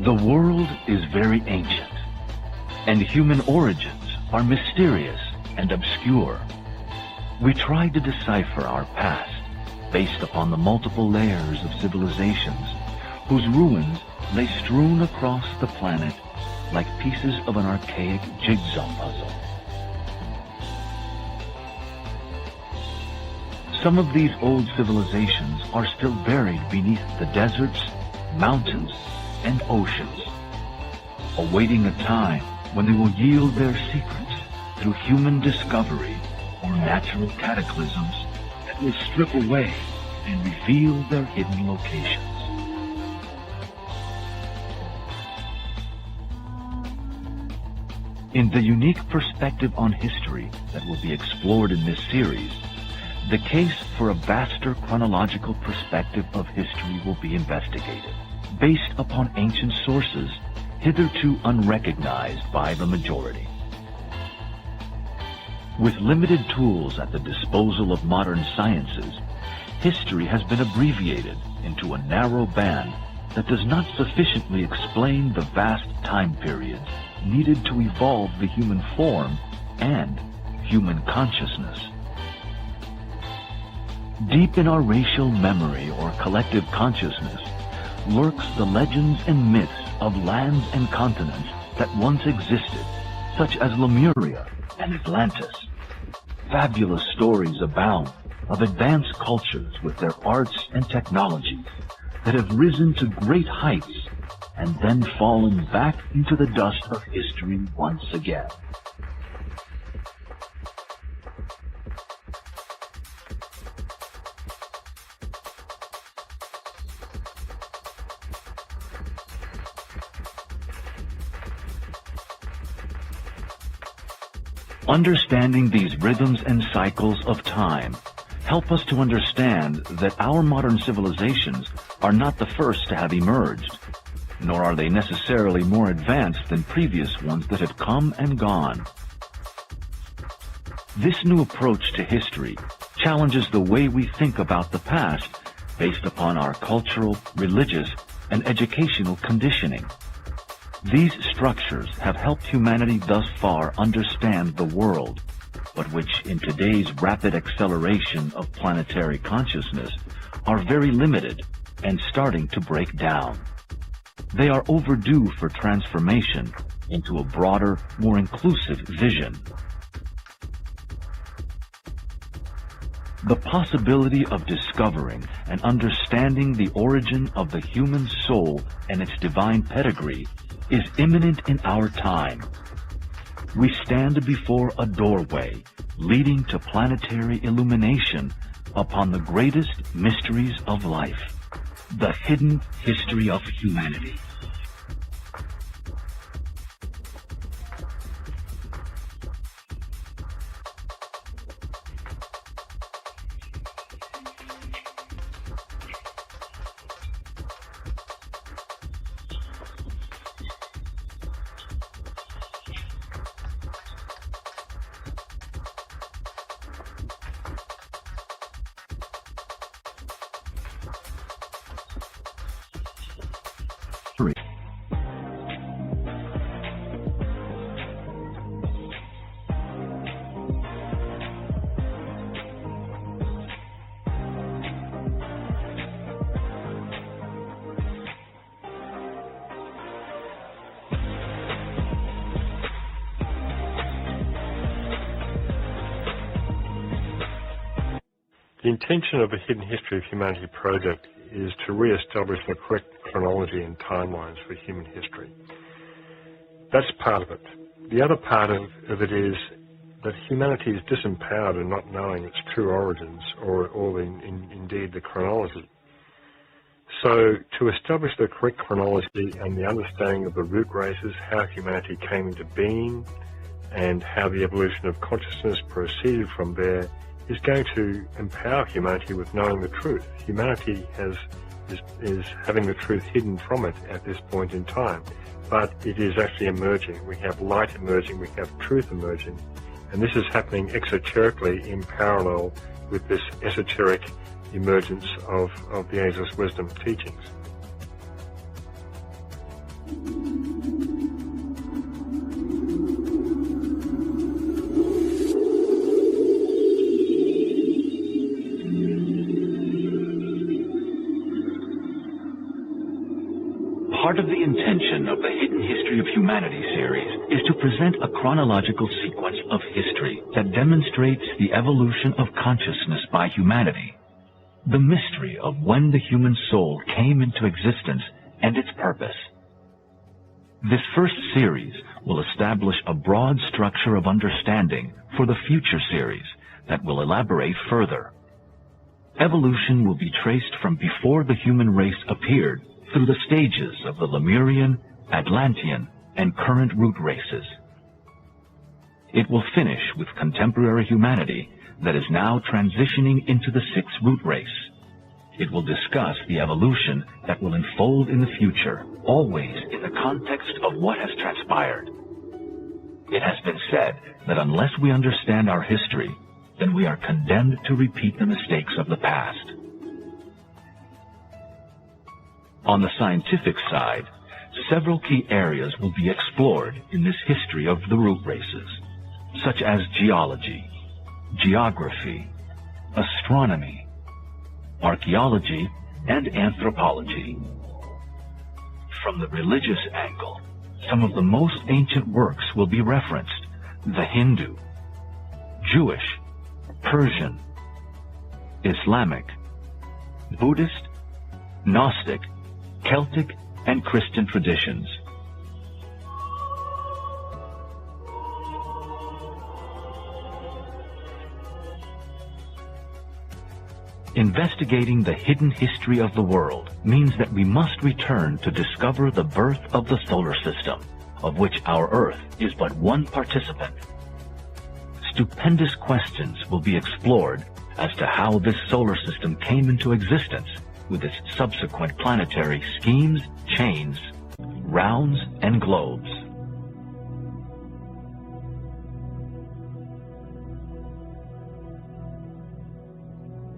The world is very ancient, and human origins are mysterious and obscure. We try to decipher our past based upon the multiple layers of civilizations whose ruins lay strewn across the planet like pieces of an archaic jigsaw puzzle. Some of these old civilizations are still buried beneath the deserts, mountains, and oceans, awaiting a time when they will yield their secrets through human discovery or natural cataclysms that will strip away and reveal their hidden locations. In the unique perspective on history that will be explored in this series, the case for a vaster chronological perspective of history will be investigated, based upon ancient sources hitherto unrecognized by the majority. With limited tools at the disposal of modern sciences, history has been abbreviated into a narrow band that does not sufficiently explain the vast time periods needed to evolve the human form and human consciousness. Deep in our racial memory or collective consciousness lurks the legends and myths of lands and continents that once existed, such as Lemuria and Atlantis. Fabulous stories abound of advanced cultures with their arts and technologies that have risen to great heights and then fallen back into the dust of history once again. Understanding these rhythms and cycles of time help us to understand that our modern civilizations are not the first to have emerged, nor are they necessarily more advanced than previous ones that have come and gone. This new approach to history challenges the way we think about the past based upon our cultural, religious, and educational conditioning. These structures have helped humanity thus far understand the world, but which in today's rapid acceleration of planetary consciousness are very limited and starting to break down. They are overdue for transformation into a broader, more inclusive vision. The possibility of discovering and understanding the origin of the human soul and its divine pedigree is imminent in our time. We stand before a doorway leading to planetary illumination upon the greatest mysteries of life, the hidden history of humanity. The intention of the Hidden History of Humanity project is to re-establish the correct chronology and timelines for human history. That's part of it. The other part of it is that humanity is disempowered in not knowing its true origins or indeed the chronology. So to establish the correct chronology and the understanding of the root races, how humanity came into being, and how the evolution of consciousness proceeded from there, is going to empower humanity with knowing the truth. Humanity is having the truth hidden from it at this point in time. but it is actually emerging. We have light emerging, we have truth emerging, and this is happening exoterically in parallel with this esoteric emergence of the Ageless Wisdom teachings. Part of the intention of the Hidden History of Humanity series is to present a chronological sequence of history that demonstrates the evolution of consciousness by humanity, the mystery of when the human soul came into existence and its purpose. This first series will establish a broad structure of understanding for the future series that will elaborate further. Evolution will be traced from before the human race appeared through the stages of the Lemurian, Atlantean, and current root races. It will finish with contemporary humanity that is now transitioning into the sixth root race. It will discuss the evolution that will unfold in the future, always in the context of what has transpired. It has been said that unless we understand our history, then we are condemned to repeat the mistakes of the past. On the scientific side, several key areas will be explored in this history of the root races, such as geology, geography, astronomy, archaeology, and anthropology. From the religious angle, some of the most ancient works will be referenced: the Hindu, Jewish, Persian, Islamic, Buddhist, Gnostic, Celtic, and Christian traditions. Investigating the hidden history of the world means that we must return to discover the birth of the solar system, of which our Earth is but one participant. Stupendous questions will be explored as to how this solar system came into existence, with its subsequent planetary schemes, chains, rounds, and globes.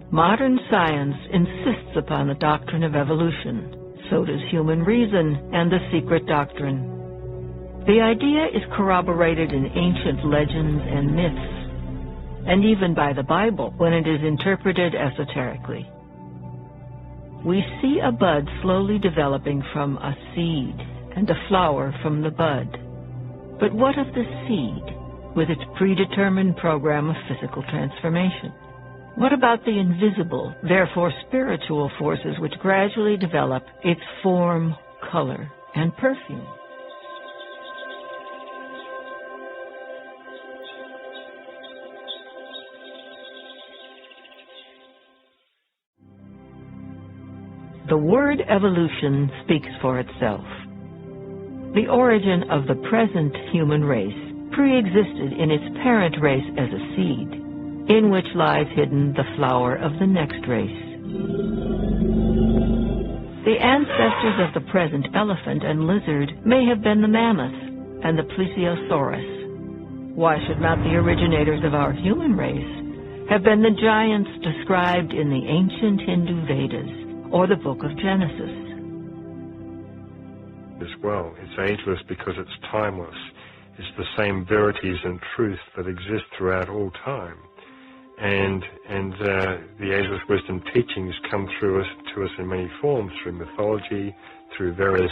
Modern science insists upon the doctrine of evolution. So does human reason and the secret doctrine. The idea is corroborated in ancient legends and myths, and even by the Bible when it is interpreted esoterically. We see a bud slowly developing from a seed and a flower from the bud. But what of the seed with its predetermined program of physical transformation? What about the invisible, therefore spiritual forces which gradually develop its form, color, and perfume? The word evolution speaks for itself. The origin of the present human race pre-existed in its parent race as a seed, in which lies hidden the flower of the next race. The ancestors of the present elephant and lizard may have been the mammoth and the plesiosaurus. Why should not the originators of our human race have been the giants described in the ancient Hindu Vedas or the book of Genesis? As well, it's ageless because it's timeless. It's the same verities and truth that exist throughout all time. And the Ageless Wisdom teachings come to us in many forms, through mythology, through various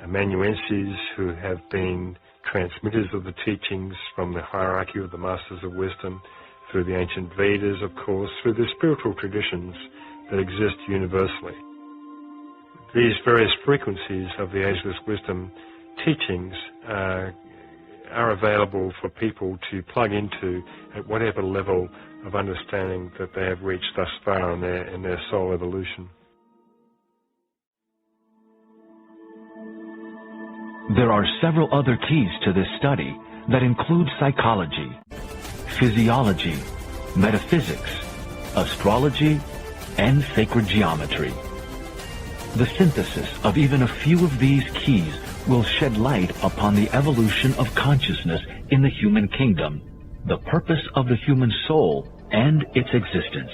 amanuenses who have been transmitters of the teachings from the hierarchy of the Masters of Wisdom, through the ancient Vedas, of course, through the spiritual traditions that exist universally. These various frequencies of the Ageless Wisdom teachings are available for people to plug into at whatever level of understanding that they have reached thus far in their soul evolution. There are several other keys to this study that include psychology, physiology, metaphysics, astrology, and sacred geometry. The synthesis of even a few of these keys will shed light upon the evolution of consciousness in the human kingdom, the purpose of the human soul, and its existence.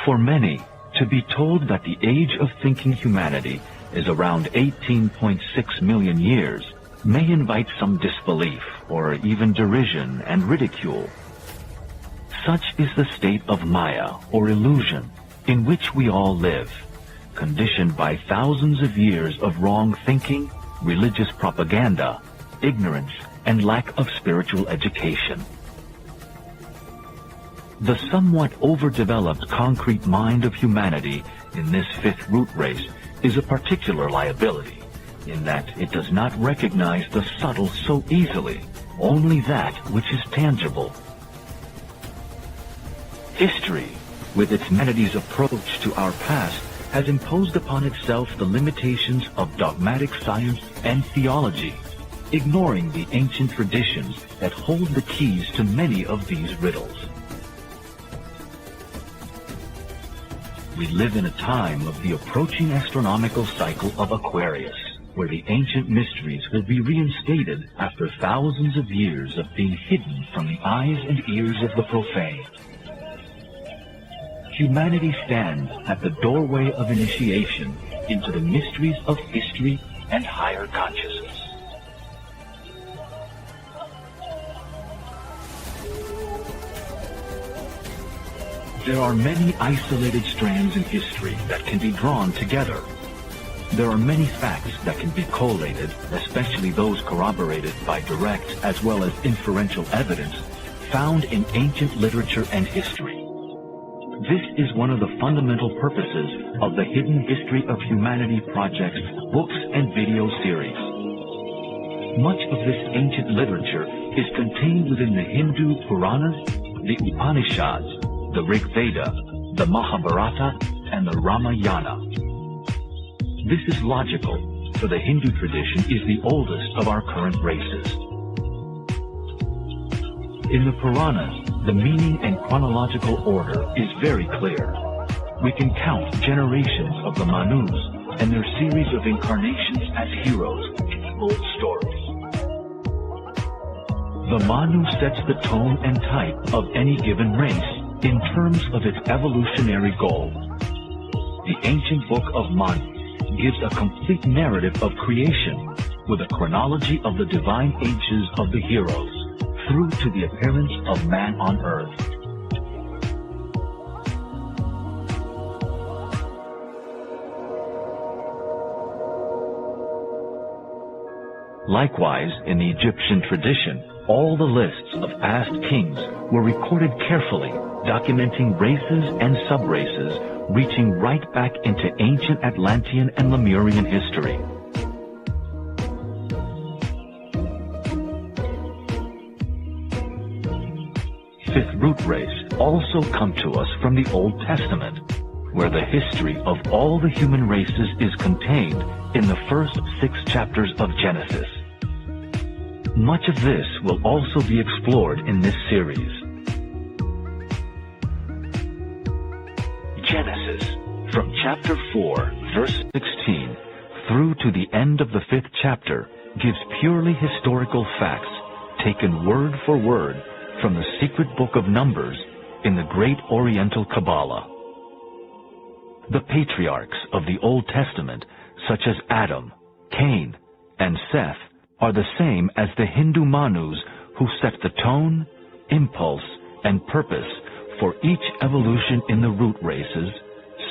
For many, to be told that the age of thinking humanity is around 18.6 million years may invite some disbelief or even derision and ridicule. Such is the state of Maya, or illusion, in which we all live, conditioned by thousands of years of wrong thinking, religious propaganda, ignorance, and lack of spiritual education. The somewhat overdeveloped concrete mind of humanity in this fifth root race is a particular liability, in that it does not recognize the subtle so easily, only that which is tangible. History, with its humanity's approach to our past, has imposed upon itself the limitations of dogmatic science and theology, ignoring the ancient traditions that hold the keys to many of these riddles. We live in a time of the approaching astronomical cycle of Aquarius, where the ancient mysteries will be reinstated after thousands of years of being hidden from the eyes and ears of the profane. Humanity stands at the doorway of initiation into the mysteries of history and higher consciousness. There are many isolated strands in history that can be drawn together. There are many facts that can be collated, especially those corroborated by direct as well as inferential evidence found in ancient literature and history. This is one of the fundamental purposes of the Hidden History of Humanity Project's books and video series. Much of this ancient literature is contained within the Hindu Puranas, the Upanishads, the Rig Veda, the Mahabharata, and the Ramayana. This is logical, for the Hindu tradition is the oldest of our current races. In the Puranas, the meaning and chronological order is very clear. We can count generations of the Manus and their series of incarnations as heroes in the old stories. The Manu sets the tone and type of any given race in terms of its evolutionary goal. The ancient book of Manu gives a complete narrative of creation with a chronology of the divine ages of the heroes through to the appearance of man on earth. Likewise, in the Egyptian tradition, all the lists of past kings were recorded carefully, documenting races and sub-races, reaching right back into ancient Atlantean and Lemurian history. Fifth root race also come to us from the Old Testament, where the history of all the human races is contained in the first 6 chapters of Genesis. Much of this will also be explored in this series. Genesis, from chapter 4, verse 16, through to the end of the 5th chapter, gives purely historical facts, taken word for word from the secret book of Numbers in the Great Oriental Kabbalah. The patriarchs of the Old Testament, such as Adam, Cain, and Seth, are the same as the Hindu Manus who set the tone, impulse, and purpose for each evolution in the root races,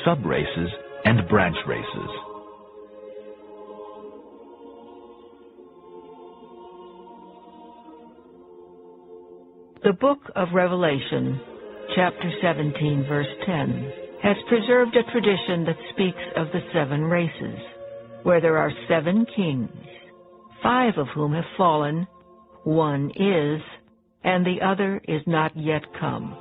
sub-races, and branch races. The Book of Revelation, chapter 17, verse 10, has preserved a tradition that speaks of the 7 races, where there are 7 kings, 5 of whom have fallen, 1 is, and the other is not yet come.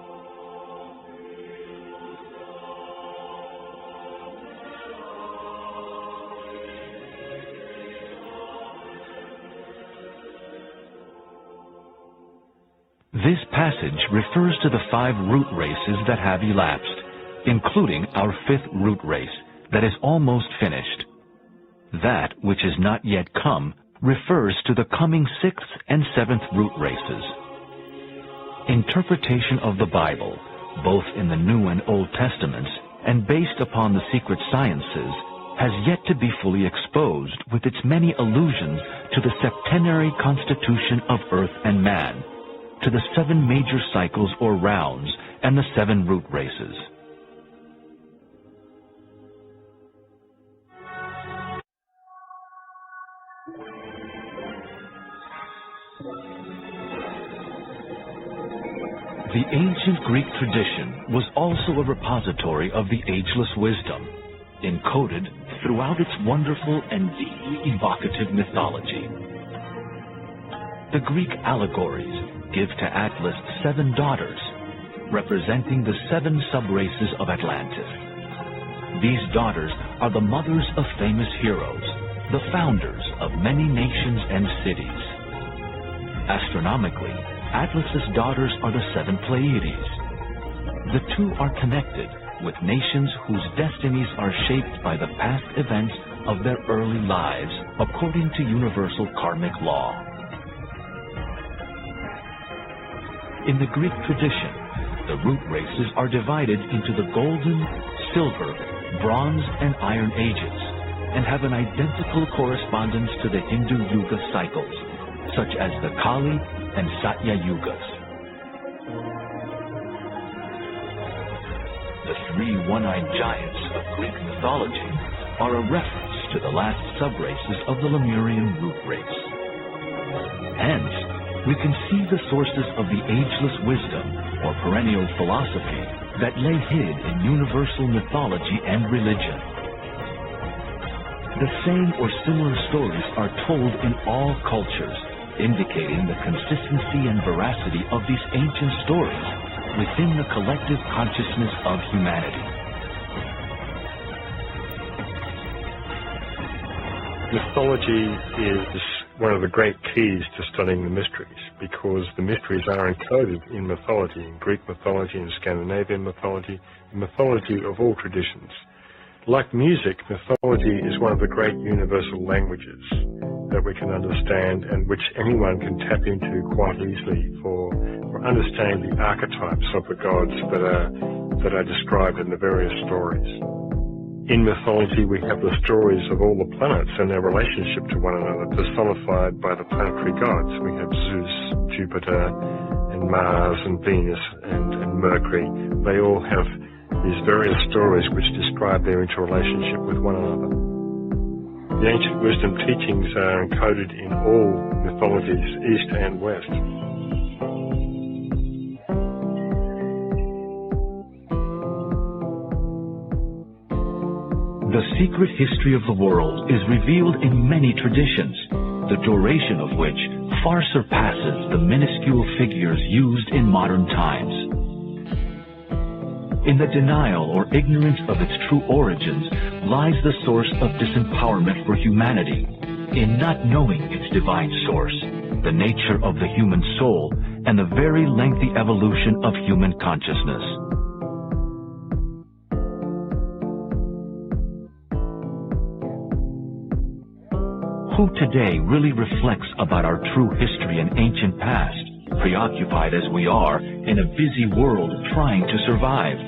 This passage refers to the 5 root races that have elapsed, including our 5th root race that is almost finished. That which is not yet come refers to the coming 6th and 7th root races. Interpretation of the Bible, both in the New and Old Testaments, and based upon the secret sciences, has yet to be fully exposed with its many allusions to the septenary constitution of earth and man, to the 7 major cycles or rounds, and the 7 root races. The ancient Greek tradition was also a repository of the ageless wisdom, encoded throughout its wonderful and deeply evocative mythology. The Greek allegories give to Atlas 7 daughters, representing the 7 subraces of Atlantis. These daughters are the mothers of famous heroes, the founders of many nations and cities. Astronomically, Atlas's daughters are the 7 Pleiades. The 2 are connected with nations whose destinies are shaped by the past events of their early lives according to universal karmic law. In the Greek tradition, the root races are divided into the Golden, Silver, Bronze, and Iron Ages, and have an identical correspondence to the Hindu Yuga cycles, such as the Kali and Satya Yugas. The 3 one-eyed giants of Greek mythology are a reference to the last subraces of the Lemurian root race. Hence, we can see the sources of the ageless wisdom or perennial philosophy that lay hid in universal mythology and religion. The same or similar stories are told in all cultures, indicating the consistency and veracity of these ancient stories within the collective consciousness of humanity. Mythology is one of the great keys to studying the mysteries, because the mysteries are encoded in mythology, in Greek mythology, in Scandinavian mythology, in mythology of all traditions. Like music, mythology is one of the great universal languages that we can understand and which anyone can tap into quite easily for understanding the archetypes of the gods that are described in the various stories. In mythology, we have the stories of all the planets and their relationship to one another, personified by the planetary gods. We have Zeus, Jupiter, and Mars, and Venus, and Mercury. They all have these various stories which describe their interrelationship with one another. The ancient wisdom teachings are encoded in all mythologies, East and West. The secret history of the world is revealed in many traditions, the duration of which far surpasses the minuscule figures used in modern times. In the denial or ignorance of its true origins lies the source of disempowerment for humanity, in not knowing its divine source, the nature of the human soul, and the very lengthy evolution of human consciousness. Who today really reflects about our true history and ancient past, preoccupied as we are in a busy world trying to survive?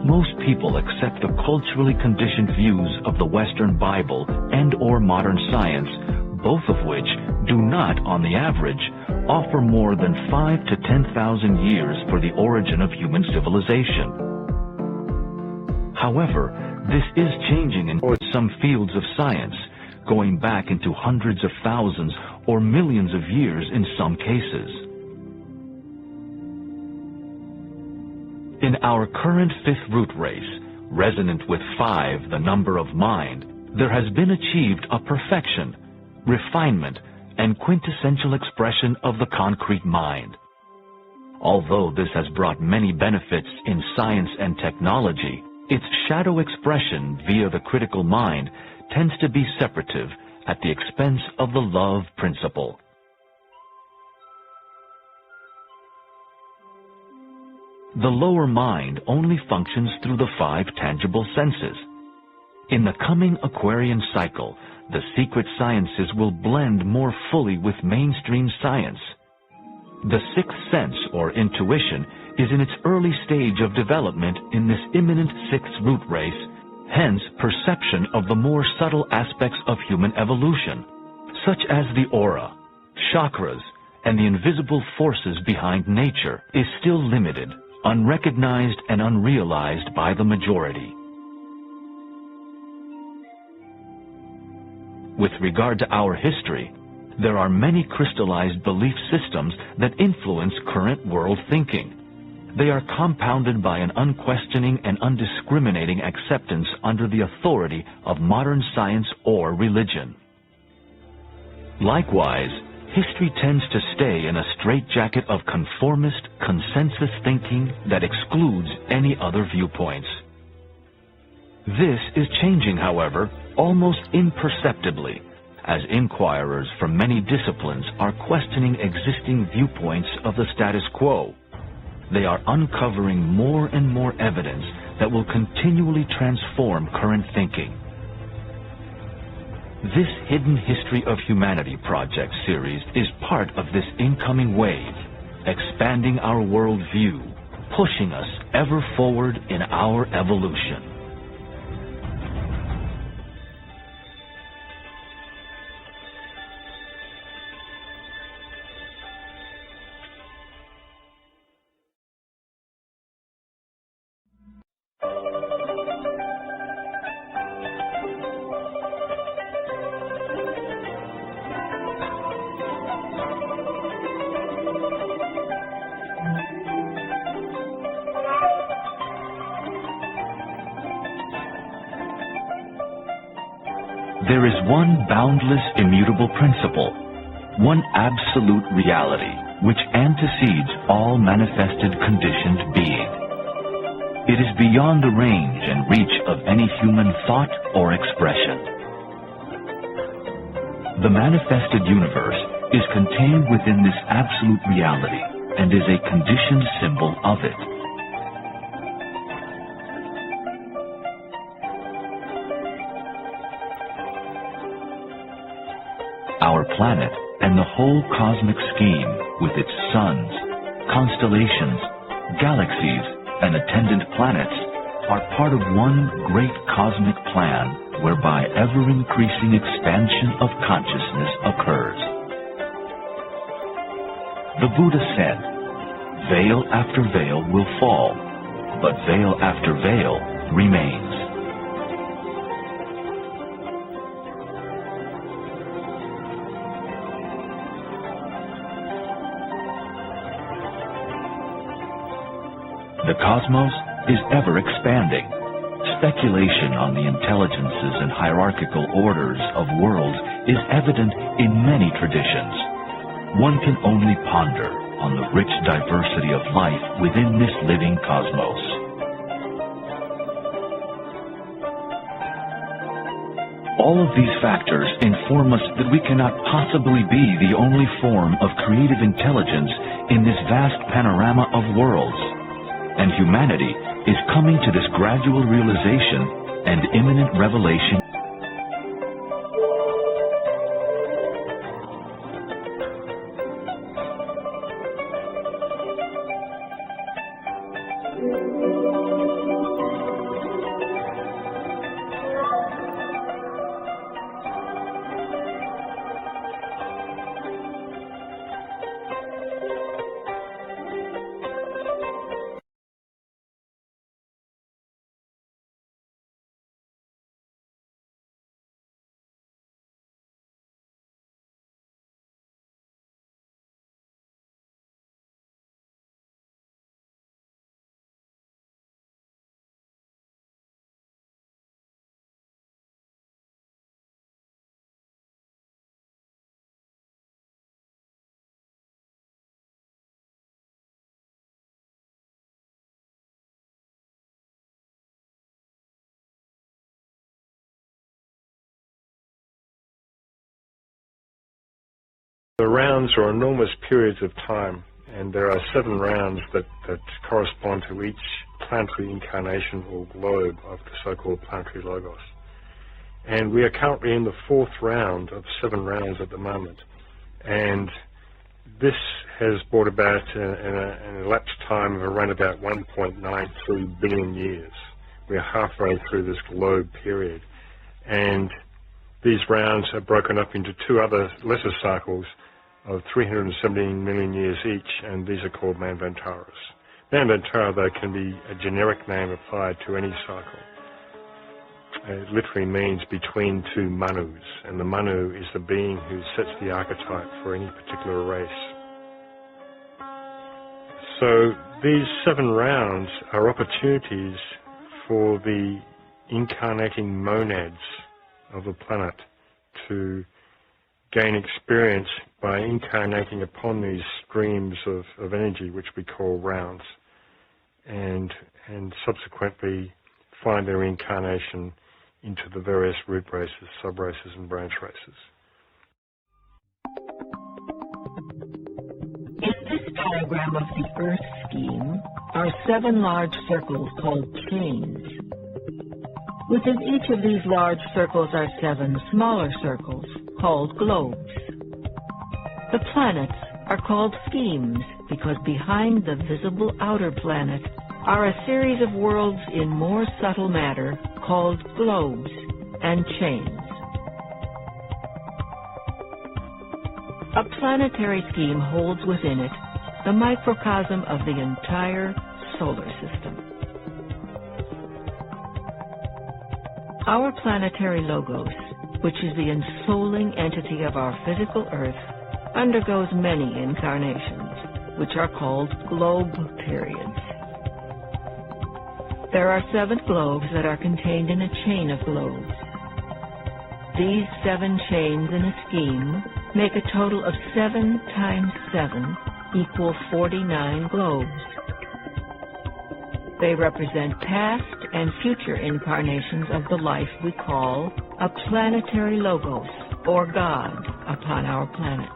Most people accept the culturally conditioned views of the Western Bible and/or modern science, both of which do not, on the average, offer more than 5,000 to 10,000 years for the origin of human civilization. However, this is changing in some fields of science, going back into hundreds of thousands or millions of years in some cases. In our current 5th root race, resonant with 5, the number of mind, there has been achieved a perfection, refinement, and quintessential expression of the concrete mind. Although this has brought many benefits in science and technology, its shadow expression via the critical mind tends to be separative at the expense of the love principle. the lower mind only functions through the 5 tangible senses. In the coming Aquarian cycle, the secret sciences will blend more fully with mainstream science. The 6th sense, or intuition, is in its early stage of development in this imminent 6th root race, hence perception of the more subtle aspects of human evolution, such as the aura, chakras, and the invisible forces behind nature, is still limited, unrecognized, and unrealized by the majority. With regard to our history, there are many crystallized belief systems that influence current world thinking. They are compounded by an unquestioning and undiscriminating acceptance under the authority of modern science or religion. Likewise, history tends to stay in a straitjacket of conformist, consensus thinking that excludes any other viewpoints. This is changing, however, almost imperceptibly, as inquirers from many disciplines are questioning existing viewpoints of the status quo. They are uncovering more and more evidence that will continually transform current thinking. This Hidden History of Humanity project series is part of this incoming wave, expanding our worldview, pushing us ever forward in our evolution. There is one boundless, immutable principle, one absolute reality, which antecedes all manifested conditioned being. It is beyond the range and reach of any human thought or expression. The manifested universe is contained within this absolute reality and is a conditioned symbol of it. Our planet and the whole cosmic scheme, with its suns, constellations, galaxies, and attendant planets, are part of one great cosmic plan whereby ever-increasing expansion of consciousness occurs. The Buddha said, "Veil after veil will fall, but veil after veil remains." The cosmos is ever expanding. Speculation on the intelligences and hierarchical orders of worlds is evident in many traditions. One can only ponder on the rich diversity of life within this living cosmos. All of these factors inform us that we cannot possibly be the only form of creative intelligence in this vast panorama of worlds. And humanity is coming to this gradual realization and imminent revelation. The rounds are enormous periods of time and there are 7 rounds that correspond to each planetary incarnation or globe of the so-called planetary logos. And we are currently in the 4th round of 7 rounds at the moment. And this has brought about an elapsed time of around about 1.93 billion years. We are halfway through this globe period. And these rounds are broken up into 2 other lesser cycles of 317 million years each, and these are called Manvantaras. Manvantara, though, can be a generic name applied to any cycle. It literally means between 2 Manus, and the Manu is the being who sets the archetype for any particular race. So these 7 rounds are opportunities for the incarnating monads of the planet to gain experience by incarnating upon these streams of energy, which we call rounds, and subsequently find their incarnation into the various root races, sub-races, and branch races. In this diagram of the Earth scheme are 7 large circles called chains. Within each of these large circles are 7 smaller circles called globes. The planets are called schemes because behind the visible outer planet are a series of worlds in more subtle matter called globes and chains. A planetary scheme holds within it the microcosm of the entire solar system. Our planetary logos, which is the ensouling entity of our physical Earth, undergoes many incarnations, which are called globe periods. There are 7 globes that are contained in a chain of globes. These 7 chains in a scheme make a total of 7 times 7 equal 49 globes. They represent past and future incarnations of the life we call a planetary logos, or God, upon our planet.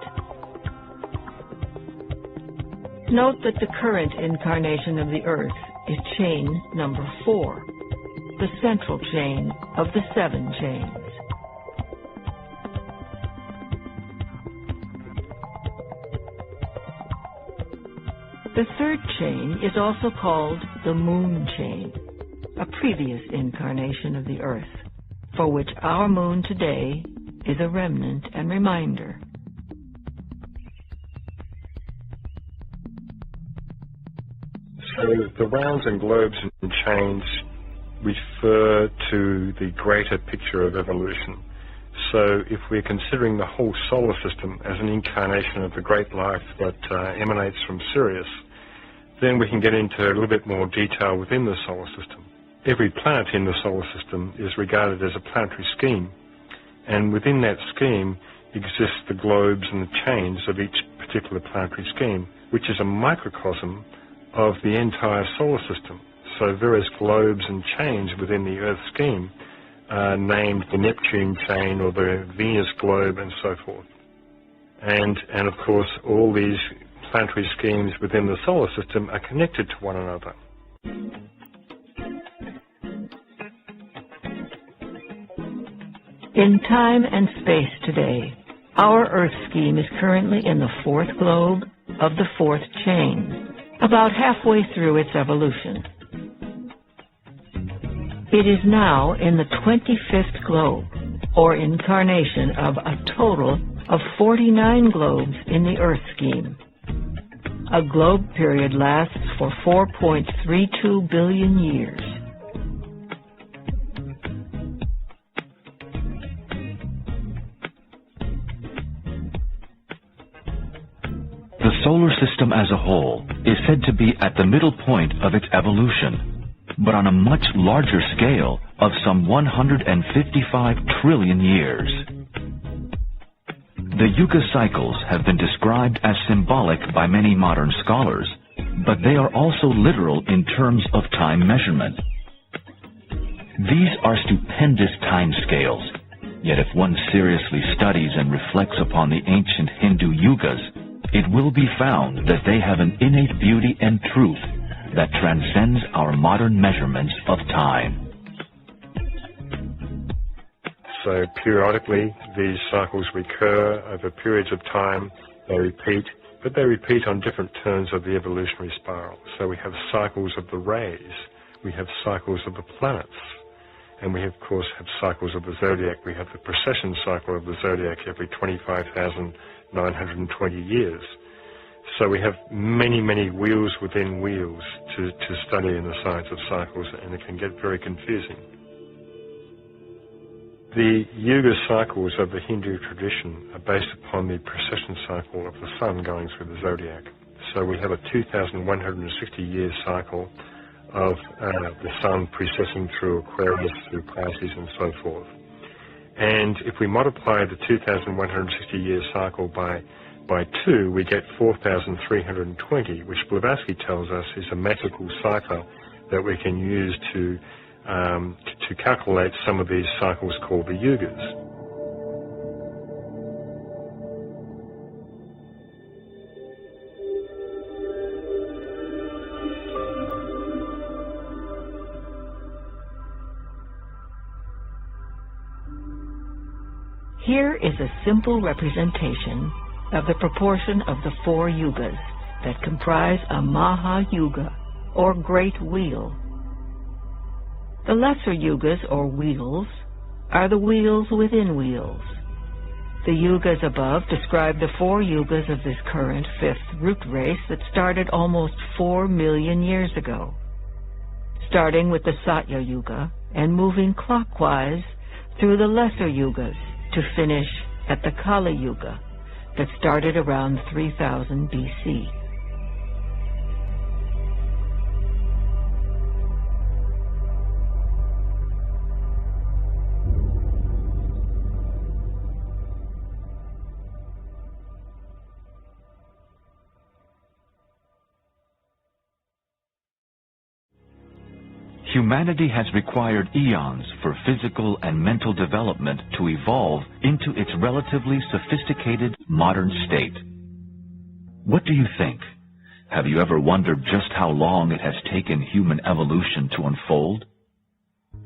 Note that the current incarnation of the Earth is chain number 4, the central chain of the 7 chains. The 3rd chain is also called the moon chain, a previous incarnation of the Earth, for which our moon today is a remnant and reminder. So the rounds and globes and chains refer to the greater picture of evolution. So if we're considering the whole solar system as an incarnation of the great life that emanates from Sirius, then we can get into a little bit more detail within the solar system. Every planet in the solar system is regarded as a planetary scheme, and within that scheme exists the globes and the chains of each particular planetary scheme, which is a microcosm of the entire solar system. So various globes and chains within the Earth scheme are named the Neptune chain or the Venus globe and so forth. And of course all these planetary schemes within the solar system are connected to one another. In time and space today, our Earth scheme is currently in the 4th globe of the 4th chain, about halfway through its evolution. It is now in the 25th globe, or incarnation of a total of 49 globes in the Earth scheme. A globe period lasts for 4.32 billion years. The solar system as a whole is said to be at the middle point of its evolution, but on a much larger scale of some 155 trillion years. The Yuga cycles have been described as symbolic by many modern scholars, but they are also literal in terms of time measurement. These are stupendous time scales, yet if one seriously studies and reflects upon the ancient Hindu Yugas, it will be found that they have an innate beauty and truth that transcends our modern measurements of time. So periodically, these cycles recur over periods of time. They repeat, but they repeat on different turns of the evolutionary spiral. So we have cycles of the rays, we have cycles of the planets, and we of course have cycles of the zodiac. We have the precession cycle of the zodiac every 25,920 years. So we have many, many wheels within wheels to study in the science of cycles, and it can get very confusing. The Yuga cycles of the Hindu tradition are based upon the precession cycle of the sun going through the zodiac. So we have a 2,160-year cycle of the sun precessing through Aquarius, through Pisces, and so forth. And if we multiply the 2,160-year cycle by 2, we get 4,320, which Blavatsky tells us is a metrical cipher that we can use to calculate some of these cycles called the yugas. Here is a simple representation of the proportion of the 4 yugas that comprise a Maha-yuga, or Great Wheel. The lesser yugas, or wheels, are the wheels within wheels. The yugas above describe the 4 yugas of this current 5th root race that started almost 4 million years ago, starting with the Satya Yuga and moving clockwise through the lesser yugas to finish at the Kali Yuga that started around 3000 BC. Humanity has required eons for physical and mental development to evolve into its relatively sophisticated modern state. What do you think? Have you ever wondered just how long it has taken human evolution to unfold?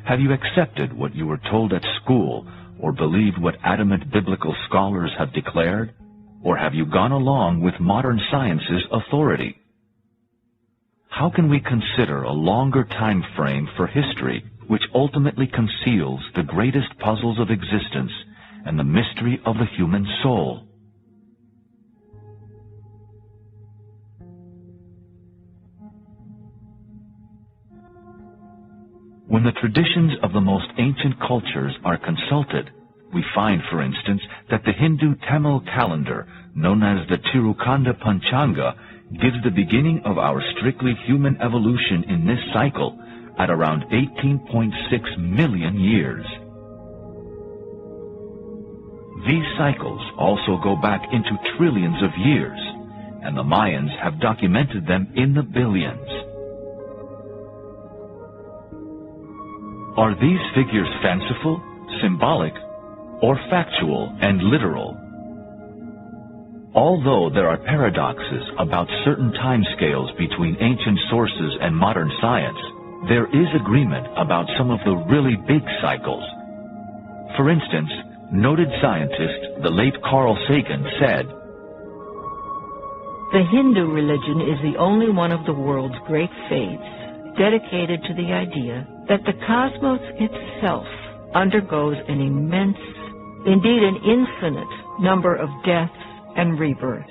Have you accepted what you were told at school or believed what adamant biblical scholars have declared? Or have you gone along with modern science's authority? How can we consider a longer time frame for history which ultimately conceals the greatest puzzles of existence and the mystery of the human soul? When the traditions of the most ancient cultures are consulted, we find, for instance, that the Hindu Tamil calendar, known as the Tirukanda Panchanga, gives the beginning of our strictly human evolution in this cycle at around 18.6 million years. These cycles also go back into trillions of years, and the Mayans have documented them in the billions. Are these figures fanciful, symbolic, or factual and literal? Although there are paradoxes about certain timescales between ancient sources and modern science, there is agreement about some of the really big cycles. For instance, noted scientist, the late Carl Sagan, said, "The Hindu religion is the only one of the world's great faiths dedicated to the idea that the cosmos itself undergoes an immense, indeed an infinite, number of deaths and rebirths.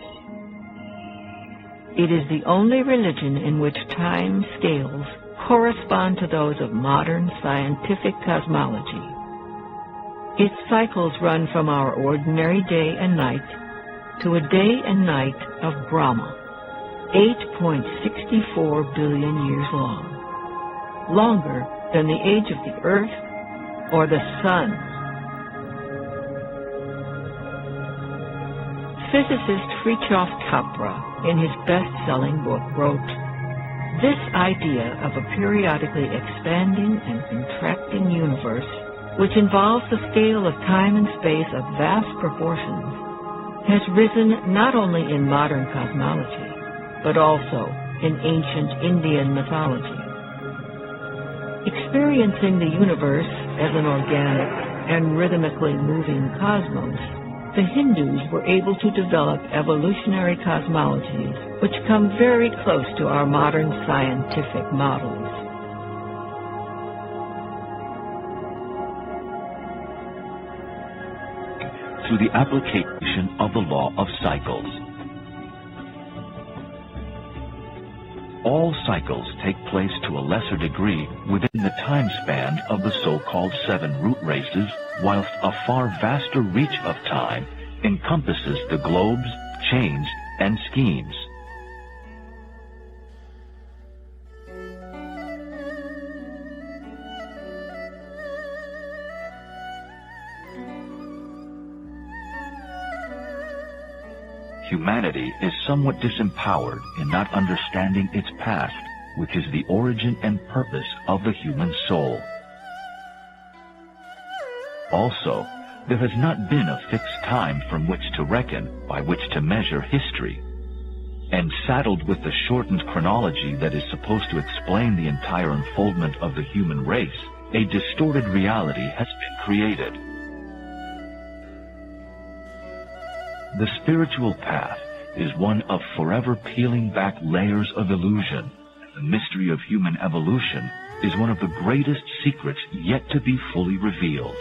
It is the only religion in which time scales correspond to those of modern scientific cosmology. Its cycles run from our ordinary day and night to a day and night of Brahma, 8.64 billion years long, longer than the age of the Earth or the Sun." Physicist Fritjof Capra, in his best-selling book, wrote, "This idea of a periodically expanding and contracting universe, which involves a scale of time and space of vast proportions, has risen not only in modern cosmology, but also in ancient Indian mythology. Experiencing the universe as an organic and rhythmically moving cosmos, the Hindus were able to develop evolutionary cosmologies which come very close to our modern scientific models. Through the application of the law of cycles. All cycles take place to a lesser degree within the time span of the so-called 7 root races, whilst a far vaster reach of time encompasses the globes, chains, and schemes. Humanity is somewhat disempowered in not understanding its past, which is the origin and purpose of the human soul. Also, there has not been a fixed time from which to reckon, by which to measure history. And saddled with the shortened chronology that is supposed to explain the entire unfoldment of the human race, a distorted reality has been created. The spiritual path is one of forever peeling back layers of illusion. The mystery of human evolution is one of the greatest secrets yet to be fully revealed.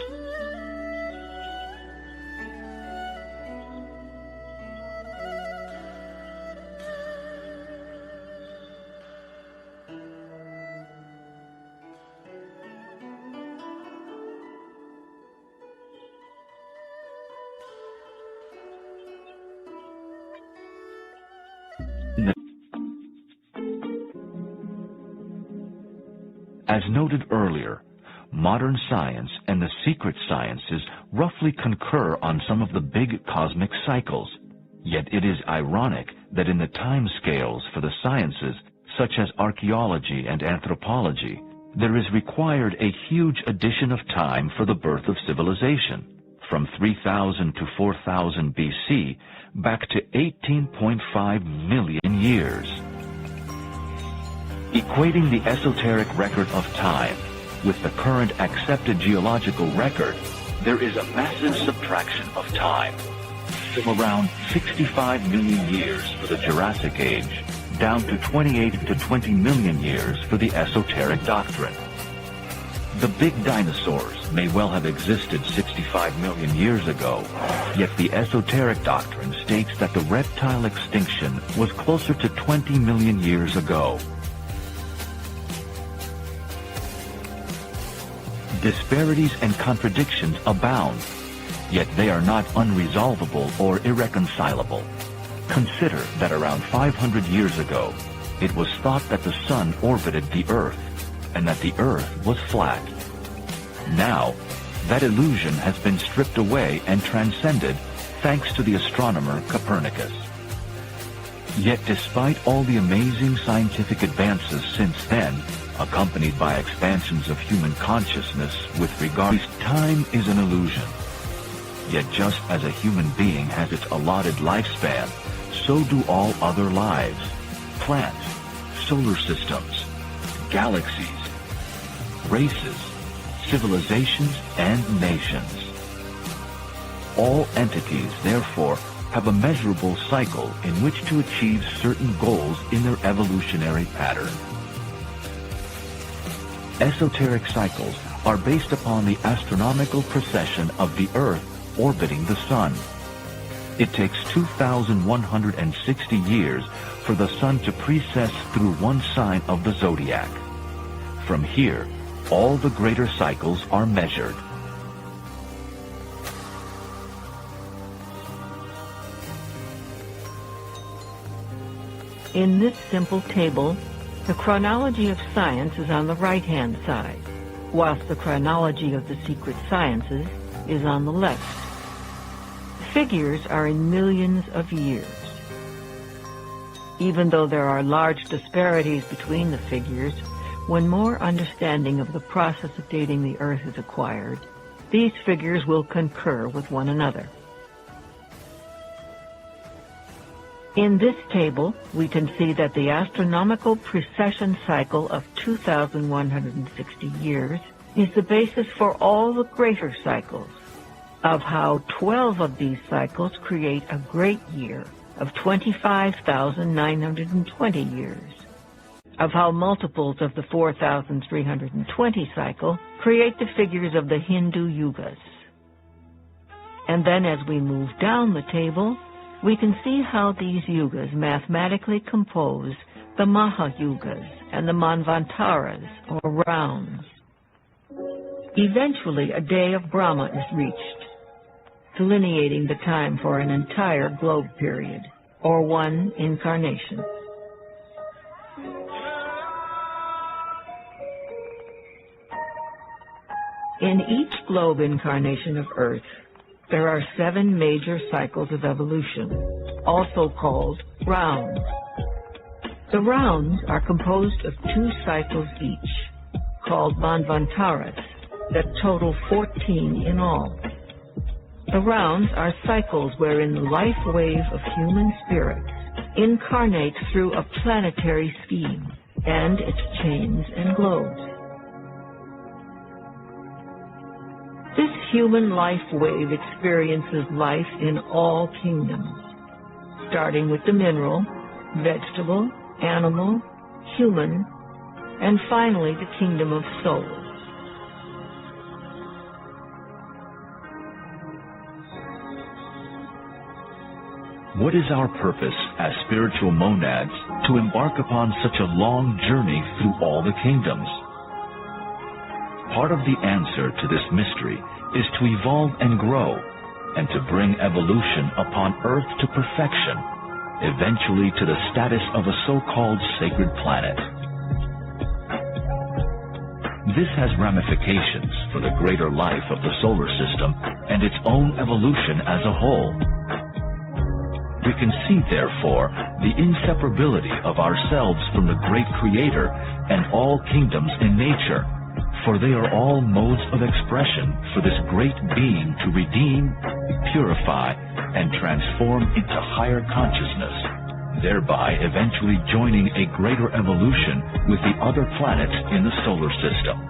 As noted earlier, modern science and the secret sciences roughly concur on some of the big cosmic cycles. Yet it is ironic that in the time scales for the sciences, such as archaeology and anthropology, there is required a huge addition of time for the birth of civilization, from 3000 to 4000 BC back to 18.5 million years. Equating the esoteric record of time with the current accepted geological record, there is a massive subtraction of time, from around 65 million years for the Jurassic Age, down to 28 to 20 million years for the esoteric doctrine. The big dinosaurs may well have existed 65 million years ago, yet the esoteric doctrine states that the reptile extinction was closer to 20 million years ago. Disparities and contradictions abound, yet they are not unresolvable or irreconcilable. Consider that around 500 years ago, it was thought that the sun orbited the Earth, and that the Earth was flat. Now, that illusion has been stripped away and transcended thanks to the astronomer Copernicus. Yet despite all the amazing scientific advances since then, accompanied by expansions of human consciousness with regard to time is an illusion. Yet just as a human being has its allotted lifespan, so do all other lives. Plants, solar systems, galaxies, races, civilizations, and nations. All entities, therefore, have a measurable cycle in which to achieve certain goals in their evolutionary pattern. Esoteric cycles are based upon the astronomical precession of the Earth orbiting the Sun. It takes 2,160 years for the Sun to precess through one sign of the zodiac. From here, all the greater cycles are measured. In this simple table, the chronology of science is on the right-hand side, whilst the chronology of the secret sciences is on the left. Figures are in millions of years. Even though there are large disparities between the figures, when more understanding of the process of dating the Earth is acquired, these figures will concur with one another. In this table, we can see that the astronomical precession cycle of 2,160 years is the basis for all the greater cycles, of how 12 of these cycles create a great year of 25,920 years, of how multiples of the 4,320 cycle create the figures of the Hindu yugas. And then as we move down the table, we can see how these yugas mathematically compose the Mahayugas and the Manvantaras, or rounds. Eventually, a day of Brahma is reached, delineating the time for an entire globe period, or one incarnation. In each globe incarnation of Earth, there are 7 major cycles of evolution, also called rounds. The rounds are composed of 2 cycles each, called Manvantaras, that total 14 in all. The rounds are cycles wherein the life wave of human spirits incarnates through a planetary scheme and its chains and globes. This human life wave experiences life in all kingdoms, starting with the mineral, vegetable, animal, human, and finally the kingdom of souls. What is our purpose as spiritual monads to embark upon such a long journey through all the kingdoms? Part of the answer to this mystery is to evolve and grow, and to bring evolution upon Earth to perfection, eventually to the status of a so-called sacred planet. This has ramifications for the greater life of the solar system and its own evolution as a whole. We can see, therefore, the inseparability of ourselves from the great Creator and all kingdoms in nature, for they are all modes of expression for this great being to redeem, purify, and transform into higher consciousness, thereby eventually joining a greater evolution with the other planets in the solar system.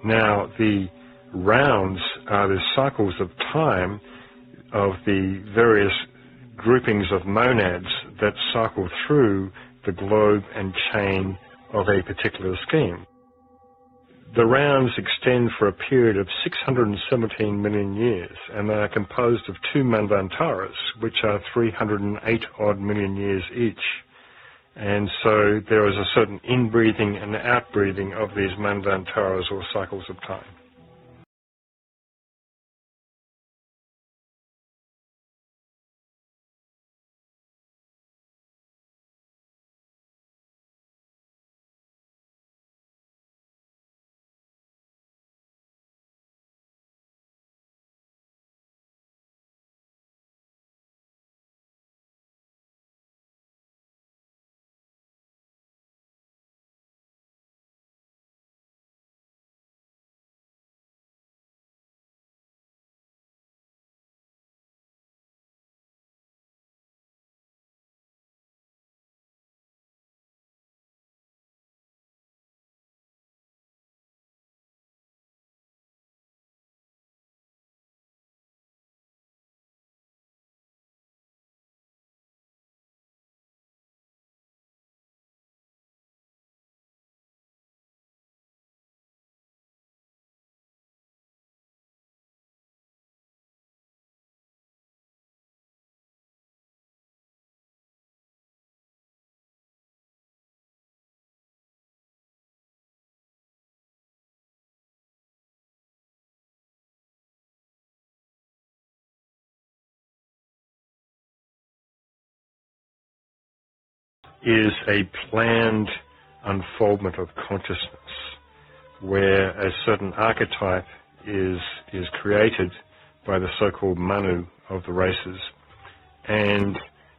Now, the rounds are the cycles of time of the various groupings of monads that cycle through the globe and chain of a particular scheme. The rounds extend for a period of 617 million years, and they are composed of 2 Manvantaras, which are 308 odd million years each. And so there is a certain inbreathing and outbreathing of these Manvantaras, or cycles of time. is a planned unfoldment of consciousness, where a certain archetype is created by the so-called Manu of the races, and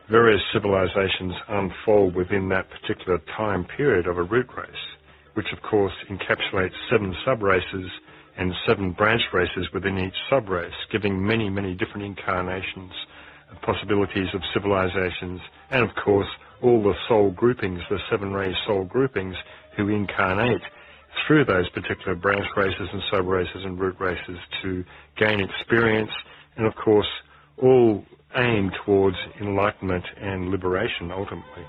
various civilizations unfold within that particular time period of a root race, which of course encapsulates 7 sub-races and 7 branch races within each sub-race, giving many, many different incarnations and possibilities of civilizations, and of course all the soul groupings, the 7 race soul groupings who incarnate through those particular branch races and sub-races and root races to gain experience, and of course all aim towards enlightenment and liberation ultimately.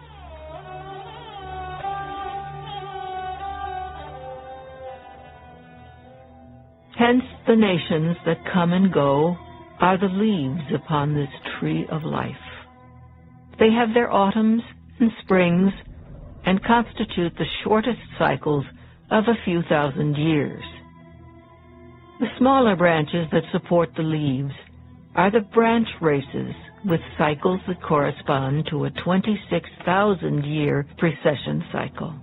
Hence the nations that come and go are the leaves upon this tree of life. They have their autumns and springs and constitute the shortest cycles of a few thousand years. The smaller branches that support the leaves are the branch races with cycles that correspond to a 26,000-year precession cycle.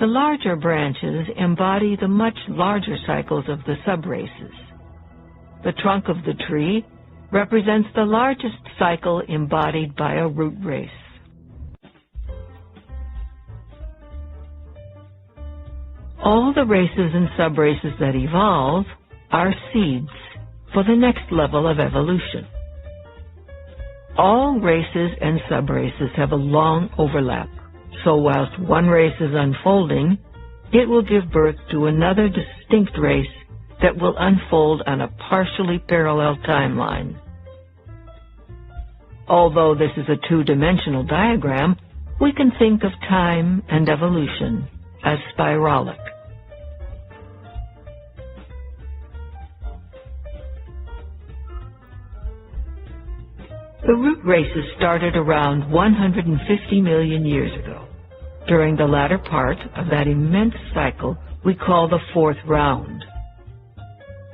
The larger branches embody the much larger cycles of the subraces. The trunk of the tree represents the largest cycle embodied by a root race. All the races and subraces that evolve are seeds for the next level of evolution. All races and subraces have a long overlap, so whilst one race is unfolding, it will give birth to another distinct race that will unfold on a partially parallel timeline. Although this is a two-dimensional diagram, we can think of time and evolution as spiralic. The root races started around 150 million years ago, during the latter part of that immense cycle we call the 4th round.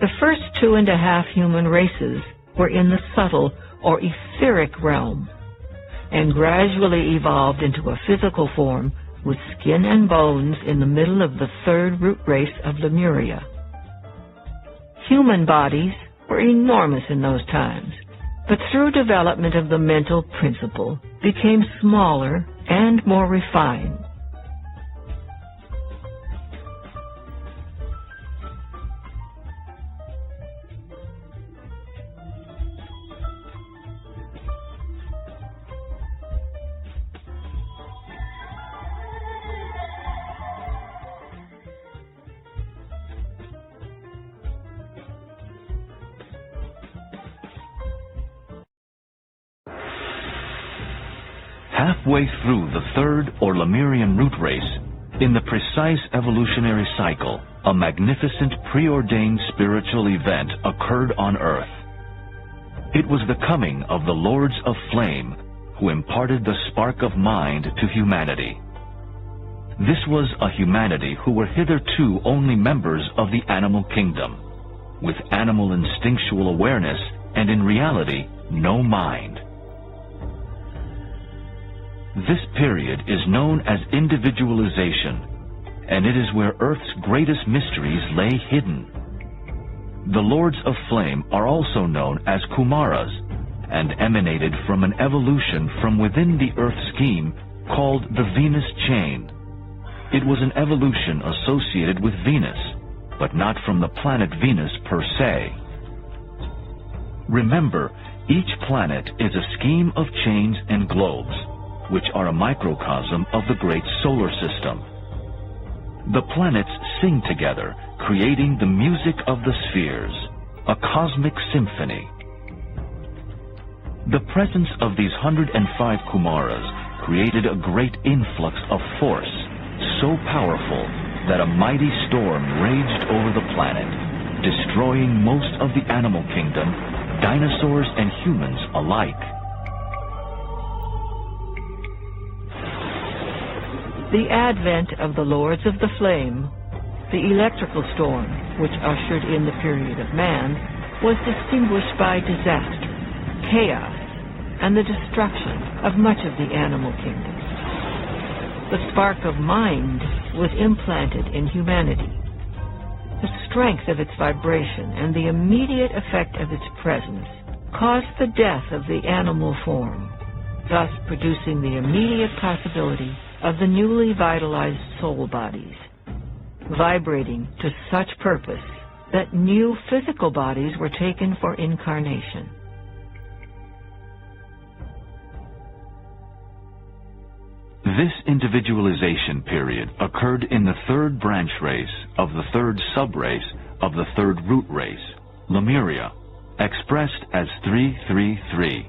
The first 2.5 human races were in the subtle or etheric realm, and gradually evolved into a physical form with skin and bones in the middle of the 3rd root race of Lemuria. Human bodies were enormous in those times, but through development of the mental principle, became smaller and more refined. Halfway through the 3rd or Lemurian root race, in the precise evolutionary cycle, a magnificent preordained spiritual event occurred on Earth. It was the coming of the Lords of Flame, who imparted the spark of mind to humanity. This was a humanity who were hitherto only members of the animal kingdom, with animal instinctual awareness and in reality no mind. This period is known as individualization, and it is where Earth's greatest mysteries lay hidden. The Lords of Flame are also known as Kumaras, and emanated from an evolution from within the Earth scheme called the Venus Chain. It was an evolution associated with Venus, but not from the planet Venus per se. Remember, each planet is a scheme of chains and globes, which are a microcosm of the great solar system. The planets sing together, creating the music of the spheres, a cosmic symphony. The presence of these 105 Kumaras created a great influx of force, so powerful that a mighty storm raged over the planet, destroying most of the animal kingdom, dinosaurs and humans alike. The advent of the Lords of the Flame, the electrical storm, which ushered in the period of man, was distinguished by disaster, chaos, and the destruction of much of the animal kingdom. The spark of mind was implanted in humanity. The strength of its vibration and the immediate effect of its presence caused the death of the animal form, thus producing the immediate possibility of the newly vitalized soul bodies, vibrating to such purpose that new physical bodies were taken for incarnation. This individualization period occurred in the third branch race of the third subrace of the third root race, Lemuria, expressed as 333.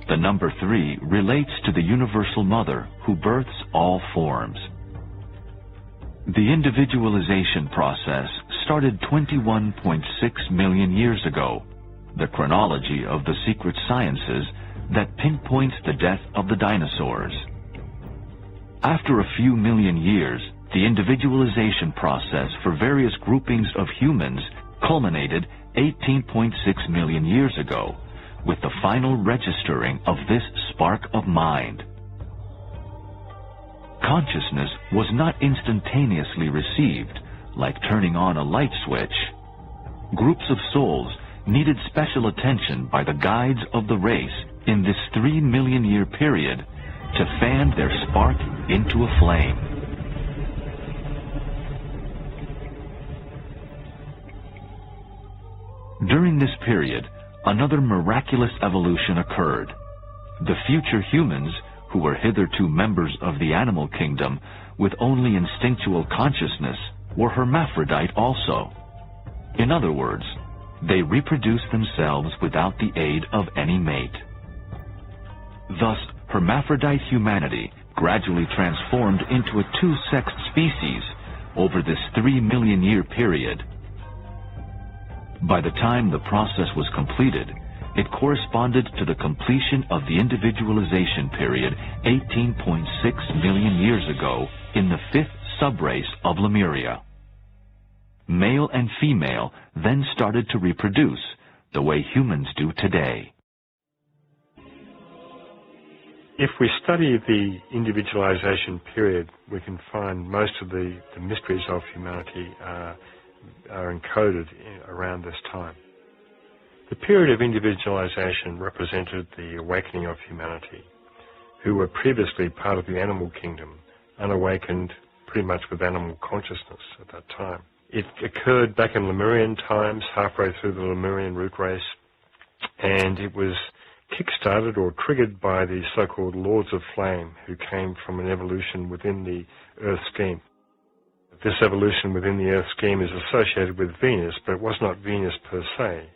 The number 3 relates to the Universal Mother who births all forms. The individualization process started 21.6 million years ago, the chronology of the secret sciences that pinpoints the death of the dinosaurs. After a few million years, the individualization process for various groupings of humans culminated 18.6 million years ago, with the final registering of this spark of mind. Consciousness was not instantaneously received, like turning on a light switch. Groups of souls needed special attention by the guides of the race in this 3 million year period to fan their spark into a flame. During this period, another miraculous evolution occurred. The future humans, who were hitherto members of the animal kingdom with only instinctual consciousness, were hermaphrodite also. In other words, they reproduced themselves without the aid of any mate. Thus, hermaphrodite humanity gradually transformed into a two-sexed species over this 3 million year period. By the time the process was completed, it corresponded to the completion of the individualization period 18.6 million years ago in the 5th subrace of Lemuria. Male and female then started to reproduce the way humans do today. If we study the individualization period, we can find most of the mysteries of humanity are encoded around this time. The period of individualization represented the awakening of humanity, who were previously part of the animal kingdom, unawakened pretty much with animal consciousness at that time. It occurred back in Lemurian times, halfway through the Lemurian root race, and it was kick-started or triggered by the so-called Lords of Flame, who came from an evolution within the Earth scheme. This evolution within the Earth scheme is associated with Venus, but it was not Venus per se.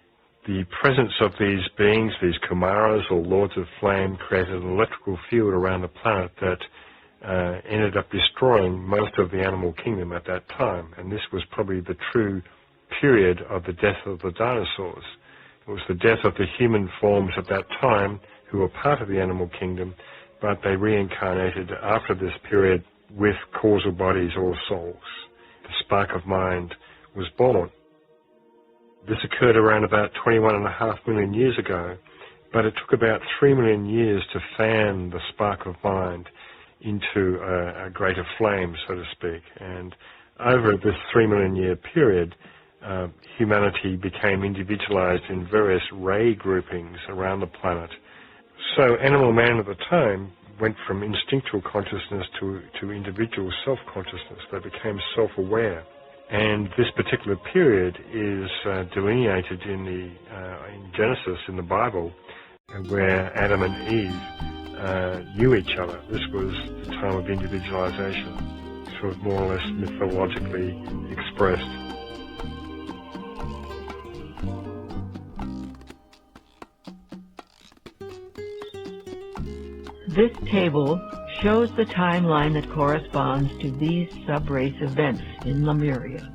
The presence of these beings, these Kumaras or Lords of Flame, created an electrical field around the planet that ended up destroying most of the animal kingdom at that time, and this was probably the true period of the death of the dinosaurs. It was the death of the human forms at that time who were part of the animal kingdom, but they reincarnated after this period with causal bodies or souls. The spark of mind was born. This occurred around about 21.5 million years ago, but it took about 3 million years to fan the spark of mind into a greater flame, so to speak. And over this 3 million year period, humanity became individualized in various ray groupings around the planet. So Animal Man at the time went from instinctual consciousness to individual self-consciousness. They became self-aware. And this particular period is delineated in Genesis, in the Bible, where Adam and Eve knew each other. This was the time of individualization, sort of more or less mythologically expressed. This table shows the timeline that corresponds to these subrace events in Lemuria.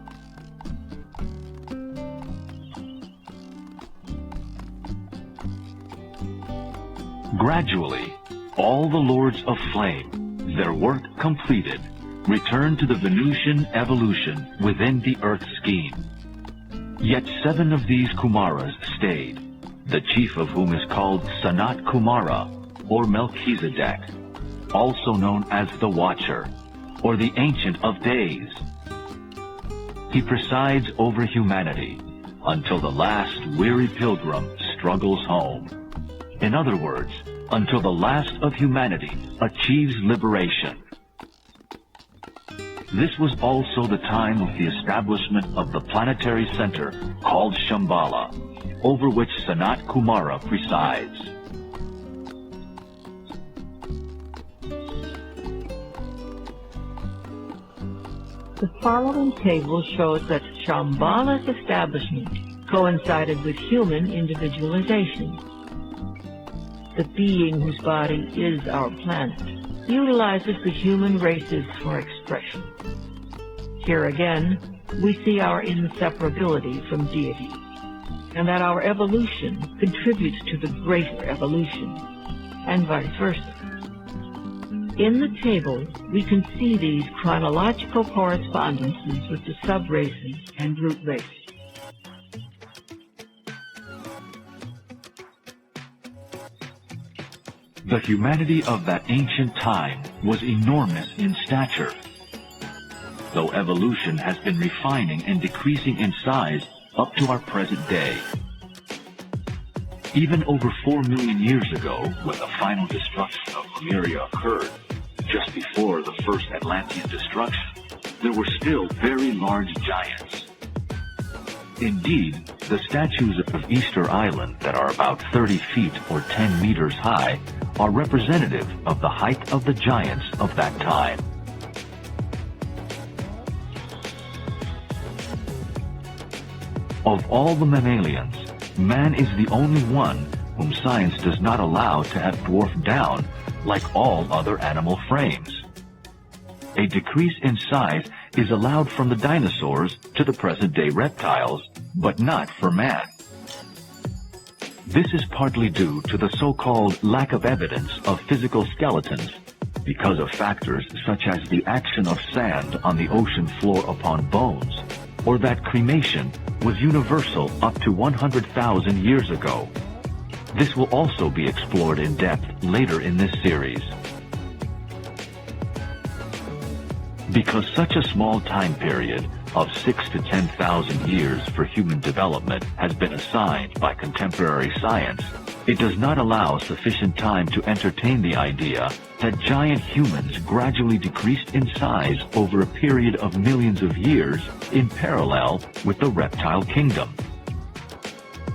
Gradually, all the Lords of Flame, their work completed, returned to the Venusian evolution within the Earth scheme. Yet 7 of these Kumaras stayed, the chief of whom is called Sanat Kumara, or Melchizedek, also known as the Watcher, or the Ancient of Days. He presides over humanity until the last weary pilgrim struggles home. In other words, until the last of humanity achieves liberation. This was also the time of the establishment of the planetary center called Shambhala, over which Sanat Kumara presides. The following table shows that Shambhala's establishment coincided with human individualization. The being whose body is our planet utilizes the human races for expression. Here again, we see our inseparability from deity, and that our evolution contributes to the greater evolution, and vice versa. In the table, we can see these chronological correspondences with the sub-races and root races. The humanity of that ancient time was enormous in stature, though evolution has been refining and decreasing in size up to our present day. Even over 4 million years ago, when the final destruction of Lemuria occurred, just before the first Atlantean destruction, there were still very large giants. Indeed, the statues of Easter Island that are about 30 feet or 10 meters high are representative of the height of the giants of that time. Of all the mammalians, man is the only one whom science does not allow to have dwarfed down like all other animal frames. A decrease in size is allowed from the dinosaurs to the present-day reptiles, but not for man. This is partly due to the so-called lack of evidence of physical skeletons, because of factors such as the action of sand on the ocean floor upon bones, or that cremation was universal up to 100,000 years ago. This will also be explored in depth later in this series. Because such a small time period of 6,000 to 10,000 years for human development has been assigned by contemporary science, it does not allow sufficient time to entertain the idea that giant humans gradually decreased in size over a period of millions of years in parallel with the reptile kingdom.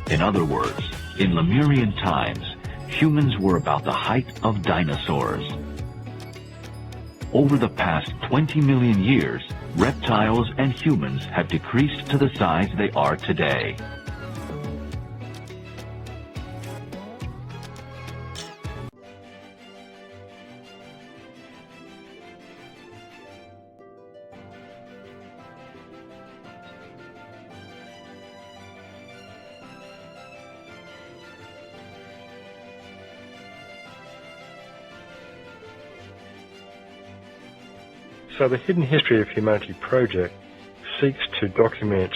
In other words, in Lemurian times, humans were about the height of dinosaurs. Over the past 20 million years, reptiles and humans have decreased to the size they are today. So the Hidden History of Humanity project seeks to document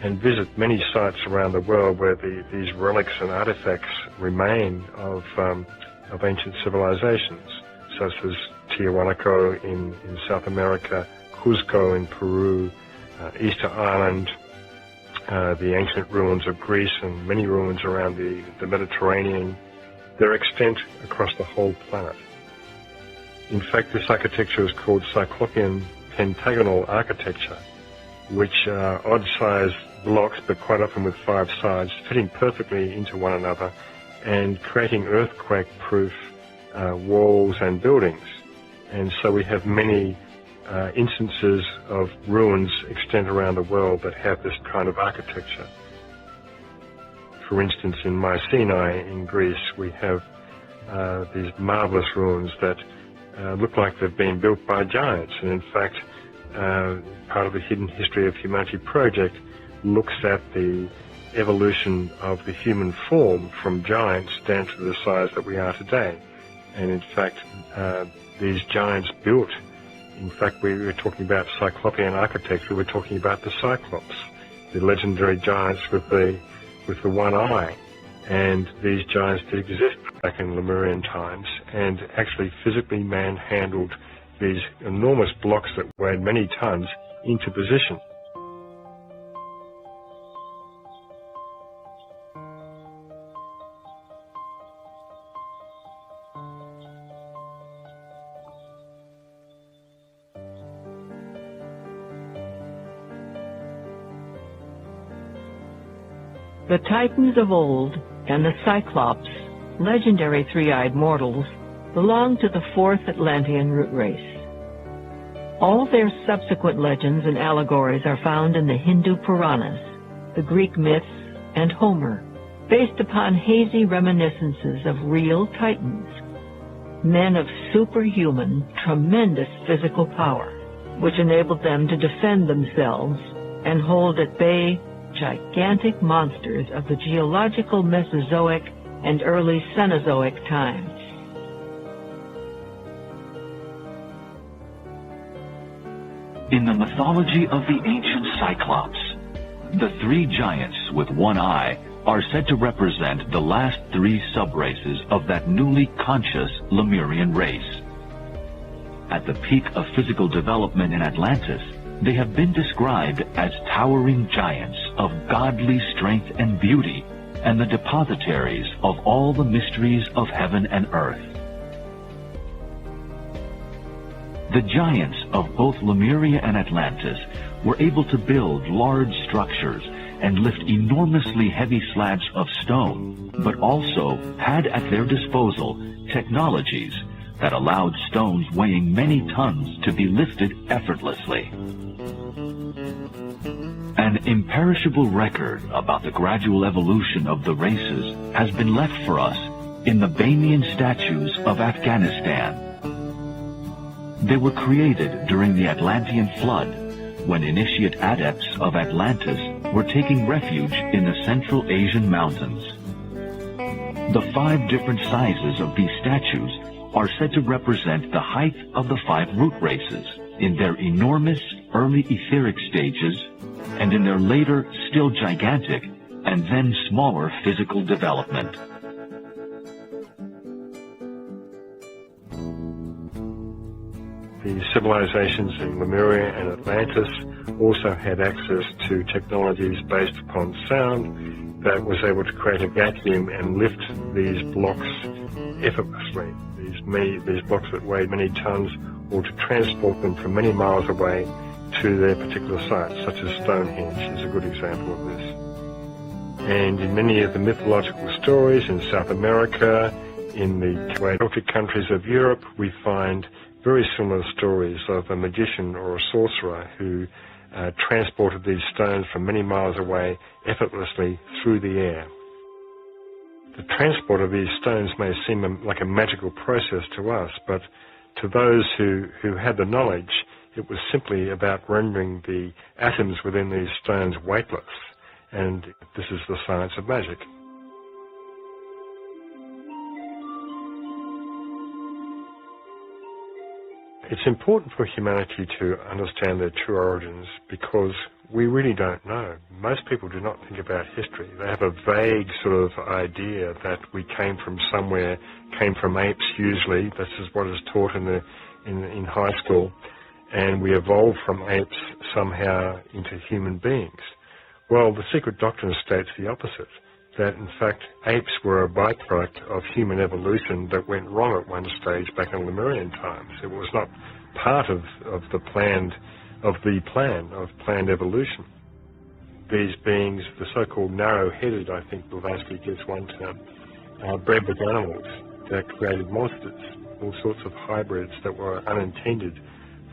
and visit many sites around the world where these relics and artifacts remain of ancient civilizations, such as Tiahuanaco in South America, Cuzco in Peru, Easter Island, the ancient ruins of Greece, and many ruins around the Mediterranean. Their extent across the whole planet. In fact, this architecture is called Cyclopean pentagonal architecture, which are odd-sized blocks, but quite often with 5 sides, fitting perfectly into one another and creating earthquake-proof walls and buildings. And so we have many instances of ruins extend around the world that have this kind of architecture. For instance, in Mycenae in Greece, we have these marvelous ruins that look like they've been built by giants. And in fact, part of the Hidden History of Humanity project looks at the evolution of the human form from giants down to the size that we are today. And in fact, these giants built, in fact, we were talking about Cyclopean architecture, we're talking about the Cyclops, the legendary giants with the one eye. And these giants did exist back in Lemurian times, and actually physically manhandled these enormous blocks that weighed many tons into position. The Titans of old and the Cyclops, legendary three-eyed mortals, belong to the fourth Atlantean root race. All their subsequent legends and allegories are found in the Hindu Puranas, the Greek myths, and Homer, based upon hazy reminiscences of real Titans, men of superhuman, tremendous physical power, which enabled them to defend themselves and hold at bay gigantic monsters of the geological Mesozoic and early Cenozoic times. In the mythology of the ancient Cyclops, the three giants with one eye are said to represent the last three subraces of that newly conscious Lemurian race. At the peak of physical development in Atlantis, they have been described as towering giants of godly strength and beauty, and the depositaries of all the mysteries of heaven and earth. The giants of both Lemuria and Atlantis were able to build large structures and lift enormously heavy slabs of stone, but also had at their disposal technologies that allowed stones weighing many tons to be lifted effortlessly. An imperishable record about the gradual evolution of the races has been left for us in the Bamiyan statues of Afghanistan. They were created during the Atlantean flood, when initiate adepts of Atlantis were taking refuge in the Central Asian mountains. The 5 different sizes of these statues are said to represent the height of the 5 root races in their enormous early etheric stages and in their later still gigantic and then smaller physical development. The civilizations in Lemuria and Atlantis also had access to technologies based upon sound that was able to create a vacuum and lift these blocks effortlessly. These blocks that weighed many tons, or to transport them from many miles away to their particular sites, such as Stonehenge is a good example of this. And in many of the mythological stories in South America, in the Celtic countries of Europe, we find very similar stories of a magician or a sorcerer who transported these stones from many miles away effortlessly through the air. The transport of these stones may seem like a magical process to us, but to those who had the knowledge, it was simply about rendering the atoms within these stones weightless, and this is the science of magic. It's important for humanity to understand their true origins because we really don't know. Most people do not think about history. They have a vague sort of idea that we came from somewhere, came from apes usually. This is what is taught in high school. And we evolved from apes somehow into human beings. Well, the secret doctrine states the opposite, that in fact apes were a byproduct of human evolution that went wrong at one stage back in Lemurian times. It was not part of the planned evolution. These beings, the so-called narrow-headed, I think Blavatsky gives one term, bred with animals that created monsters, all sorts of hybrids that were unintended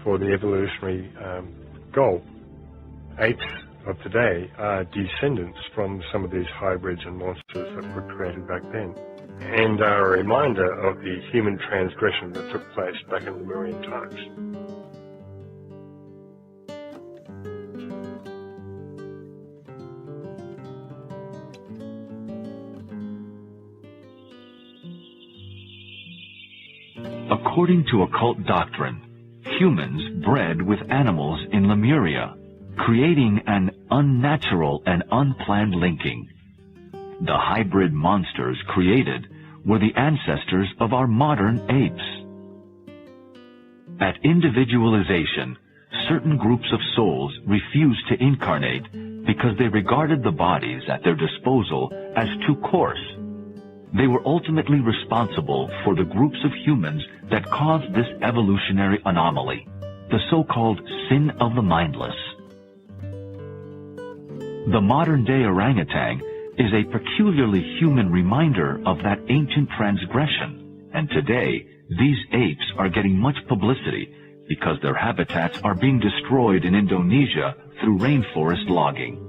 for the evolutionary goal. Apes of today are descendants from some of these hybrids and monsters that were created back then, and are a reminder of the human transgression that took place back in Lemurian times. According to occult doctrine, humans bred with animals in Lemuria, creating an unnatural and unplanned linking. The hybrid monsters created were the ancestors of our modern apes. At individualization, certain groups of souls refused to incarnate because they regarded the bodies at their disposal as too coarse. They were ultimately responsible for the groups of humans that caused this evolutionary anomaly, the so-called sin of the mindless. The modern-day orangutan is a peculiarly human reminder of that ancient transgression, and today these apes are getting much publicity because their habitats are being destroyed in Indonesia through rainforest logging.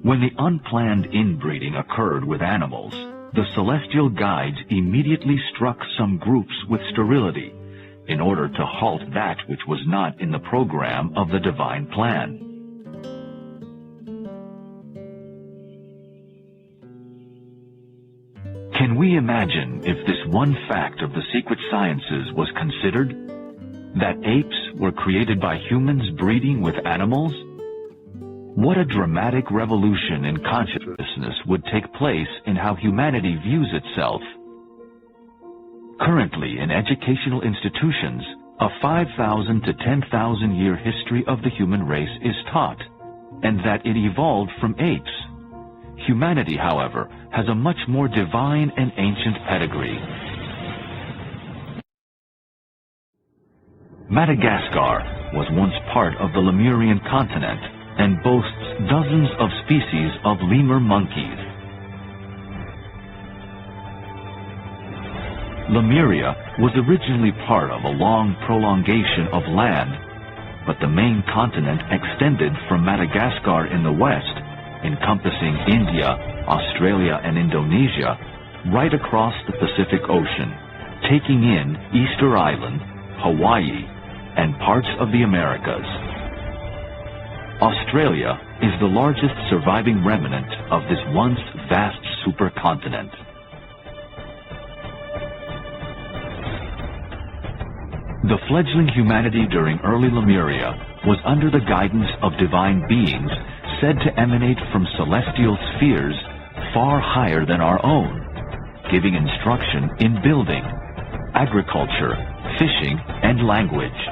When the unplanned inbreeding occurred with animals, the celestial guides immediately struck some groups with sterility in order to halt that which was not in the program of the divine plan. Can we imagine if this one fact of the secret sciences was considered? That apes were created by humans breeding with animals? What a dramatic revolution in consciousness would take place in how humanity views itself. Currently, in educational institutions, a 5,000 to 10,000 year history of the human race is taught, and that it evolved from apes. Humanity, however, has a much more divine and ancient pedigree. Madagascar was once part of the Lemurian continent and boasts dozens of species of lemur monkeys. Lemuria was originally part of a long prolongation of land, but the main continent extended from Madagascar in the west, encompassing India, Australia, and Indonesia, right across the Pacific Ocean, taking in Easter Island, Hawaii, and parts of the Americas. Australia is the largest surviving remnant of this once vast supercontinent. The fledgling humanity during early Lemuria was under the guidance of divine beings said to emanate from celestial spheres far higher than our own, giving instruction in building, agriculture, fishing, and language.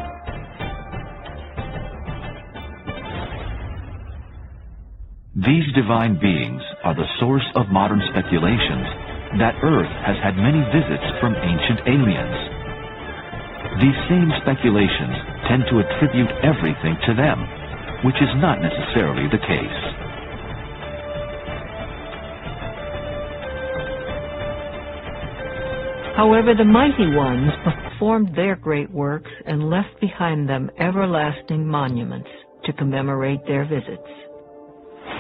These divine beings are the source of modern speculations that Earth has had many visits from ancient aliens. These same speculations tend to attribute everything to them, which is not necessarily the case. However, the mighty ones performed their great works and left behind them everlasting monuments to commemorate their visits.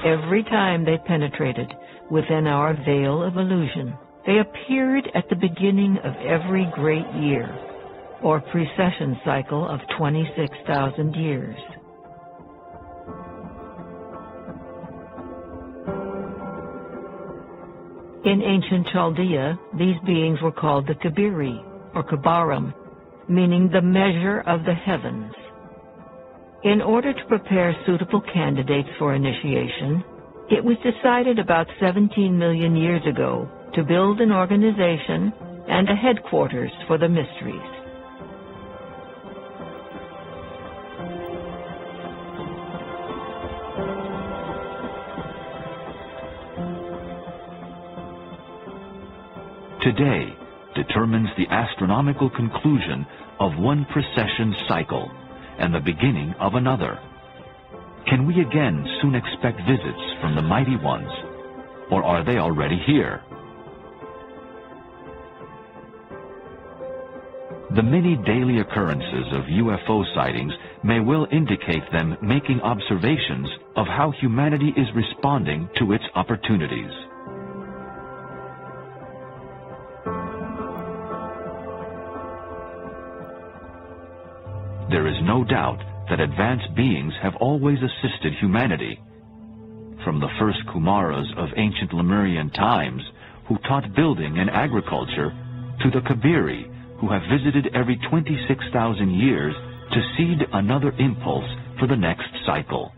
Every time they penetrated within our veil of illusion, they appeared at the beginning of every great year, or precession cycle of 26,000 years. In ancient Chaldea, these beings were called the Kabiri, or Kabarim, meaning the measure of the heavens. In order to prepare suitable candidates for initiation, it was decided about 17 million years ago to build an organization and a headquarters for the mysteries. Today determines the astronomical conclusion of one precession cycle and the beginning of another. Can we again soon expect visits from the mighty ones, or are they already here? The many daily occurrences of UFO sightings may well indicate them making observations of how humanity is responding to its opportunities. There is no doubt that advanced beings have always assisted humanity. From the first Kumaras of ancient Lemurian times, who taught building and agriculture, to the Kabiri, who have visited every 26,000 years to seed another impulse for the next cycle.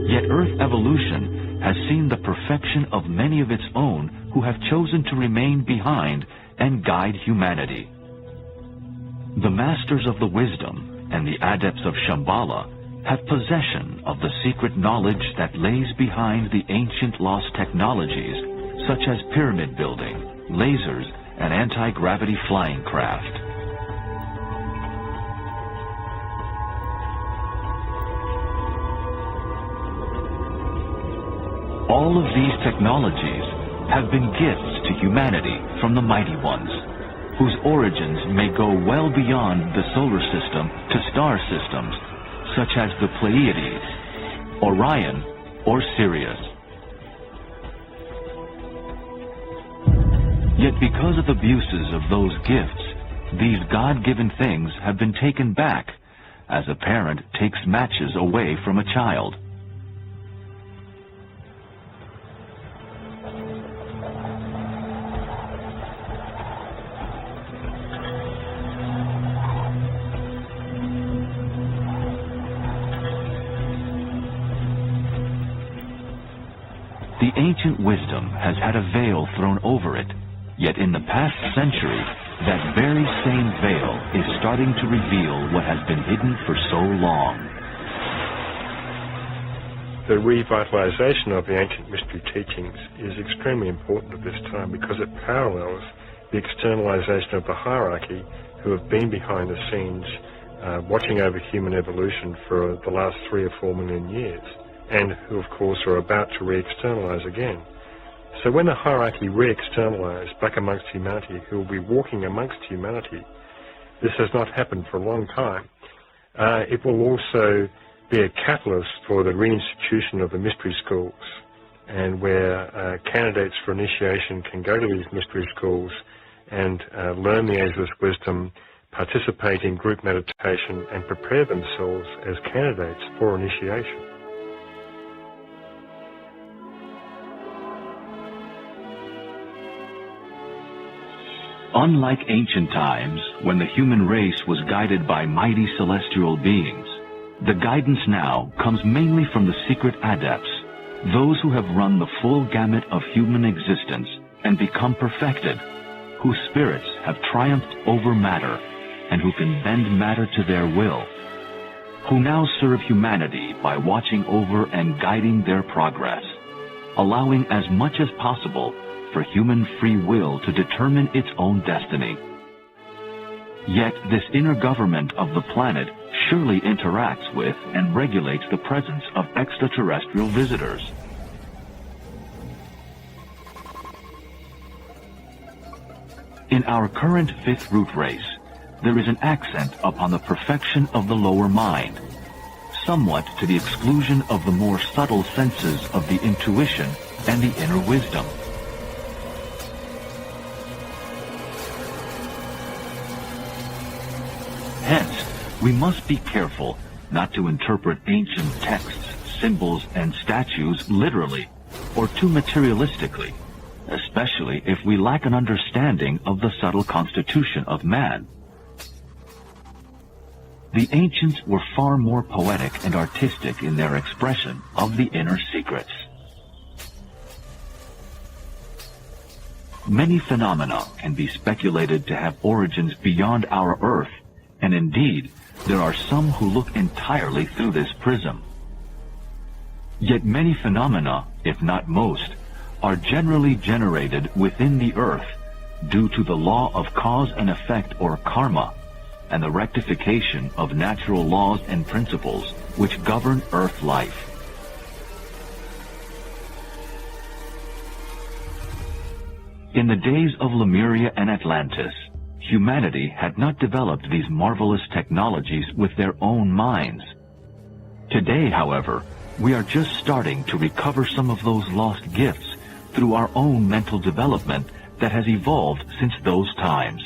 Yet Earth evolution has seen the perfection of many of its own who have chosen to remain behind and guide humanity. The masters of the wisdom and the adepts of Shambhala have possession of the secret knowledge that lays behind the ancient lost technologies such as pyramid building, lasers, and anti-gravity flying craft. All of these technologies have been gifts to humanity from the Mighty Ones, whose origins may go well beyond the solar system to star systems, such as the Pleiades, Orion, or Sirius. Yet because of abuses of those gifts, these God-given things have been taken back, as a parent takes matches away from a child. The ancient wisdom has had a veil thrown over it, yet in the past century, that very same veil is starting to reveal what has been hidden for so long. The revitalization of the ancient mystery teachings is extremely important at this time because it parallels the externalization of the hierarchy who have been behind the scenes watching over human evolution for the last 3 or 4 million years, and who of course are about to re-externalize again. So when the hierarchy re-externalize back amongst humanity, who will be walking amongst humanity, this has not happened for a long time. It will also be a catalyst for the reinstitution of the mystery schools, and where candidates for initiation can go to these mystery schools and learn the ageless wisdom, participate in group meditation, and prepare themselves as candidates for initiation. Unlike ancient times, when the human race was guided by mighty celestial beings, the guidance now comes mainly from the secret adepts, those who have run the full gamut of human existence and become perfected, whose spirits have triumphed over matter, and who can bend matter to their will, who now serve humanity by watching over and guiding their progress, allowing as much as possible for human free will to determine its own destiny. Yet this inner government of the planet surely interacts with and regulates the presence of extraterrestrial visitors. In our current fifth root race, there is an accent upon the perfection of the lower mind, somewhat to the exclusion of the more subtle senses of the intuition and the inner wisdom. Hence, we must be careful not to interpret ancient texts, symbols, and statues literally or too materialistically, especially if we lack an understanding of the subtle constitution of man. The ancients were far more poetic and artistic in their expression of the inner secrets. Many phenomena can be speculated to have origins beyond our Earth, and indeed, there are some who look entirely through this prism. Yet many phenomena, if not most, are generally generated within the Earth due to the law of cause and effect, or karma, and the rectification of natural laws and principles which govern Earth life. In the days of Lemuria and Atlantis, humanity had not developed these marvelous technologies with their own minds. Today, however, we are just starting to recover some of those lost gifts through our own mental development that has evolved since those times.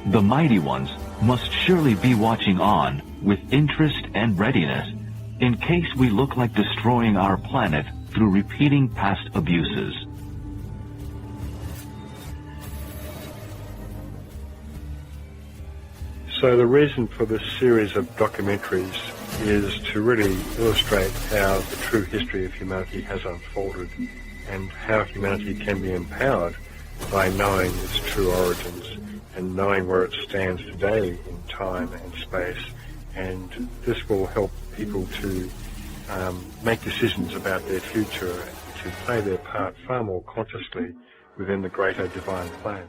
The mighty ones must surely be watching on with interest and readiness in case we look like destroying our planet through repeating past abuses. So the reason for this series of documentaries is to really illustrate how the true history of humanity has unfolded and how humanity can be empowered by knowing its true origins and knowing where it stands today in time and space. And this will help people to make decisions about their future, to play their part far more consciously within the greater divine plan.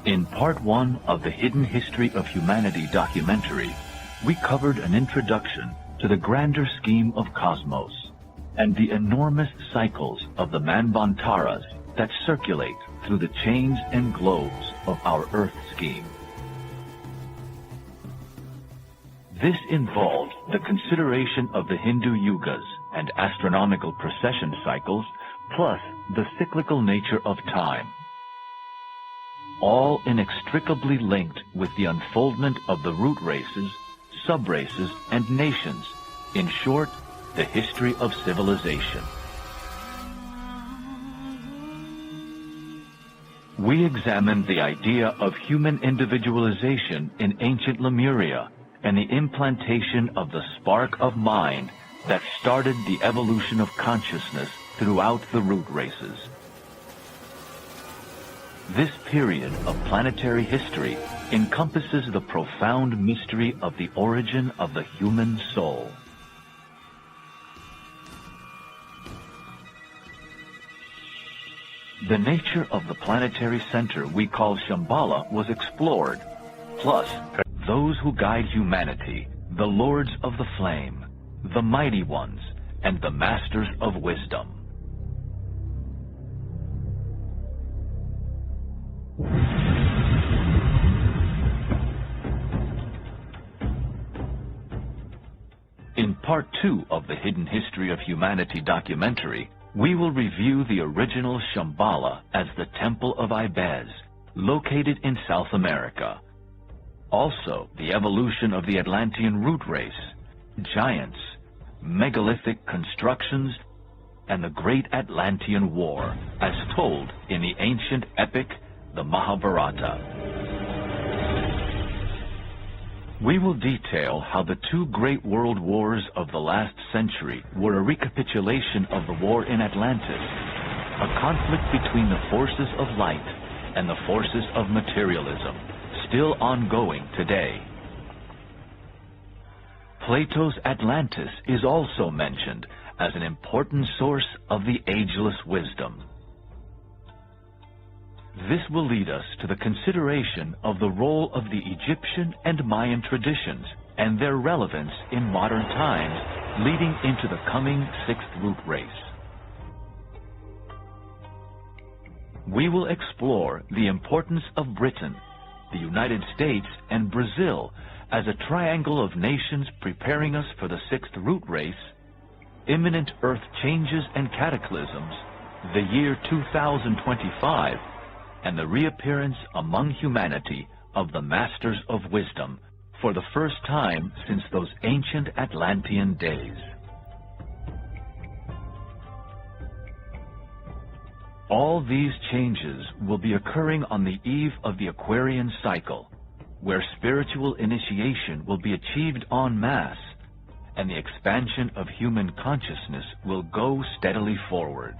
In Part 1 of the Hidden History of Humanity documentary, we covered an introduction to the grander scheme of cosmos and the enormous cycles of the Manvantaras that circulate through the chains and globes of our Earth scheme. This involved the consideration of the Hindu yugas and astronomical precession cycles, plus the cyclical nature of time, all inextricably linked with the unfoldment of the root races, sub-races, and nations, in short, the history of civilization. We examined the idea of human individualization in ancient Lemuria and the implantation of the spark of mind that started the evolution of consciousness throughout the root races. This period of planetary history encompasses the profound mystery of the origin of the human soul. The nature of the planetary center we call Shambhala was explored, plus those who guide humanity, the lords of the flame, the mighty ones, and the masters of wisdom. In Part 2 of the Hidden History of Humanity documentary, we will review the original Shambhala as the Temple of Ibez, located in South America. Also, the evolution of the Atlantean root race, giants, megalithic constructions, and the Great Atlantean War, as told in the ancient epic, the Mahabharata. We will detail how the two great world wars of the last century were a recapitulation of the war in Atlantis, a conflict between the forces of light and the forces of materialism, still ongoing today. Plato's Atlantis is also mentioned as an important source of the ageless wisdom. This will lead us to the consideration of the role of the Egyptian and Mayan traditions and their relevance in modern times, leading into the coming sixth root race. We will explore the importance of Britain, the United States, and Brazil as a triangle of nations preparing us for the sixth root race, imminent Earth changes and cataclysms, the year 2025, and the reappearance among humanity of the Masters of Wisdom for the first time since those ancient Atlantean days. All these changes will be occurring on the eve of the Aquarian cycle, where spiritual initiation will be achieved en masse, and the expansion of human consciousness will go steadily forward.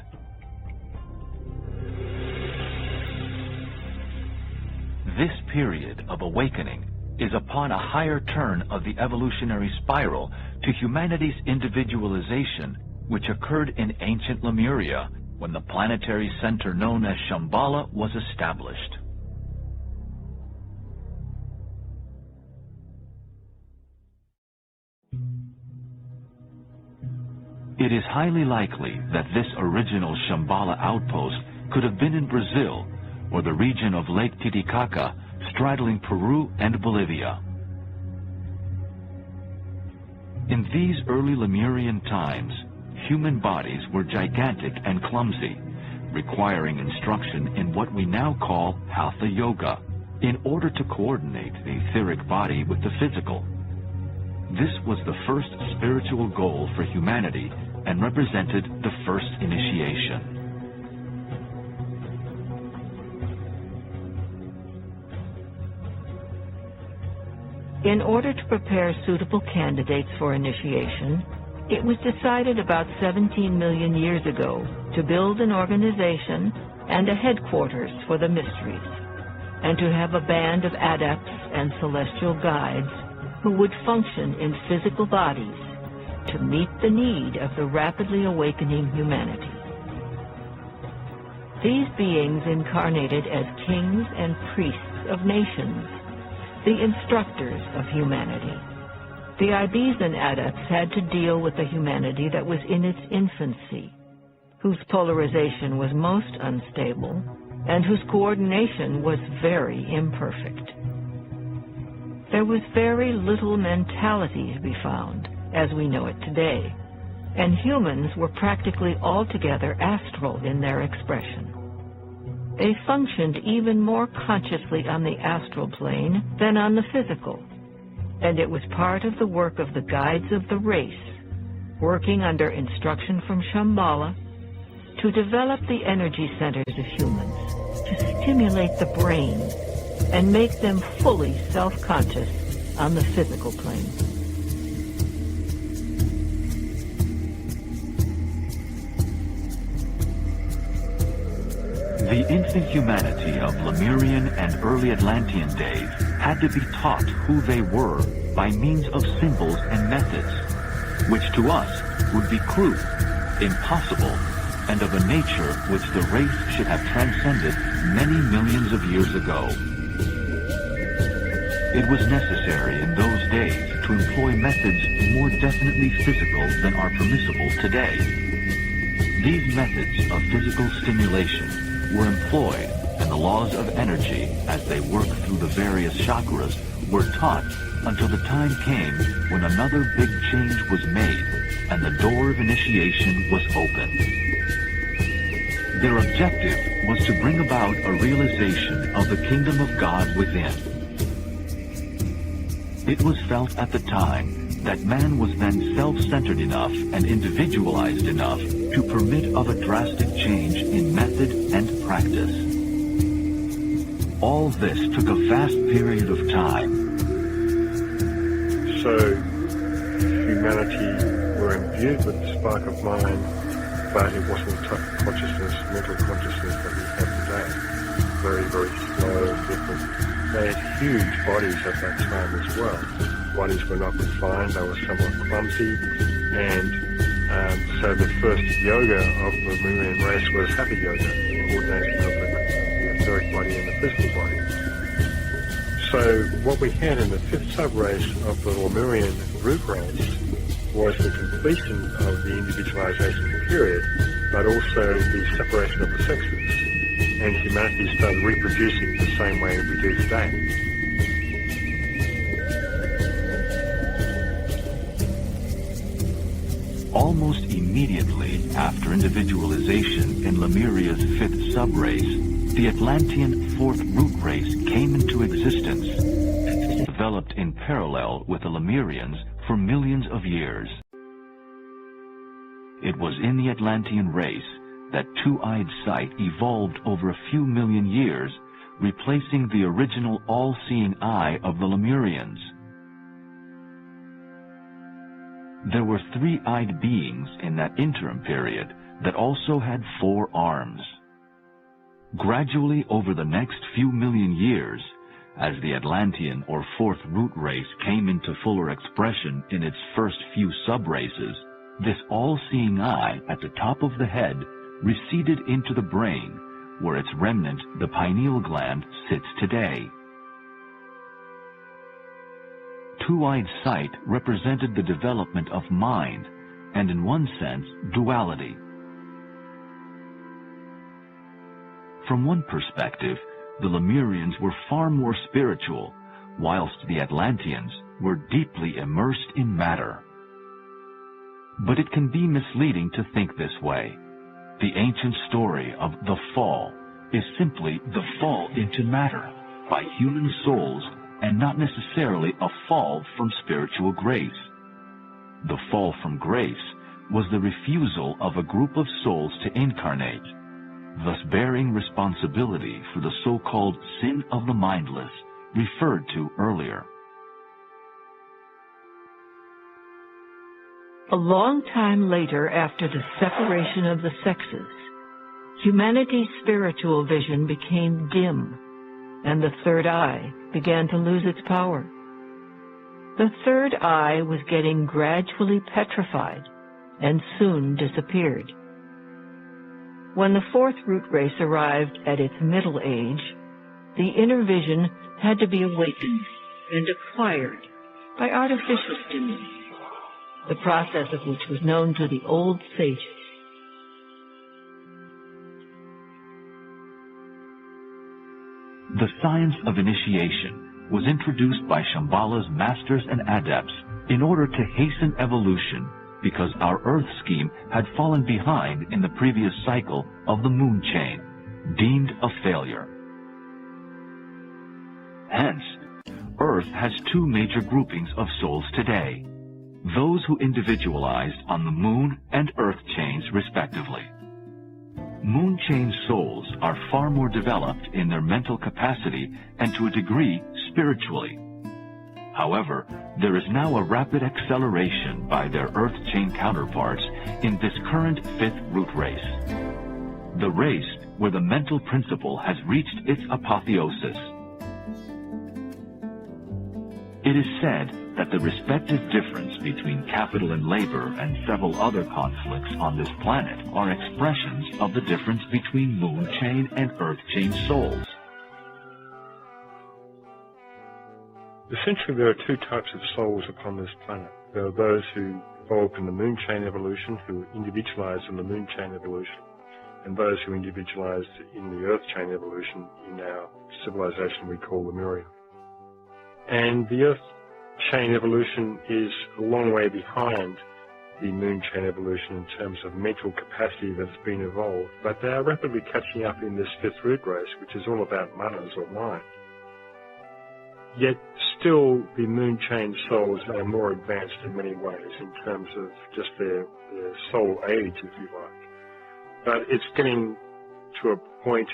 This period of awakening is upon a higher turn of the evolutionary spiral to humanity's individualization, which occurred in ancient Lemuria when the planetary center known as Shambhala was established. It is highly likely that this original Shambhala outpost could have been in Brazil or the region of Lake Titicaca, straddling Peru and Bolivia. In these early Lemurian times, human bodies were gigantic and clumsy, requiring instruction in what we now call Hatha Yoga, in order to coordinate the etheric body with the physical. This was the first spiritual goal for humanity and represented the first initiation. In order to prepare suitable candidates for initiation, it was decided about 17 million years ago to build an organization and a headquarters for the mysteries, and to have a band of adepts and celestial guides who would function in physical bodies to meet the need of the rapidly awakening humanity. These beings incarnated as kings and priests of nations, the instructors of humanity. The Ibizan adepts had to deal with a humanity that was in its infancy, whose polarization was most unstable, and whose coordination was very imperfect. There was very little mentality to be found, as we know it today, and humans were practically altogether astral in their expression. They functioned even more consciously on the astral plane than on the physical, and it was part of the work of the guides of the race, working under instruction from Shambhala, to develop the energy centers of humans, to stimulate the brain, and make them fully self-conscious on the physical plane. The infant humanity of Lemurian and early Atlantean days had to be taught who they were by means of symbols and methods, which to us would be crude, impossible, and of a nature which the race should have transcended many millions of years ago. It was necessary in those days to employ methods more definitely physical than are permissible today. These methods of physical stimulation were employed, and the laws of energy, as they work through the various chakras, were taught until the time came when another big change was made and the door of initiation was opened. Their objective was to bring about a realization of the kingdom of God within. It was felt at the time that man was then self-centered enough and individualized enough to permit of a drastic change in method and practice. All this took a vast period of time. So humanity were imbued with the spark of mind, but it wasn't the type of consciousness, mental consciousness that we have today. Very, very slow and different. They had huge bodies at that time as well. Bodies were not refined, they were somewhat clumsy, and so the first yoga of the Lemurian race was Hatha Yoga, the coordination of the etheric body and the physical body. So what we had in the fifth sub-race of the Lemurian root race was the completion of the individualization period, but also the separation of the sexes, and humanity started reproducing the same way we do today. Almost immediately after individualization in Lemuria's fifth sub-race, the Atlantean fourth root race came into existence, developed in parallel with the Lemurians for millions of years. It was in the Atlantean race that two-eyed sight evolved over a few million years, replacing the original all-seeing eye of the Lemurians. There were three-eyed beings in that interim period that also had 4 arms. Gradually over the next few million years, as the Atlantean or fourth root race came into fuller expression in its first few sub-races, this all-seeing eye at the top of the head receded into the brain, where its remnant, the pineal gland, sits today. Two-eyed sight represented the development of mind, and in one sense, duality. From one perspective, the Lemurians were far more spiritual, whilst the Atlanteans were deeply immersed in matter. But it can be misleading to think this way. The ancient story of the fall is simply the fall into matter by human souls, and not necessarily a fall from spiritual grace. The fall from grace was the refusal of a group of souls to incarnate, thus bearing responsibility for the so-called sin of the mindless referred to earlier. A long time later, after the separation of the sexes, humanity's spiritual vision became dim, and the third eye began to lose its power. The third eye was getting gradually petrified and soon disappeared. When the fourth root race arrived at its middle age, the inner vision had to be awakened and acquired by artificial stimuli, the process of which was known to the old sages. The science of initiation was introduced by Shambhala's masters and adepts in order to hasten evolution, because our Earth scheme had fallen behind in the previous cycle of the moon chain, deemed a failure. Hence, Earth has two major groupings of souls today, those who individualized on the moon and Earth chains respectively. Moon chain souls are far more developed in their mental capacity and to a degree spiritually. However, there is now a rapid acceleration by their Earth chain counterparts in this current fifth root race, the race where the mental principle has reached its apotheosis. It is said that the respective difference between capital and labor and several other conflicts on this planet are expressions of the difference between moon chain and Earth chain souls. Essentially, there are two types of souls upon this planet. There are those who evolved in the moon chain evolution, who individualized in the moon chain evolution, and those who individualized in the Earth chain evolution in our civilization we call Lemuria. And the Earth chain evolution is a long way behind the moon chain evolution in terms of mental capacity that's been evolved, but they are rapidly catching up in this fifth root race, which is all about manas or mind. Yet still the moon chain souls are more advanced in many ways in terms of just their soul age, if you like. But it's getting to a point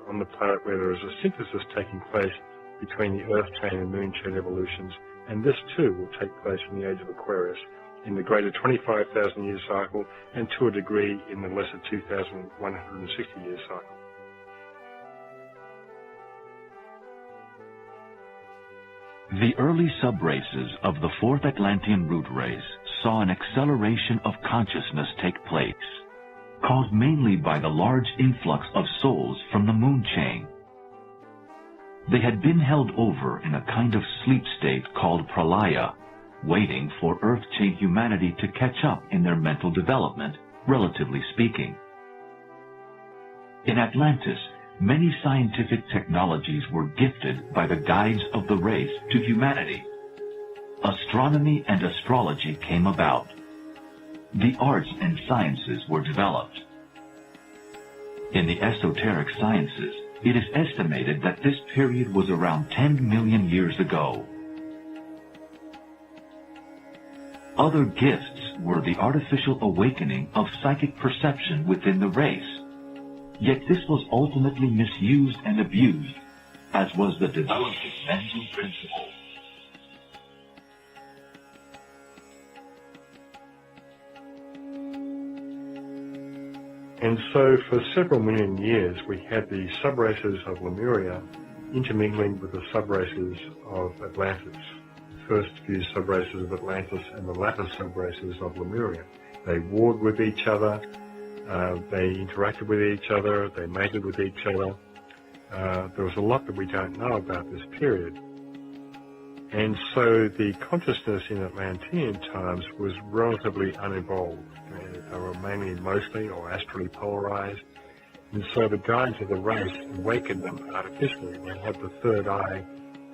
on the planet where there is a synthesis taking place between the Earth chain and moon chain evolutions, and this too will take place in the age of Aquarius, in the greater 25,000 year cycle, and to a degree in the lesser 2,160 year cycle. The early sub-races of the fourth Atlantean root race saw an acceleration of consciousness take place, caused mainly by the large influx of souls from the moon chain. They had been held over in a kind of sleep state called pralaya, waiting for Earth chain humanity to catch up in their mental development, relatively speaking. In Atlantis, many scientific technologies were gifted by the guides of the race to humanity. Astronomy and astrology came about. The arts and sciences were developed. In the esoteric sciences, it is estimated that this period was around 10 million years ago. Other gifts were the artificial awakening of psychic perception within the race. Yet this was ultimately misused and abused, as was the developing mental principle. And so for several million years we had the sub-races of Lemuria intermingling with the subraces of Atlantis. The first few subraces of Atlantis and the latter subraces of Lemuria. They warred with each other, they interacted with each other, they mated with each other. There was a lot that we don't know about this period. And so the consciousness in Atlantean times was relatively unevolved. They were mainly emotionally or astrally polarized. And so the guides of the race awakened them artificially. They had the third eye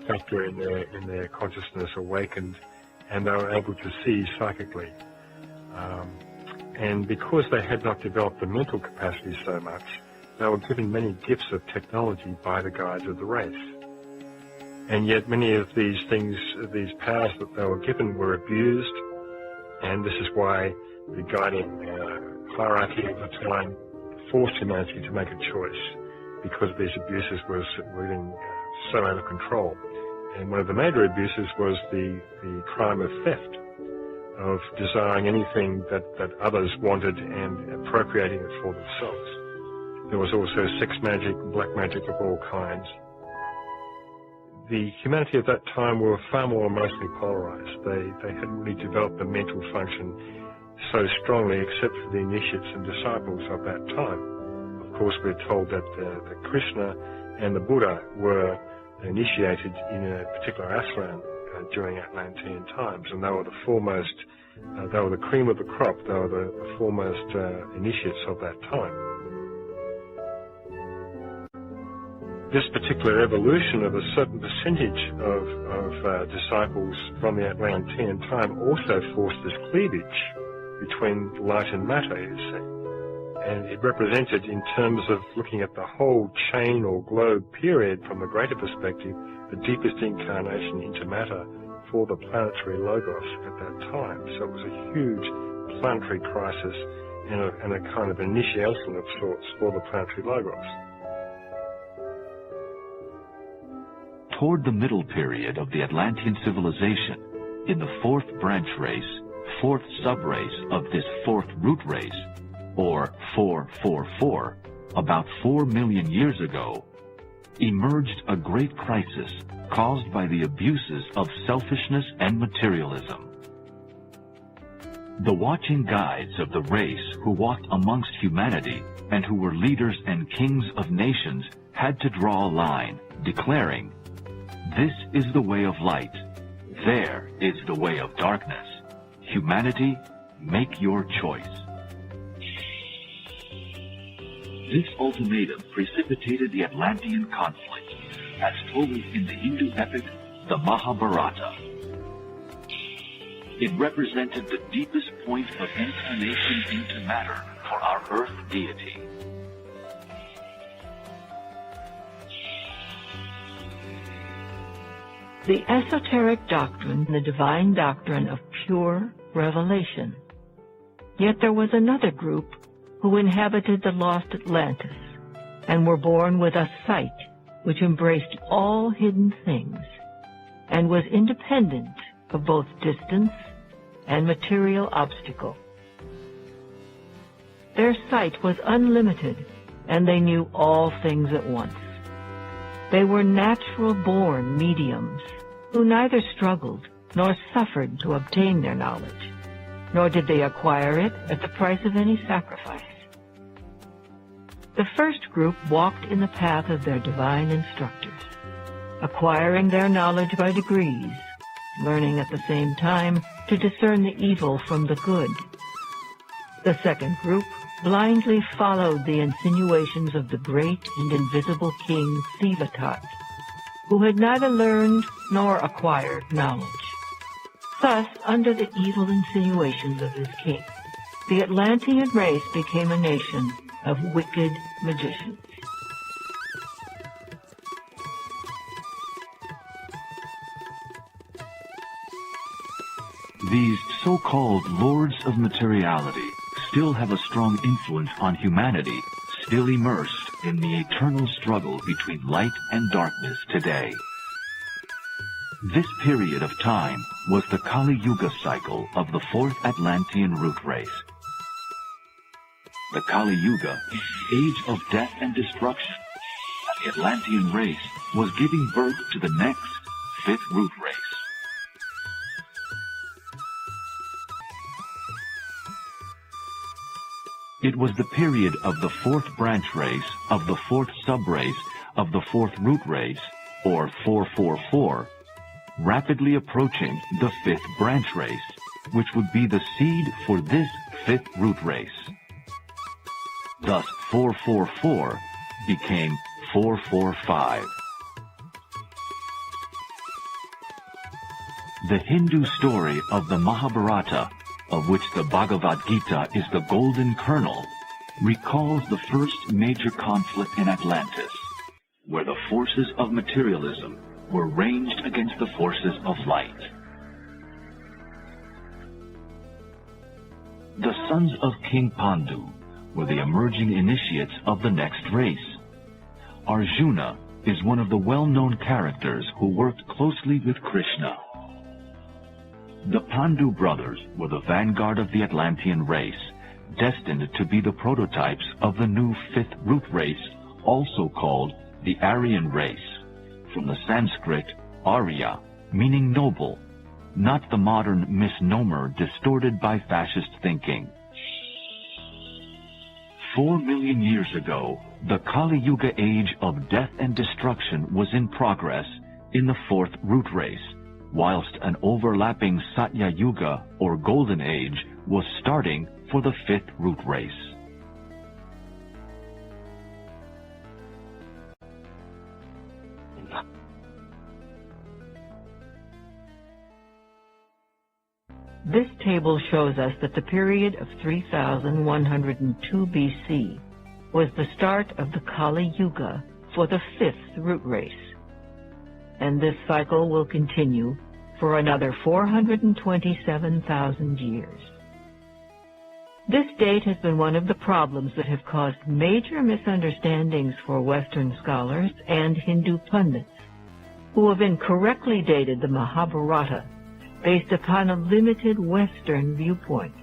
factor in their consciousness awakened, and they were able to see psychically. And because they had not developed the mental capacity so much, they were given many gifts of technology by the guides of the race. And yet many of these things, these powers that they were given were abused, and this is why the guiding hierarchy of the time forced humanity to make a choice, because these abuses were getting so out of control. And one of the major abuses was the crime of theft, of desiring anything that others wanted and appropriating it for themselves. There was also sex magic, black magic of all kinds. The humanity of that time were far more emotionally polarized. They hadn't really developed the mental function so strongly, except for the initiates and disciples of that time. Of course, we're told that Krishna and the Buddha were initiated in a particular ashram during Atlantean times, and they were the foremost, they were the cream of the crop, they were the foremost initiates of that time. This particular evolution of a certain percentage of disciples from the Atlantean time also forced this cleavage between light and matter, you see. And it represented, in terms of looking at the whole chain or globe period from the greater perspective, the deepest incarnation into matter for the planetary logos at that time. So it was a huge planetary crisis and a kind of initiation of sorts for the planetary logos. Toward the middle period of the Atlantean civilization, in the fourth branch race, fourth subrace of this fourth root race, or 444, about 4 million years ago, emerged a great crisis caused by the abuses of selfishness and materialism. The watching guides of the race who walked amongst humanity and who were leaders and kings of nations had to draw a line, declaring, "This is the way of light. There is the way of darkness. Humanity, make your choice." This ultimatum precipitated the Atlantean conflict, as told in the Hindu epic, the Mahabharata. It represented the deepest point of incarnation into matter for our Earth deity. The esoteric doctrine, the divine doctrine of pure revelation. Yet there was another group who inhabited the lost Atlantis and were born with a sight which embraced all hidden things and was independent of both distance and material obstacle. Their sight was unlimited, and they knew all things at once. They were natural-born mediums who neither struggled nor suffered to obtain their knowledge, nor did they acquire it at the price of any sacrifice. The first group walked in the path of their divine instructors, acquiring their knowledge by degrees, learning at the same time to discern the evil from the good. The second group blindly followed the insinuations of the great and invisible king Sivatat, who had neither learned nor acquired knowledge. Thus, under the evil insinuations of his king, the Atlantean race became a nation of wicked magicians. These so-called lords of materiality still have a strong influence on humanity, still immersed in the eternal struggle between light and darkness today. This period of time was the Kali Yuga cycle of the fourth Atlantean root race. The Kali Yuga, age of death and destruction, the Atlantean race was giving birth to the next fifth root race. It was the period of the fourth branch race, of the fourth subrace, of the fourth root race, or 444, rapidly approaching the fifth branch race, which would be the seed for this fifth root race. Thus, 444 became 445. The Hindu story of the Mahabharata, of which the Bhagavad Gita is the golden kernel, recalls the first major conflict in Atlantis, where the forces of materialism were ranged against the forces of light. The sons of King Pandu were the emerging initiates of the next race. Arjuna is one of the well-known characters who worked closely with Krishna. The Pandu brothers were the vanguard of the Atlantean race, destined to be the prototypes of the new fifth root race, also called the Aryan race, from the Sanskrit Arya, meaning noble, not the modern misnomer distorted by fascist thinking. 4 million years ago, the Kali Yuga age of death and destruction was in progress in the fourth root race, whilst an overlapping Satya Yuga, or Golden Age, was starting for the fifth root race. This table shows us that the period of 3102 BC was the start of the Kali Yuga for the fifth root race. And this cycle will continue for another 427,000 years. This date has been one of the problems that have caused major misunderstandings for Western scholars and Hindu pundits, who have incorrectly dated the Mahabharata based upon a limited Western viewpoint,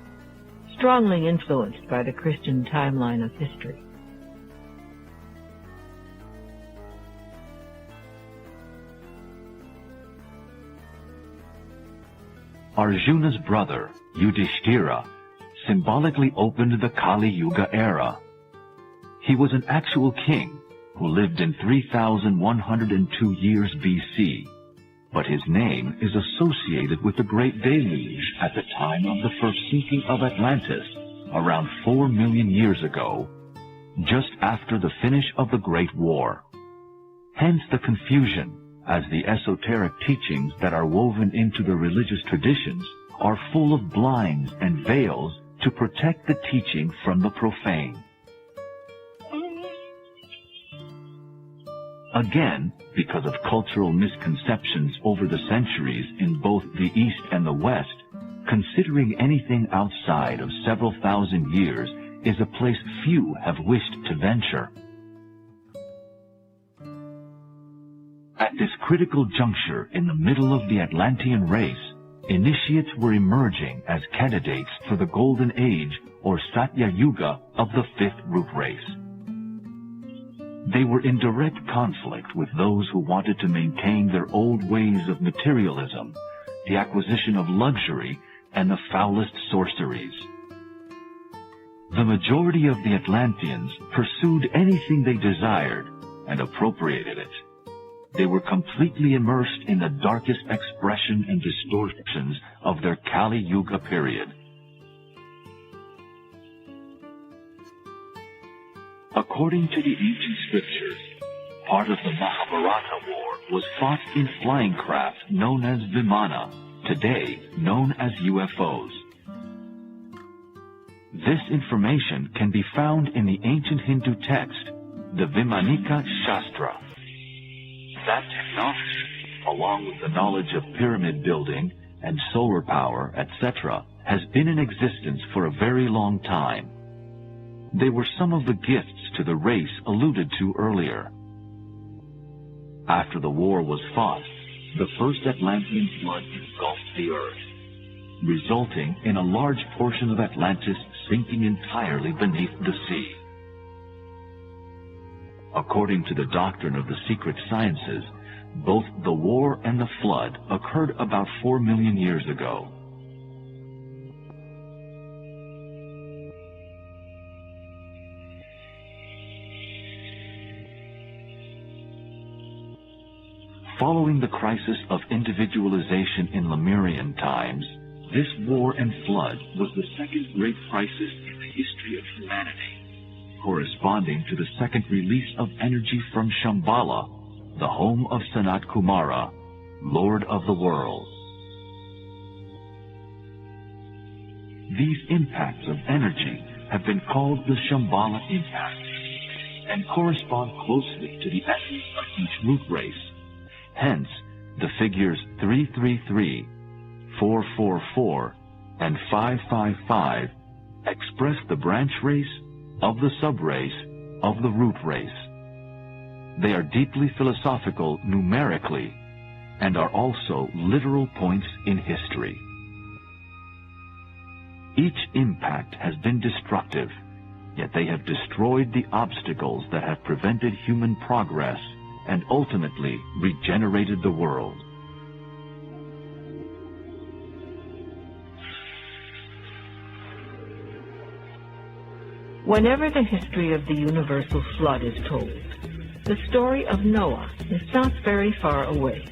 strongly influenced by the Christian timeline of history. Arjuna's brother, Yudhishthira, symbolically opened the Kali Yuga era. He was an actual king who lived in 3102 years BC, but his name is associated with the Great Deluge at the time of the first sinking of Atlantis, around 4 million years ago, just after the finish of the Great War. Hence the confusion, as the esoteric teachings that are woven into the religious traditions are full of blinds and veils to protect the teaching from the profane. Again, because of cultural misconceptions over the centuries in both the East and the West, considering anything outside of several thousand years is a place few have wished to venture. At this critical juncture in the middle of the Atlantean race, initiates were emerging as candidates for the Golden Age or Satya Yuga of the fifth root race. They were in direct conflict with those who wanted to maintain their old ways of materialism, the acquisition of luxury, and the foulest sorceries. The majority of the Atlanteans pursued anything they desired and appropriated it. They were completely immersed in the darkest expression and distortions of their Kali Yuga period. According to the ancient scriptures, part of the Mahabharata war was fought in flying craft known as Vimana, today known as UFOs. This information can be found in the ancient Hindu text, the Vimanika Shastra. That technology, along with the knowledge of pyramid building and solar power, etc., has been in existence for a very long time. They were some of the gifts to the race alluded to earlier. After the war was fought, the first Atlantean flood engulfed the earth, resulting in a large portion of Atlantis sinking entirely beneath the sea. According to the doctrine of the secret sciences, both the war and the flood occurred about 4 million years ago. Following the crisis of individualization in Lemurian times, this war and flood was the second great crisis in the history of humanity, corresponding to the second release of energy from Shambhala, the home of Sanat Kumara, Lord of the world. These impacts of energy have been called the Shambhala impacts and correspond closely to the essence of each root race. Hence, the figures 333, 444, and 555 express the branch race of the subrace of the root race. They are deeply philosophical numerically and are also literal points in history. Each impact has been destructive, yet they have destroyed the obstacles that have prevented human progress and ultimately regenerated the world. Whenever the history of the universal flood is told, the story of Noah is not very far away.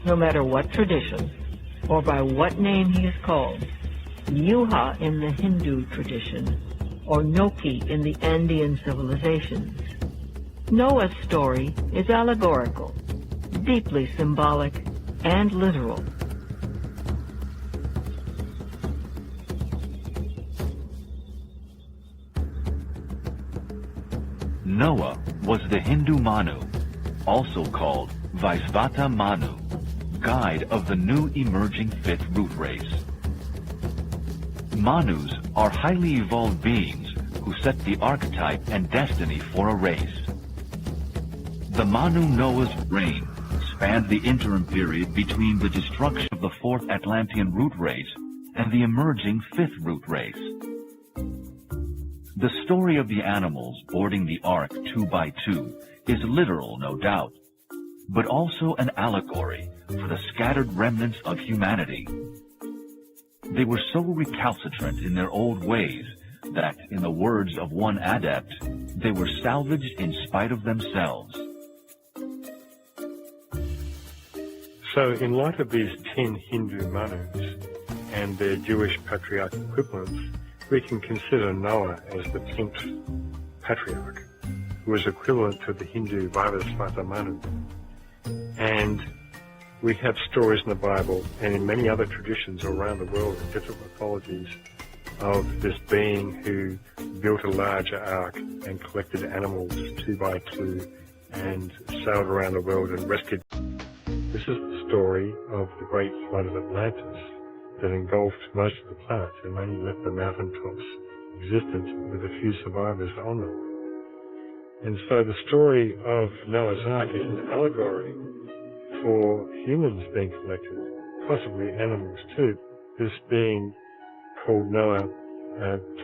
No matter what tradition, or by what name he is called, Yuha in the Hindu tradition, or Noki in the Andean civilizations, Noah's story is allegorical, deeply symbolic, and literal. Noah was the Hindu Manu, also called Vaisvata Manu, guide of the new emerging fifth root race. Manus are highly evolved beings who set the archetype and destiny for a race. The Manu Noah's reign spanned the interim period between the destruction of the fourth Atlantean root race and the emerging fifth root race. The story of the animals boarding the ark 2 by 2 is literal, no doubt, but also an allegory for the scattered remnants of humanity. They were so recalcitrant in their old ways that, in the words of one adept, they were salvaged in spite of themselves. So, in light of these 10 Hindu Manus and their Jewish patriarch equivalents, we can consider Noah as the 10th patriarch, who is equivalent to the Hindu Vaisvata Manu. And we have stories in the Bible and in many other traditions around the world in different mythologies of this being who built a larger ark and collected animals 2 by 2 and sailed around the world and rescued. This is the story of the great flood of Atlantis that engulfed most of the planet and only left the mountaintops existent with a few survivors on them. And so the story of Noah's Ark is an allegory for humans being collected, possibly animals too. This being called Noah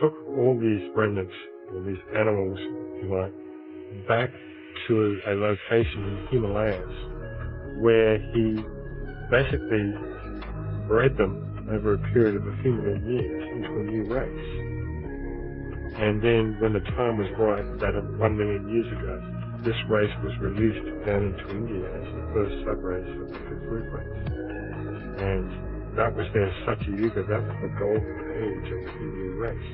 took all these remnants, or these animals, if you like, back to a location in the Himalayas where he basically bred them over a period of a few million years into a new race. And then when the time was right, that 1 million years ago, this race was released down into India as the first sub-race of the fifth root race. And that was their Satyuga, that was the golden age of the Hindu race,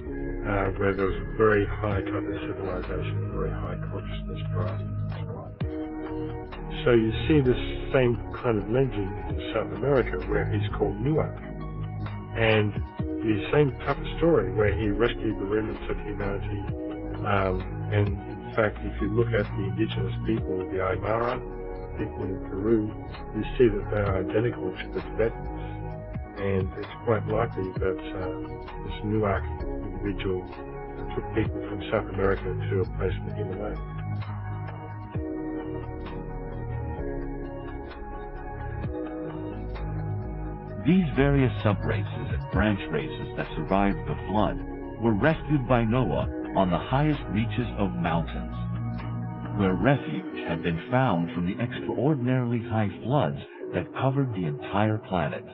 where there was a very high type of civilization, very high consciousness grasping its right. So you see this same kind of legend in South America where he's called Nuak. And the same type of story where he rescued the remnants of humanity. And in fact, if you look at the indigenous people, the Aymara people in Peru, you see that they are identical to the Tibetans. And it's quite likely that this Nuak individual took people from South America to a place in the Himalayas. These various subraces and branch races that survived the flood were rescued by Noah on the highest reaches of mountains. where refuge had been found from the extraordinarily high floods that covered the entire planet.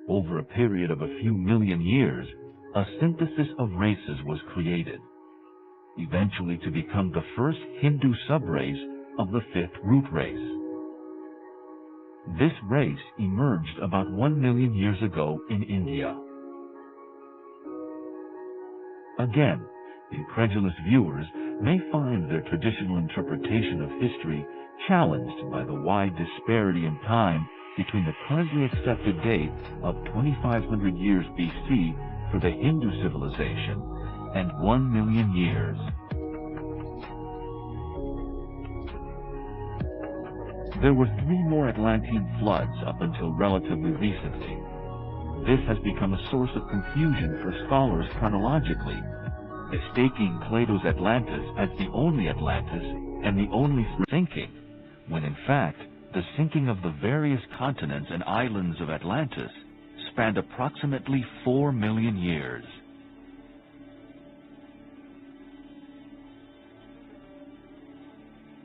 Over a period of a few million years, a synthesis of races was created, eventually to become the first Hindu subrace of the fifth root race. This race emerged about 1 million years ago in India. Again, incredulous viewers may find their traditional interpretation of history challenged by the wide disparity in time between the currently accepted date of 2,500 years BC for the Hindu civilization and 1 million years. There were 3 more Atlantean floods up until relatively recently. This has become a source of confusion for scholars chronologically, mistaking Plato's Atlantis as the only Atlantis and the only sinking, when in fact the sinking of the various continents and islands of Atlantis spanned approximately 4 million years.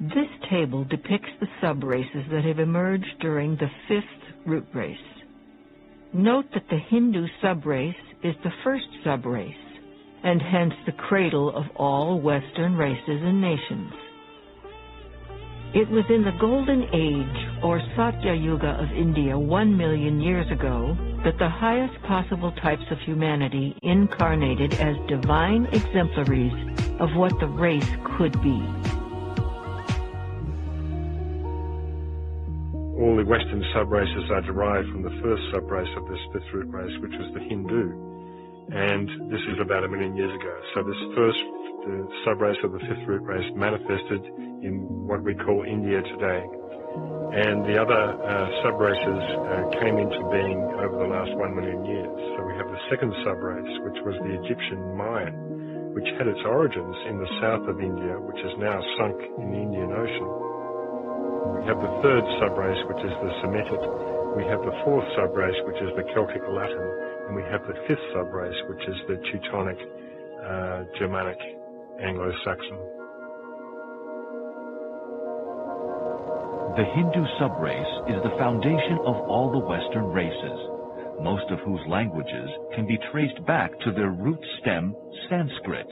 This table depicts the subraces that have emerged during the fifth root race. Note that the Hindu subrace is the first subrace, and hence the cradle of all Western races and nations. It was in the Golden Age, or Satya Yuga of India 1 million years ago, that the highest possible types of humanity incarnated as divine exemplaries of what the race could be. All the Western subraces are derived from the first subrace of this fifth root race, which was the Hindu. And this is about 1 million years ago. So this first subrace of the fifth root race manifested in what we call India today. And the other subraces came into being over the last 1 million years. So we have the second subrace, which was the Egyptian Mayan, which had its origins in the south of India, which is now sunk in the Indian Ocean. We have the third subrace, which is the Semitic. We have the fourth subrace, which is the Celtic Latin. And we have the fifth subrace, which is the Teutonic, Germanic, Anglo-Saxon. The Hindu subrace is the foundation of all the Western races, most of whose languages can be traced back to their root stem, Sanskrit.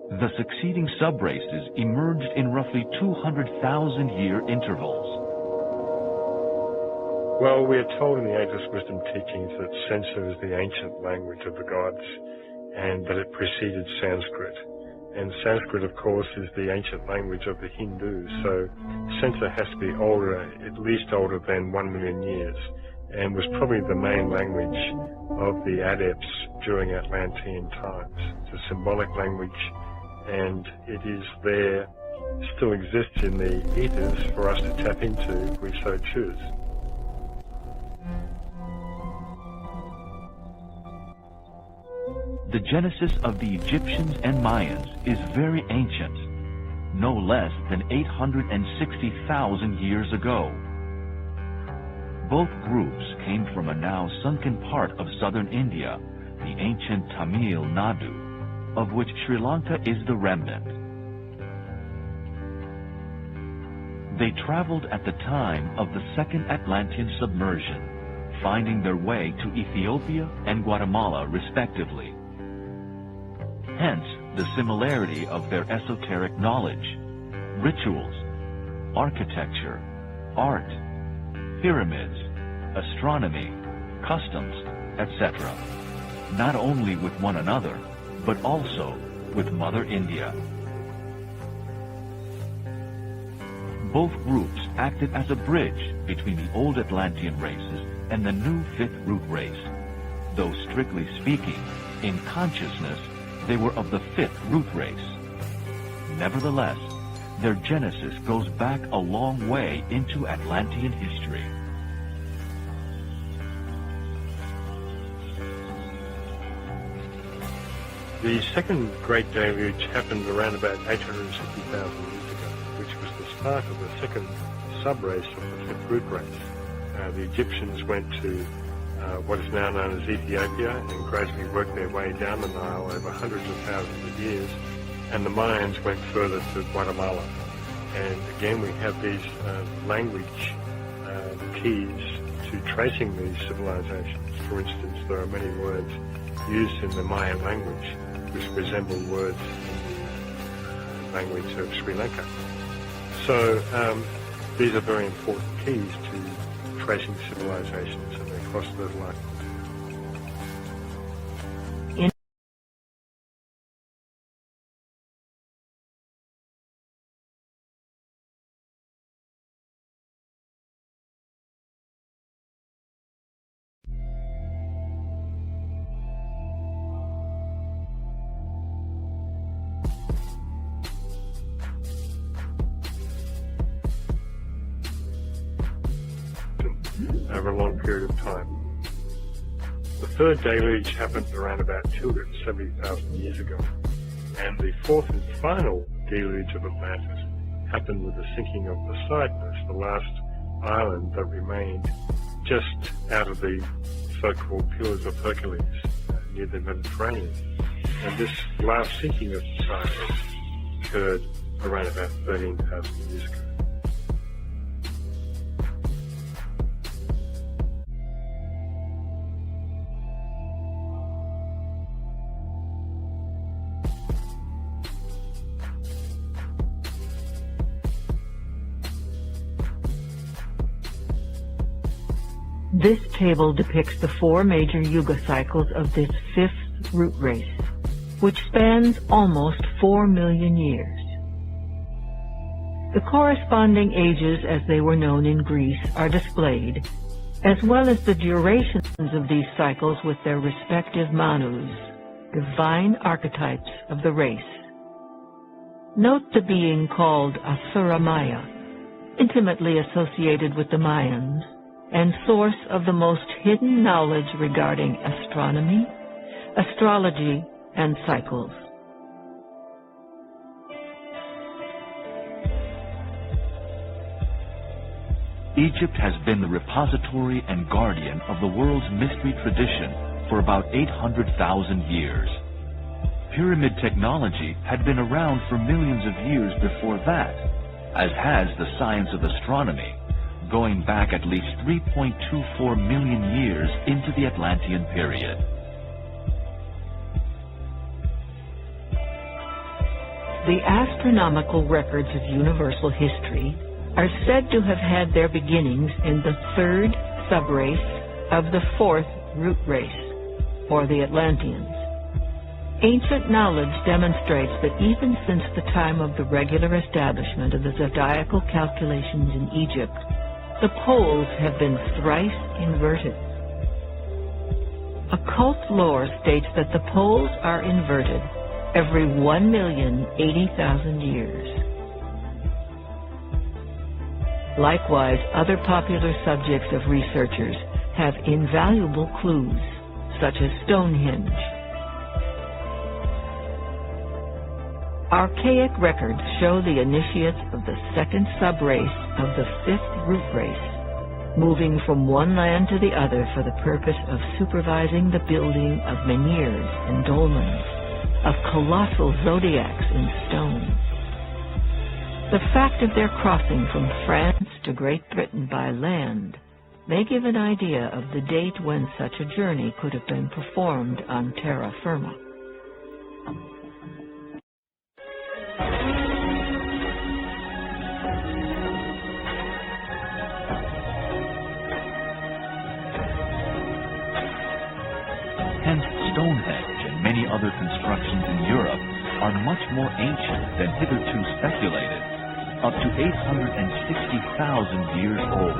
The succeeding subraces emerged in roughly 200,000-year intervals. Well, we are told in the Ageless Wisdom teachings that Sanskrit is the ancient language of the gods and that it preceded Sanskrit. And Sanskrit, of course, is the ancient language of the Hindus, so Sanskrit has to be older, at least older than 1 million years, and was probably the main language of the adepts during Atlantean times. It's a symbolic language, and it is there, still exists in the ethers for us to tap into if we so choose. The genesis of the Egyptians and Mayans is very ancient, no less than 860,000 years ago. Both groups came from a now sunken part of southern India, the ancient Tamil Nadu, of which Sri Lanka is the remnant. They traveled at the time of the Second Atlantean submersion, finding their way to Ethiopia and Guatemala respectively. Hence, the similarity of their esoteric knowledge, rituals, architecture, art, pyramids, astronomy, customs, etc., not only with one another, but also with Mother India. Both groups acted as a bridge between the old Atlantean races and the new fifth root race, though strictly speaking, in consciousness, they were of the fifth root race. Nevertheless, their genesis goes back a long way into Atlantean history. The second Great Deluge happened around about 860,000 years ago, which was the start of the second subrace of the fifth root race. The Egyptians went to what is now known as Ethiopia and gradually worked their way down the Nile over hundreds of thousands of years and the Mayans went further to Guatemala. And again, we have these language keys to tracing these civilizations. For instance, there are many words used in the Mayan language which resemble words in the language of Sri Lanka. So these are very important keys to tracing civilizations and their cross-fertile life. Over a long period of time. The third deluge happened around about 270,000 years ago, and the fourth and final deluge of Atlantis happened with the sinking of Poseidon, the last island that remained just out of the so-called Pillars of Hercules near the Mediterranean. And this last sinking of Poseidon occurred around about 13,000 years ago. This table depicts the 4 major Yuga cycles of this 5th root race, which spans almost 4 million years. The corresponding ages as they were known in Greece are displayed, as well as the durations of these cycles with their respective manus, divine archetypes of the race. Note the being called Asura Maya, intimately associated with the Mayans, and source of the most hidden knowledge regarding astronomy, astrology, and cycles. Egypt has been the repository and guardian of the world's mystery tradition for about 800,000 years. Pyramid technology had been around for millions of years before that, as has the science of astronomy, going back at least 3.24 million years into the Atlantean period. The astronomical records of universal history are said to have had their beginnings in the 3rd subrace of the 4th root race, or the Atlanteans. Ancient knowledge demonstrates that even since the time of the regular establishment of the zodiacal calculations in Egypt, the poles have been thrice inverted. Occult lore states that the poles are inverted every 1,080,000 years. Likewise, other popular subjects of researchers have invaluable clues, such as Stonehenge. Archaic records show the initiates of the 2nd subrace of the 5th root race, moving from one land to the other for the purpose of supervising the building of menhirs and dolmens, of colossal zodiacs in stone. The fact of their crossing from France to Great Britain by land may give an idea of the date when such a journey could have been performed on terra firma. Hence, Stonehenge and many other constructions in Europe are much more ancient than hitherto speculated, up to 860,000 years old.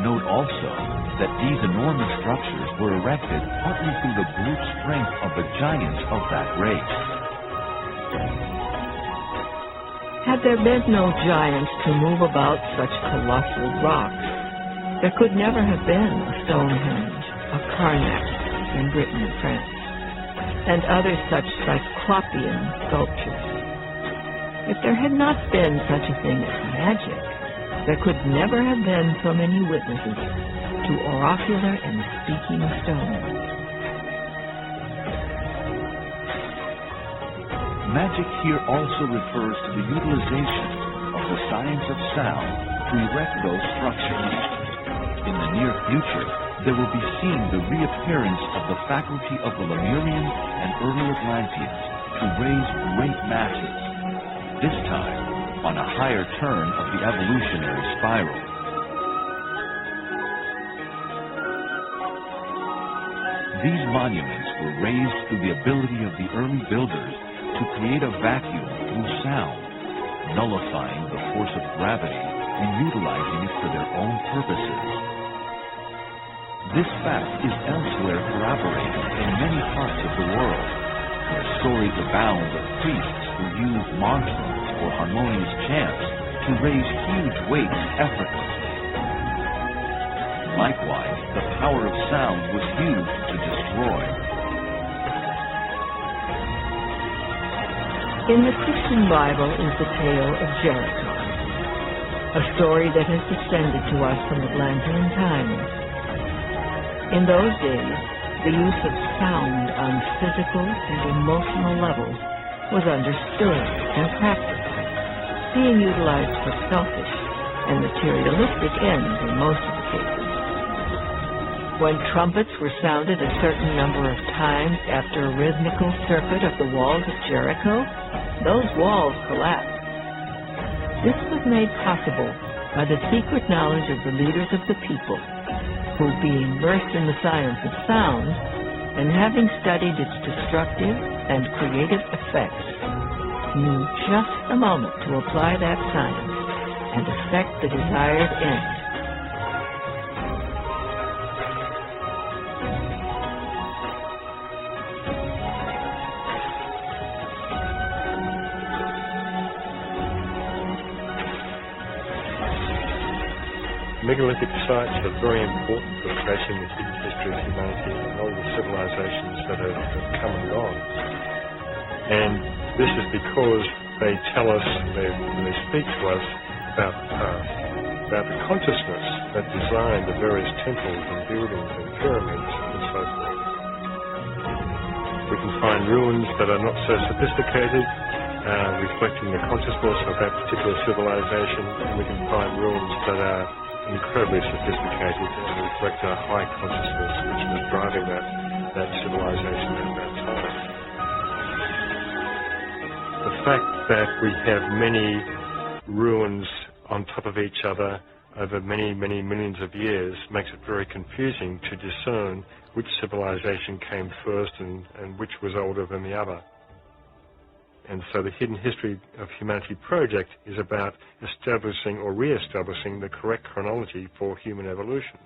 Note also that these enormous structures were erected partly through the brute strength of the giants of that race. Had there been no giants to move about such colossal rocks, there could never have been a Stonehenge, a Karnak in Britain and France, and other such Cyclopean sculptures. If there had not been such a thing as magic, there could never have been so many witnesses to oracular and speaking stone. Magic here also refers to the utilization of the science of sound to erect those structures. In the near future, there will be seen the reappearance of the faculty of the Lemurians and early Atlanteans to raise great masses, this time on a higher turn of the evolutionary spiral. These monuments were raised through the ability of the early builders to create a vacuum through sound, nullifying the force of gravity and utilizing it for their own purposes. This fact is elsewhere corroborated in many parts of the world, where stories abound of priests who used monstrums or harmonious chants to raise huge weights effortlessly. Likewise, the power of sound was used to destroy. In the Christian Bible is the tale of Jericho, a story that has descended to us from Atlantean times. In those days, the use of sound on physical and emotional levels was understood and practiced, being utilized for selfish and materialistic ends in most of the cases. When trumpets were sounded a certain number of times after a rhythmical circuit of the walls of Jericho, those walls collapsed. This was made possible by the secret knowledge of the leaders of the people, who, being versed in the science of sound, and having studied its destructive and creative effects, knew just the moment to apply that science and effect the desired end. Megalithic sites are very important for tracing the hidden history of humanity and all the civilizations that have come and gone. And this is because they tell us, they speak to us about the past, about the consciousness that designed the various temples and buildings and pyramids and so forth. We can find ruins that are not so sophisticated, reflecting the consciousness of that particular civilization, and we can find ruins that are incredibly sophisticated and reflect a high consciousness which was driving that civilization at that time. The fact that we have many ruins on top of each other over many, many millions of years makes it very confusing to discern which civilization came first and which was older than the other. And so the Hidden History of Humanity project is about establishing or re-establishing the correct chronology for human evolution,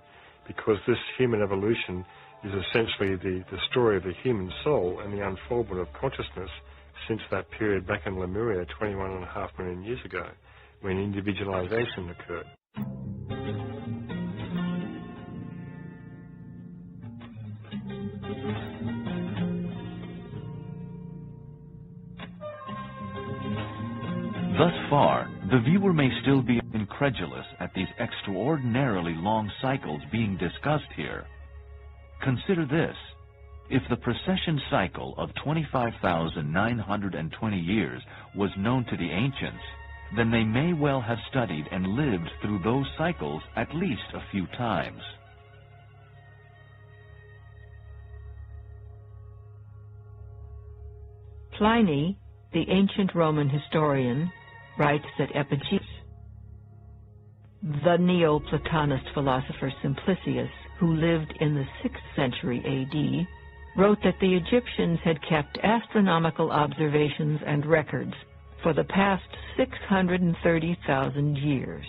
because this human evolution is essentially the story of the human soul and the unfoldment of consciousness since that period back in Lemuria 21.5 million years ago, when individualization occurred. Thus far, the viewer may still be incredulous at these extraordinarily long cycles being discussed here. Consider this. If the precession cycle of 25,920 years was known to the ancients, then they may well have studied and lived through those cycles at least a few times. Pliny, the ancient Roman historian, writes that Epigenes, the Neoplatonist philosopher Simplicius, who lived in the 6th century A.D., wrote that the Egyptians had kept astronomical observations and records for the past 630,000 years.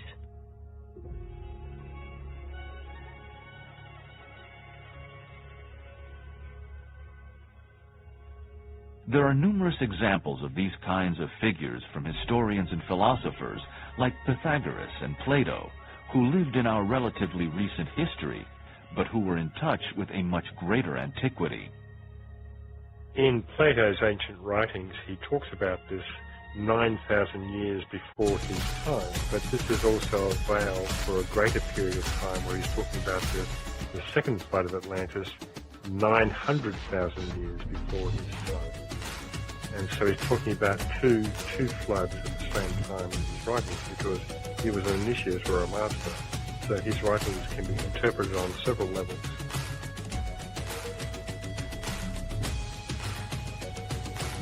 There are numerous examples of these kinds of figures from historians and philosophers like Pythagoras and Plato, who lived in our relatively recent history, but who were in touch with a much greater antiquity. In Plato's ancient writings, he talks about this 9,000 years before his time, but this is also a veil for a greater period of time where he's talking about the second flood of Atlantis 900,000 years before his time. And so he's talking about two floods at the same time in his writings, because he was an initiate or a master. So his writings can be interpreted on several levels.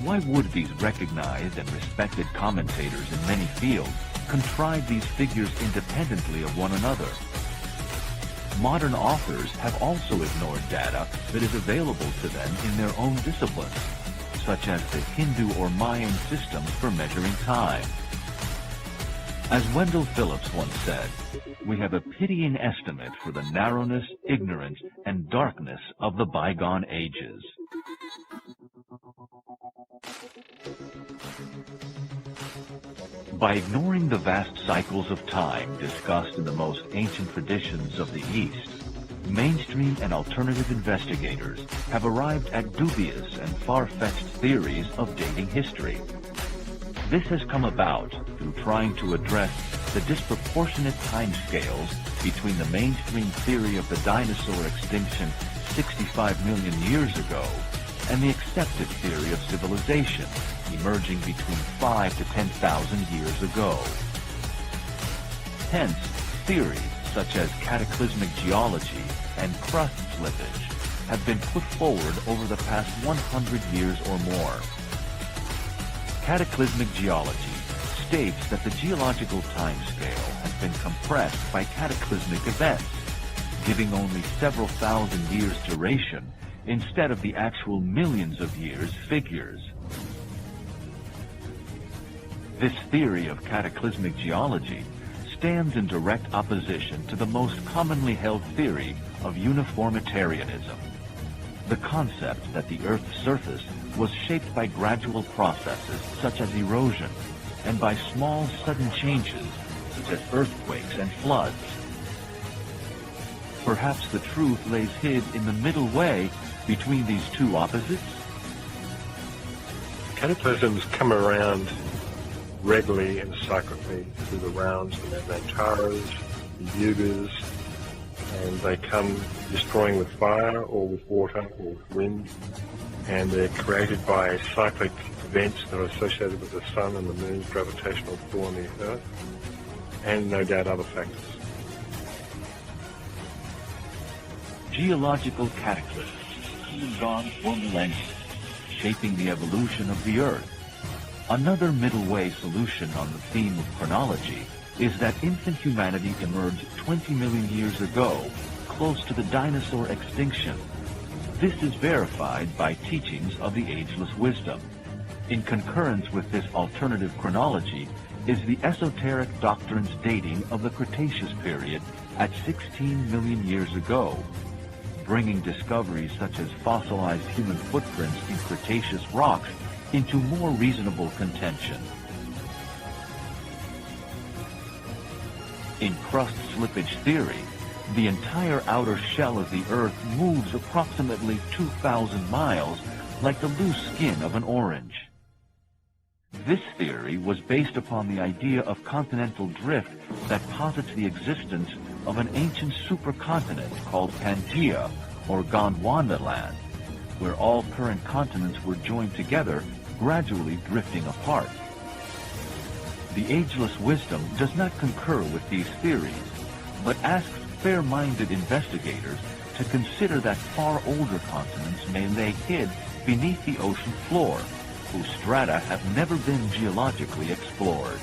Why would these recognized and respected commentators in many fields contrive these figures independently of one another? Modern authors have also ignored data that is available to them in their own disciplines, such as the Hindu or Mayan systems for measuring time. As Wendell Phillips once said, we have a pitying estimate for the narrowness, ignorance, and darkness of the bygone ages. By ignoring the vast cycles of time discussed in the most ancient traditions of the East, mainstream and alternative investigators have arrived at dubious and far-fetched theories of dating history. This has come about through trying to address the disproportionate timescales between the mainstream theory of the dinosaur extinction 65 million years ago and the accepted theory of civilization emerging between 5 to 10,000 years ago. Hence, theories such as cataclysmic geology and crust slippage have been put forward over the past 100 years or more. Cataclysmic geology states that the geological timescale has been compressed by cataclysmic events, giving only several thousand years duration instead of the actual millions of years figures. This theory of cataclysmic geology stands in direct opposition to the most commonly held theory of uniformitarianism, the concept that the Earth's surface was shaped by gradual processes such as erosion and by small sudden changes such as earthquakes and floods. Perhaps the truth lays hid in the middle way between these two opposites? Cataclysms come around regularly and cyclically through the rounds of the Antaras, the Yugas, and they come destroying with fire or with water or with wind, and they're created by cyclic events that are associated with the sun and the moon's gravitational pull on the Earth, and no doubt other factors. Geological cataclysms come and gone for millennia, shaping the evolution of the Earth. Another middle way solution on the theme of chronology is that infant humanity emerged 20 million years ago, close to the dinosaur extinction. This is verified by teachings of the ageless wisdom. In concurrence with this alternative chronology is the esoteric doctrine's dating of the Cretaceous period at 16 million years ago, bringing discoveries such as fossilized human footprints in Cretaceous rocks into more reasonable contention. In crust slippage theory, the entire outer shell of the Earth moves approximately 2,000 miles like the loose skin of an orange. This theory was based upon the idea of continental drift that posits the existence of an ancient supercontinent called Pangaea, or Gondwana land, where all current continents were joined together, gradually drifting apart. The ageless wisdom does not concur with these theories, but asks fair-minded investigators to consider that far older continents may lay hid beneath the ocean floor, whose strata have never been geologically explored.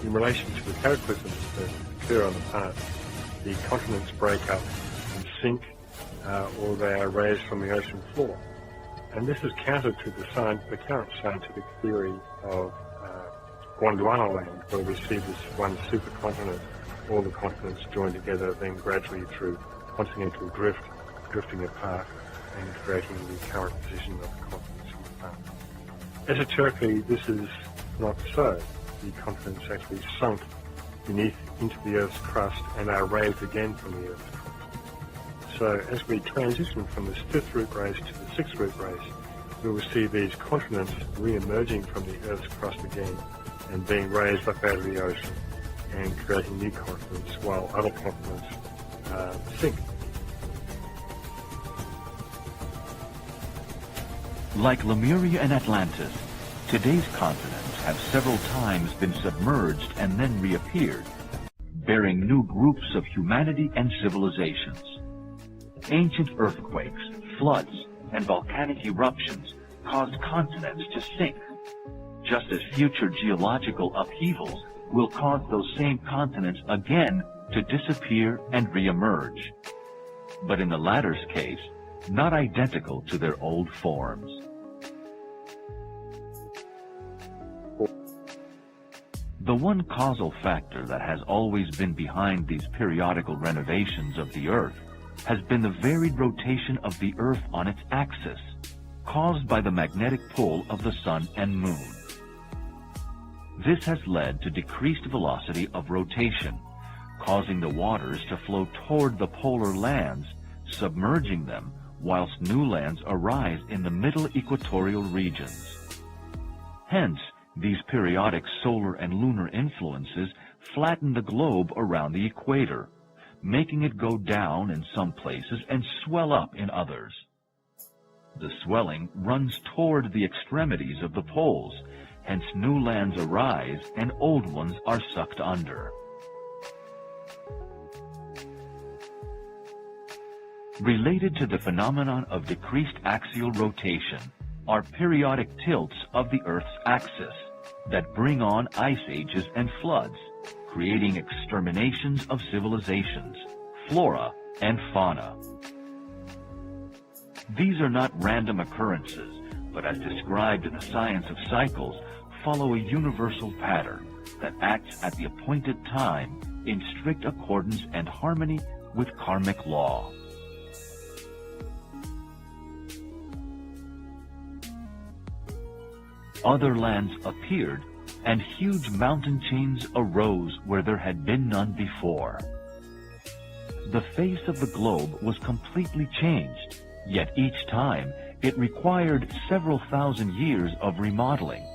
In relation to the cataclysms that occur on the path, the continents break up and sink, or they are raised from the ocean floor. And this is counter to the current scientific theory of Gondwana land, where we see this one supercontinent, all the continents joined together, then gradually through continental drift, drifting apart and creating the current position of the continents on the path. Esoterically, this is not so. The continents actually sunk into the Earth's crust and are raised again from the Earth's crust. So as we transition from this fifth root race to the sixth root race, we will see these continents re-emerging from the Earth's crust again and being raised up out of the ocean and creating new continents while other continents sink. Like Lemuria and Atlantis, today's continents have several times been submerged and then reappeared, bearing new groups of humanity and civilizations. Ancient earthquakes, floods, and volcanic eruptions caused continents to sink, just as future geological upheavals will cause those same continents again to disappear and reemerge. But in the latter's case, not identical to their old forms. The one causal factor that has always been behind these periodical renovations of the Earth has been the varied rotation of the Earth on its axis, caused by the magnetic pull of the Sun and Moon. This has led to decreased velocity of rotation, causing the waters to flow toward the polar lands, submerging them, whilst new lands arise in the middle equatorial regions. Hence, these periodic solar and lunar influences flatten the globe around the equator, making it go down in some places and swell up in others. The swelling runs toward the extremities of the poles, hence new lands arise and old ones are sucked under. Related to the phenomenon of decreased axial rotation are periodic tilts of the Earth's axis that bring on ice ages and floods, creating exterminations of civilizations, flora, and fauna. These are not random occurrences, but as described in the science of cycles, follow a universal pattern that acts at the appointed time in strict accordance and harmony with karmic law. Other lands appeared, and huge mountain chains arose where there had been none before. The face of the globe was completely changed, yet each time it required several thousand years of remodeling.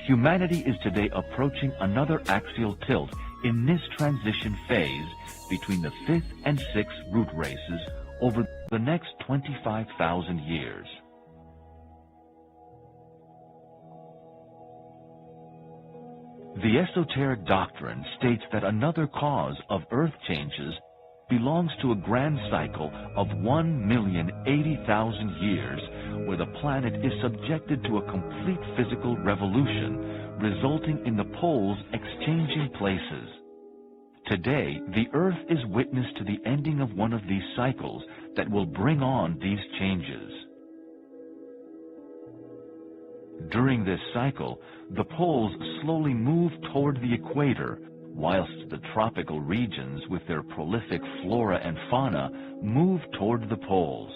Humanity is today approaching another axial tilt in this transition phase between the fifth and sixth root races over the next 25,000 years. The esoteric doctrine states that another cause of Earth changes belongs to a grand cycle of 1,080,000 years where the planet is subjected to a complete physical revolution, resulting in the poles exchanging places. Today, the Earth is witness to the ending of one of these cycles that will bring on these changes. During this cycle, the poles slowly move toward the equator, whilst the tropical regions with their prolific flora and fauna move toward the poles.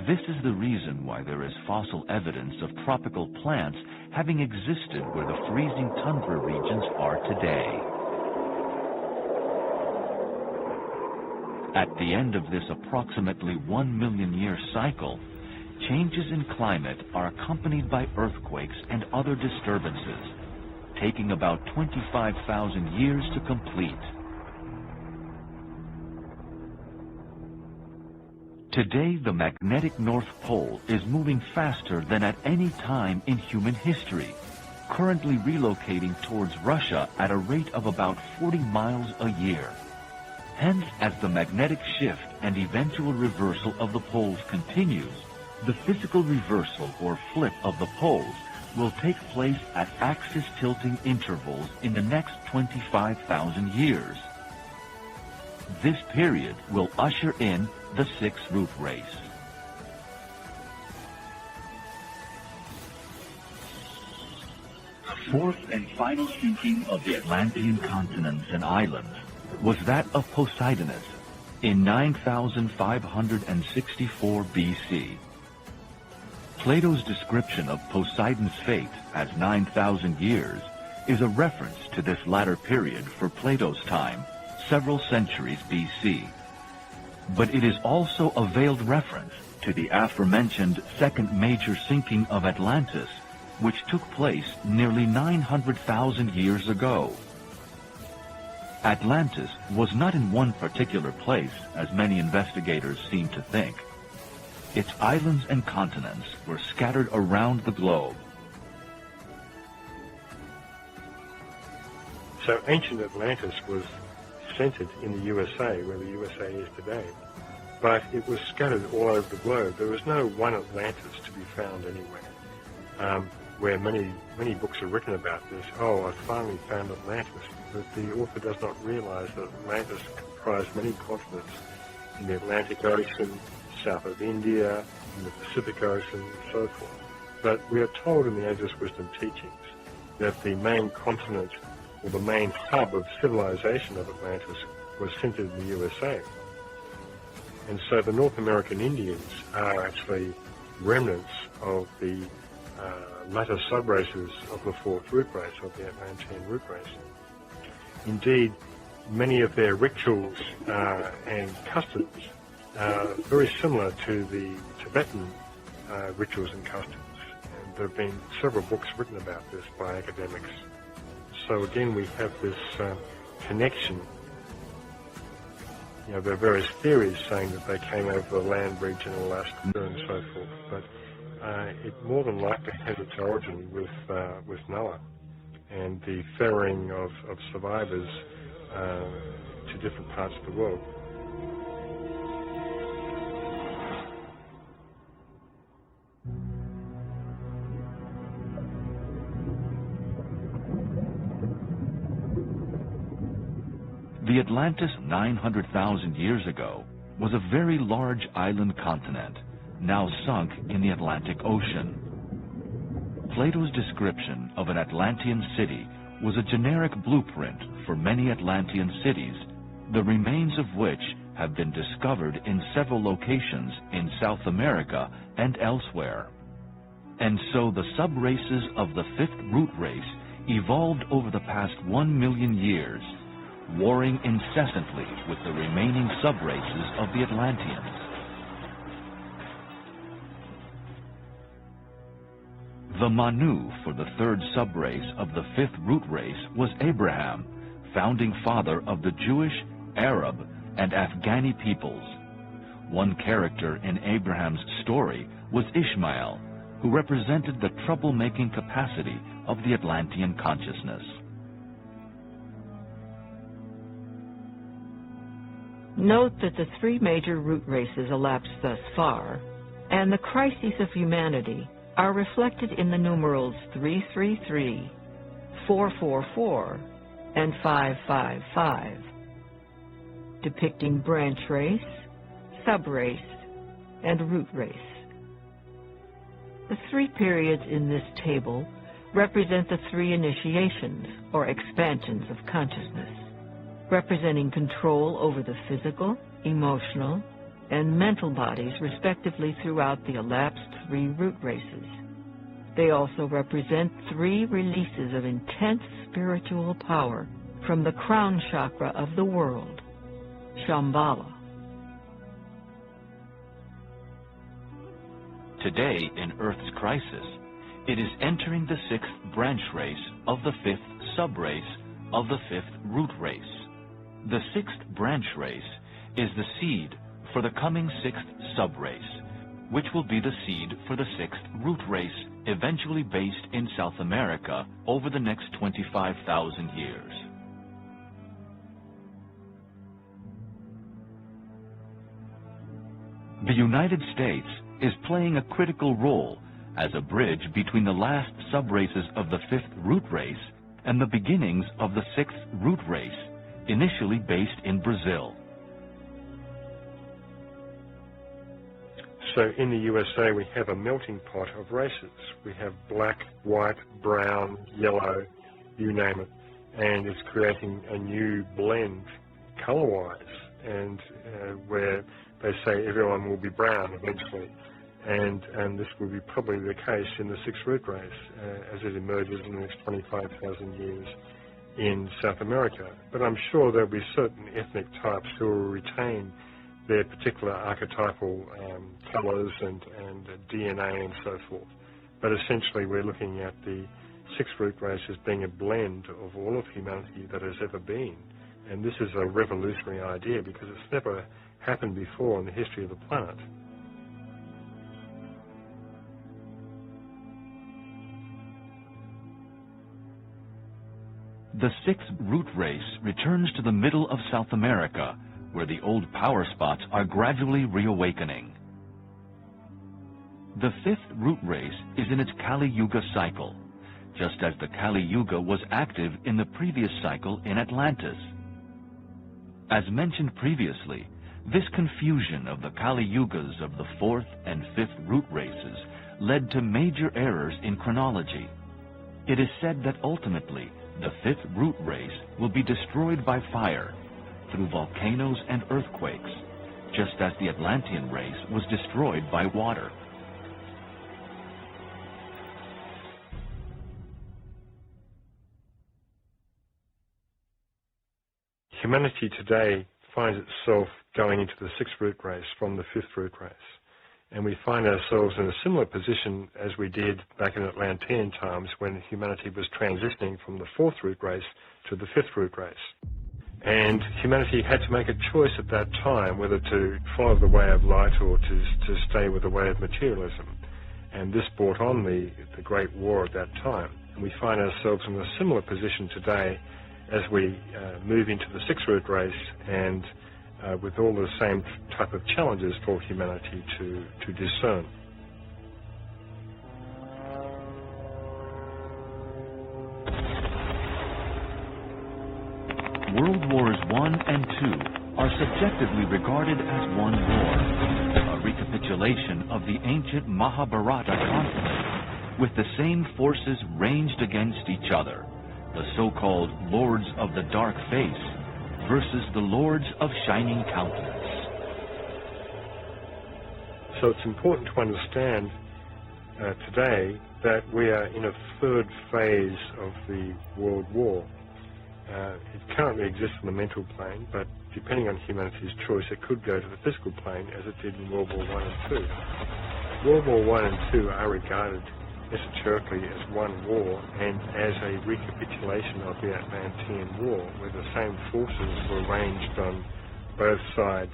This is the reason why there is fossil evidence of tropical plants having existed where the freezing tundra regions are today. At the end of this approximately 1 million year cycle, changes in climate are accompanied by earthquakes and other disturbances, taking about 25,000 years to complete. Today, the magnetic North Pole is moving faster than at any time in human history, currently relocating towards Russia at a rate of about 40 miles a year. Hence, as the magnetic shift and eventual reversal of the poles continues, the physical reversal or flip of the poles will take place at axis tilting intervals in the next 25,000 years. This period will usher in the sixth root race. The fourth and final sinking of the Atlantean continents and islands was that of Poseidonus in 9,564 BC. Plato's description of Poseidon's fate as 9,000 years is a reference to this latter period for Plato's time, several centuries BC. But it is also a veiled reference to the aforementioned second major sinking of Atlantis, which took place nearly 900,000 years ago. Atlantis was not in one particular place, as many investigators seem to think. its islands and continents were scattered around the globe. So ancient Atlantis was centered in the USA, where the USA is today, but it was scattered all over the globe. There was no one Atlantis to be found anywhere, where many books are written about this. Oh, I finally found Atlantis. But the author does not realize that Atlantis comprised many continents in the Atlantic Ocean, south of India, in the Pacific Ocean, and so forth. But we are told in the Ageless Wisdom teachings that the main continent, or the main hub of civilization of Atlantis, was centered in the USA. And so the North American Indians are actually remnants of the latter subraces of the fourth root race, of the Atlantean root race. Indeed, many of their rituals and customs are very similar to the Tibetan rituals and customs. And there have been several books written about this by academics. So again, we have this connection. You know, there are various theories saying that they came over the land bridge in Alaska and so forth, but it more than likely has its origin with Noah and the ferrying of survivors to different parts of the world. The Atlantis 900,000 years ago was a very large island continent, now sunk in the Atlantic Ocean. Plato's description of an Atlantean city was a generic blueprint for many Atlantean cities, the remains of which have been discovered in several locations in South America and elsewhere. And so the sub-races of the fifth root race evolved over the past 1 million years, warring incessantly with the remaining sub-races of the Atlanteans. The Manu for the third sub-race of the fifth root race was Abraham, founding father of the Jewish, Arab, and Afghani peoples. One character in Abraham's story was Ishmael, who represented the troublemaking capacity of the Atlantean consciousness. Note that the three major root races elapsed thus far, and the crises of humanity are reflected in the numerals 333, 444, and 555, depicting branch race, sub-race, and root race. The three periods in this table represent the three initiations, or expansions of consciousness, representing control over the physical, emotional, and mental bodies respectively throughout the elapsed three root races. They also represent three releases of intense spiritual power from the crown chakra of the world, Shambhala. Today, in Earth's crisis, it is entering the sixth branch race of the fifth sub-race of the fifth root race. The sixth branch race is the seed for the coming sixth sub-race, which will be the seed for the sixth root race, eventually based in South America over the next 25,000 years. The United States is playing a critical role as a bridge between the last sub-races of the fifth root race and the beginnings of the sixth root race, initially based in Brazil. So in the USA we have a melting pot of races. We have black, white, brown, yellow, you name it, and it's creating a new blend color-wise, and where they say everyone will be brown eventually. And this will be probably the case in the sixth root race as it emerges in the next 25,000 years in South America. But I'm sure there'll be certain ethnic types who will retain their particular archetypal colours and DNA and so forth. But essentially we're looking at the sixth root race as being a blend of all of humanity that has ever been. And this is a revolutionary idea because it's never happened before in the history of the planet. The sixth root race returns to the middle of South America, where the old power spots are gradually reawakening. The fifth root race is in its Kali Yuga cycle, just as the Kali Yuga was active in the previous cycle in Atlantis. As mentioned previously, this confusion of the Kali Yugas of the fourth and fifth root races led to major errors in chronology. It is said that ultimately, the fifth root race will be destroyed by fire, through volcanoes and earthquakes, just as the Atlantean race was destroyed by water. Humanity today finds itself going into the sixth root race from the fifth root race. And we find ourselves in a similar position as we did back in Atlantean times when humanity was transitioning from the fourth root race to the fifth root race. And humanity had to make a choice at that time whether to follow the way of light or to stay with the way of materialism. And this brought on the Great War at that time. And we find ourselves in a similar position today as we move into the sixth root race and with all the same type of challenges for humanity to discern. World Wars I and II are subjectively regarded as one war, a recapitulation of the ancient Mahabharata conflict, with the same forces ranged against each other, the so-called Lords of the Dark Face versus the Lords of Shining Countenance. So it's important to understand today that we are in a third phase of the World War. It currently exists in the mental plane, but depending on humanity's choice, it could go to the physical plane as it did in World War I and II. World War I and II are regarded esoterically as one war and as a recapitulation of the Atlantean War, where the same forces were ranged on both sides.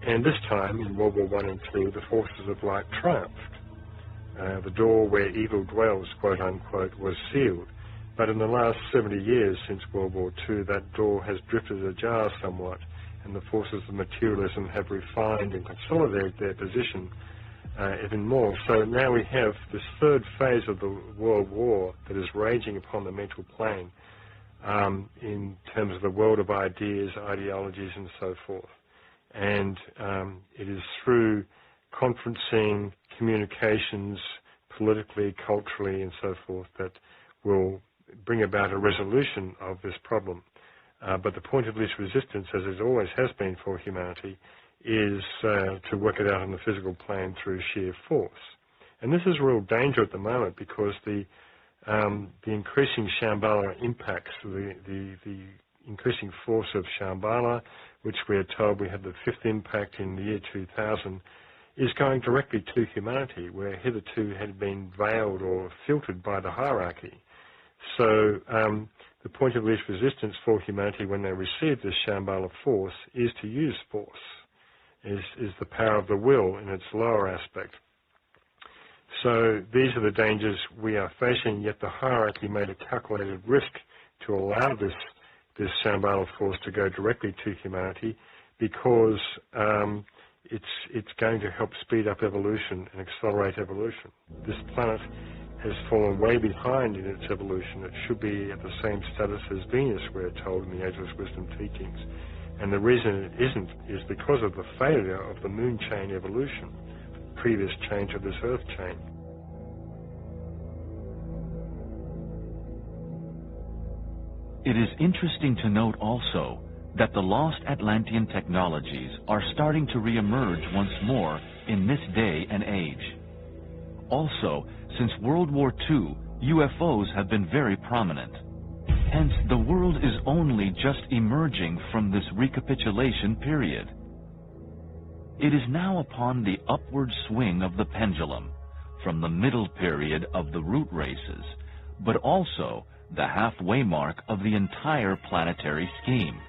And this time, in World War I and II, the forces of light triumphed. The door where evil dwells, quote unquote, was sealed. But in the last 70 years since World War II, that door has drifted ajar somewhat, and the forces of materialism have refined and consolidated their position even more. So now we have this third phase of the World War that is raging upon the mental plane in terms of the world of ideas, ideologies, and so forth. And it is through conferencing, communications, politically, culturally, and so forth, that will bring about a resolution of this problem. But the point of least resistance, as it always has been for humanity, is to work it out on the physical plane through sheer force. And this is a real danger at the moment because the increasing Shambhala impacts, the increasing force of Shambhala, which we are told we had the fifth impact in the year 2000, is going directly to humanity, where hitherto had been veiled or filtered by the hierarchy. So the point of least resistance for humanity when they receive this Shambhala force is to use force, is the power of the will in its lower aspect. So these are the dangers we are facing, yet the hierarchy made a calculated risk to allow this Shambhala force to go directly to humanity because it's going to help speed up evolution and accelerate evolution. This planet has fallen way behind in its evolution. It should be at the same status as Venus, we're told in the Ageless Wisdom teachings. And the reason it isn't is because of the failure of the moon chain evolution, the previous change of this earth chain. It is interesting to note also that the lost Atlantean technologies are starting to re-emerge once more in this day and age. Also, since World War II, UFOs have been very prominent. Hence, the world is only just emerging from this recapitulation period. It is now upon the upward swing of the pendulum, from the middle period of the root races, but also the halfway mark of the entire planetary scheme.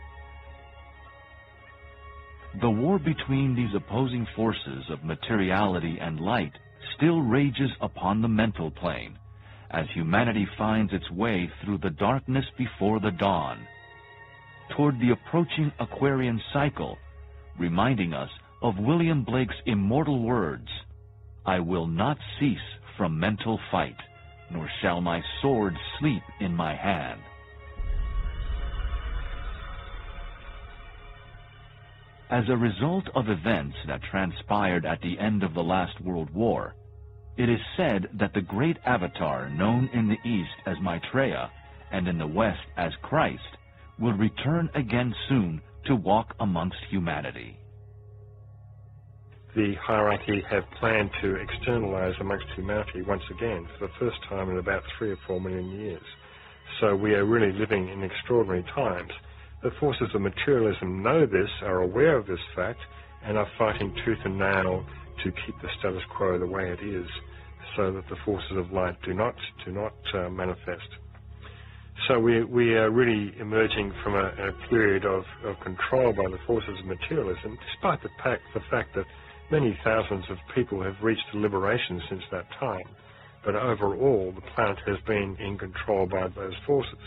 The war between these opposing forces of materiality and light still rages upon the mental plane, as humanity finds its way through the darkness before the dawn, toward the approaching Aquarian cycle, reminding us of William Blake's immortal words, "I will not cease from mental fight, nor shall my sword sleep in my hand." As a result of events that transpired at the end of the last World War, it is said that the great avatar known in the East as Maitreya and in the West as Christ will return again soon to walk amongst humanity. The hierarchy have planned to externalize amongst humanity once again for the first time in about 3 or 4 million years. So we are really living in extraordinary times. The forces of materialism know this, are aware of this fact, and are fighting tooth and nail to keep the status quo the way it is, so that the forces of light do not manifest. So we are really emerging from a period of control by the forces of materialism, despite the fact that many thousands of people have reached liberation since that time. But overall, the planet has been in control by those forces.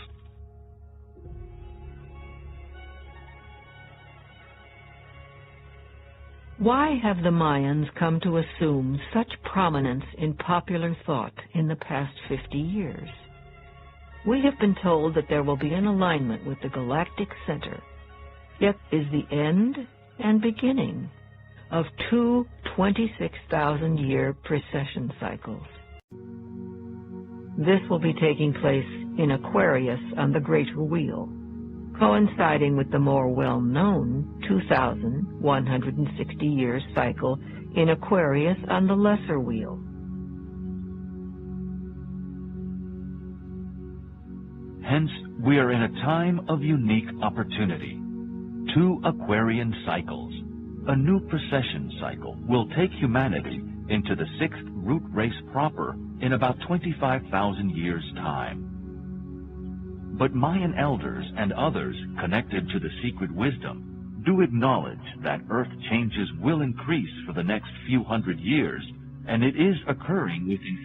Why have the Mayans come to assume such prominence in popular thought in the past 50 years? We have been told that there will be an alignment with the galactic center, yet is the end and beginning of 2 26,000-year precession cycles. This will be taking place in Aquarius on the Greater Wheel, coinciding with the more well-known 2,160-year cycle in Aquarius on the Lesser Wheel. Hence, we are in a time of unique opportunity. 2 Aquarian cycles, a new precession cycle, will take humanity into the 6th root race proper in about 25,000 years' time. But Mayan elders and others connected to the secret wisdom do acknowledge that Earth changes will increase for the next few hundred years, and it is occurring within.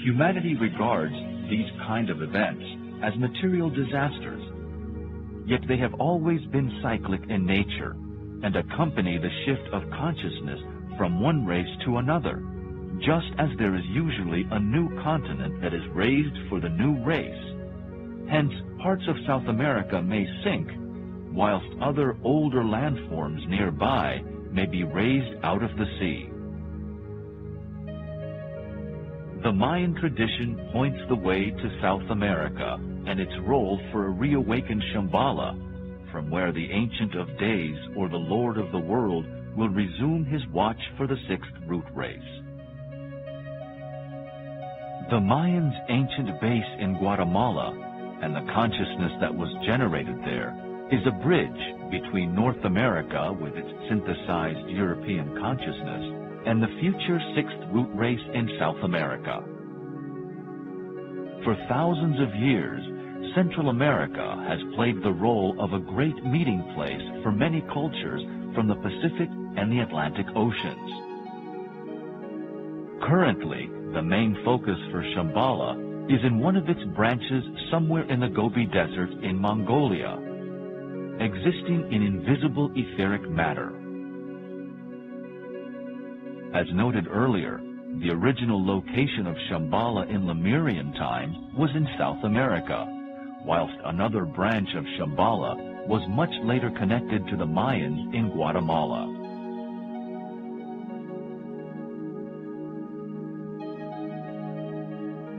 Humanity regards these kind of events as material disasters, yet they have always been cyclic in nature and accompany the shift of consciousness from one race to another, just as there is usually a new continent that is raised for the new race. Hence, parts of South America may sink, whilst other older landforms nearby may be raised out of the sea. The Mayan tradition points the way to South America and its role for a reawakened Shambhala, from where the Ancient of Days, or the Lord of the World, will resume his watch for the 6th root race. The Mayans' ancient base in Guatemala and the consciousness that was generated there is a bridge between North America with its synthesized European consciousness and the future 6th root race in South America. For thousands of years, Central America has played the role of a great meeting place for many cultures from the Pacific and the Atlantic Oceans. Currently, the main focus for Shambhala is in one of its branches somewhere in the Gobi Desert in Mongolia, existing in invisible etheric matter. As noted earlier, the original location of Shambhala in Lemurian times was in South America, whilst another branch of Shambhala was much later connected to the Mayans in Guatemala.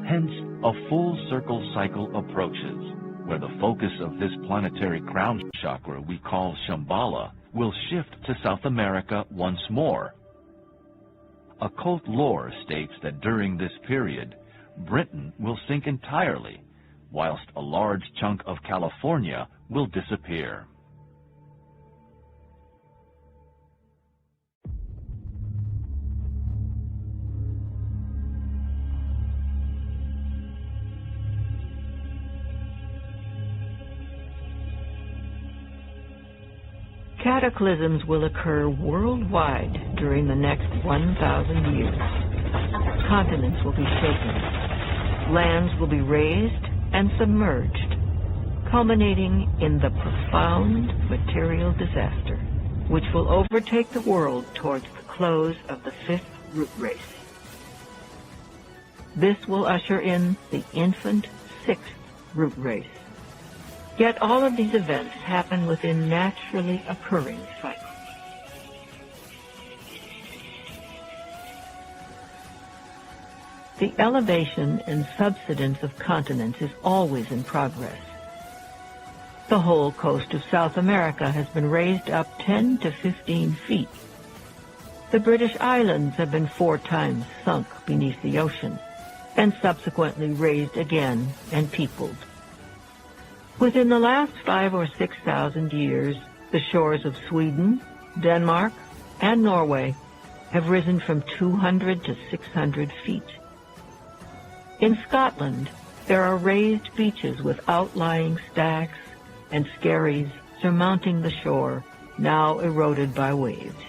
Hence, a full circle cycle approaches, where the focus of this planetary crown chakra we call Shambhala will shift to South America once more. Occult lore states that during this period, Britain will sink entirely, whilst a large chunk of California will disappear. Cataclysms will occur worldwide during the next 1,000 years. Continents will be shaken. Lands will be raised and submerged, culminating in the profound material disaster, which will overtake the world towards the close of the fifth root race. This will usher in the infant sixth root race. Yet all of these events happen within naturally occurring cycles. The elevation and subsidence of continents is always in progress. The whole coast of South America has been raised up 10 to 15 feet. The British Islands have been 4 times sunk beneath the ocean, and subsequently raised again and peopled. Within the last 5,000 or 6,000 years, the shores of Sweden, Denmark, and Norway have risen from 200 to 600 feet. In Scotland, there are raised beaches with outlying stacks and skerries surmounting the shore, now eroded by waves.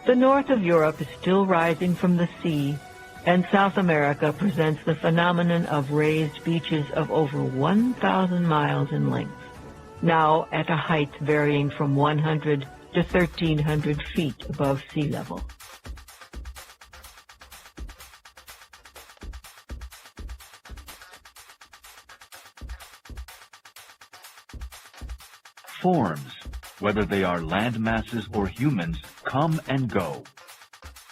The north of Europe is still rising from the sea, and South America presents the phenomenon of raised beaches of over 1,000 miles in length, now at a height varying from 100 to 1,300 feet above sea level. Forms, whether they are land masses or humans, come and go.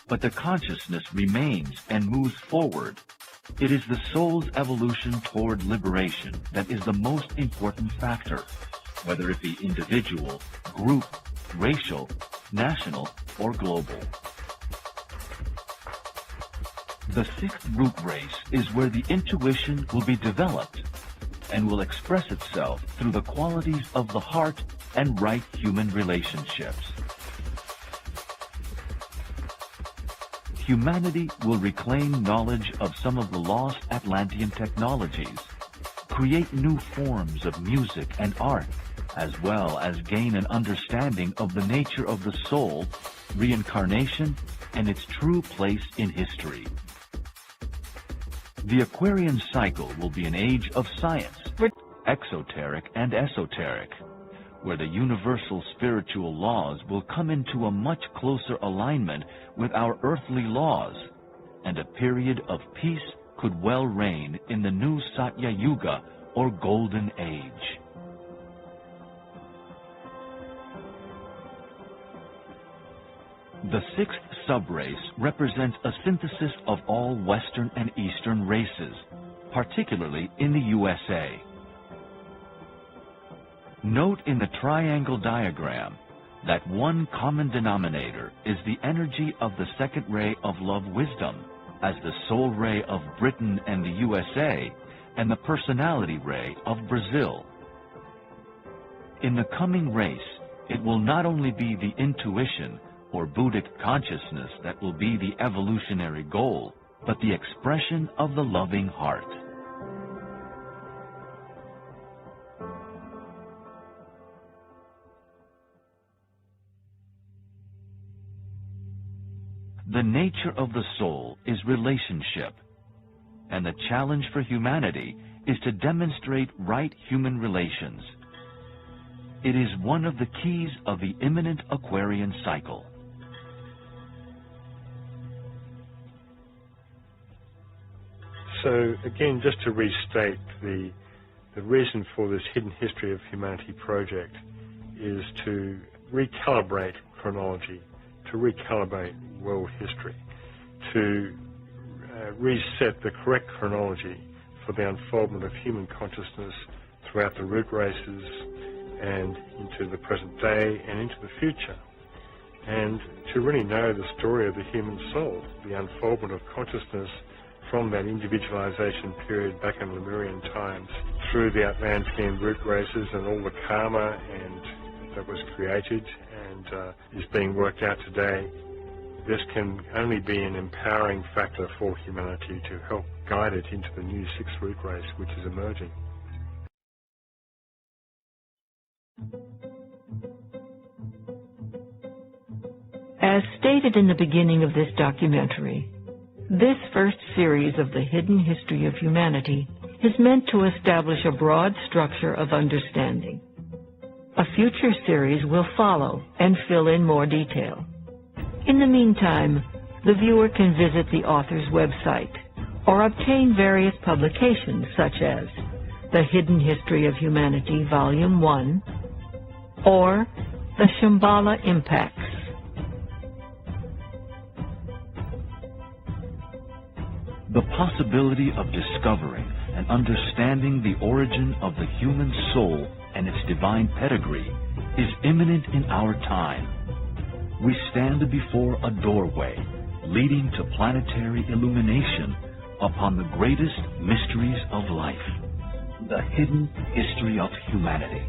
But the consciousness remains and moves forward. It is the soul's evolution toward liberation that is the most important factor, whether it be individual, group, racial, national, or global. The sixth root race is where the intuition will be developed and will express itself through the qualities of the heart and right human relationships. Humanity will reclaim knowledge of some of the lost Atlantean technologies, create new forms of music and art, as well as gain an understanding of the nature of the soul, reincarnation, and its true place in history. The Aquarian cycle will be an age of science, exoteric and esoteric, where the universal spiritual laws will come into a much closer alignment with our earthly laws, and a period of peace could well reign in the new Satya Yuga, or Golden Age. The sixth subrace represents a synthesis of all Western and Eastern races, particularly in the USA. Note in the triangle diagram that one common denominator is the energy of the second ray of love wisdom as the soul ray of Britain and the USA and the personality ray of Brazil. In the coming race, it will not only be the intuition or Buddhic consciousness that will be the evolutionary goal, but the expression of the loving heart. The nature of the soul is relationship, and the challenge for humanity is to demonstrate right human relations. It is one of the keys of the imminent Aquarian cycle. So again, just to restate, the reason for this Hidden History of Humanity project is to recalibrate chronology, to recalibrate world history, to reset the correct chronology for the unfoldment of human consciousness throughout the root races and into the present day and into the future, and to really know the story of the human soul, the unfoldment of consciousness from that individualization period back in Lemurian times through the Atlantean root races and all the karma that was created and is being worked out today. This can only be an empowering factor for humanity to help guide it into the new sixth root race which is emerging. As stated in the beginning of this documentary, this first series of the hidden history of humanity is meant to establish a broad structure of understanding. A future series will follow and fill in more detail. In the meantime, the viewer can visit the author's website or obtain various publications such as The Hidden History of Humanity, Volume 1, or The Shambhala Impacts. The possibility of discovering and understanding the origin of the human soul and its divine pedigree is imminent in our time. We stand before a doorway leading to planetary illumination upon the greatest mysteries of life, the hidden history of humanity.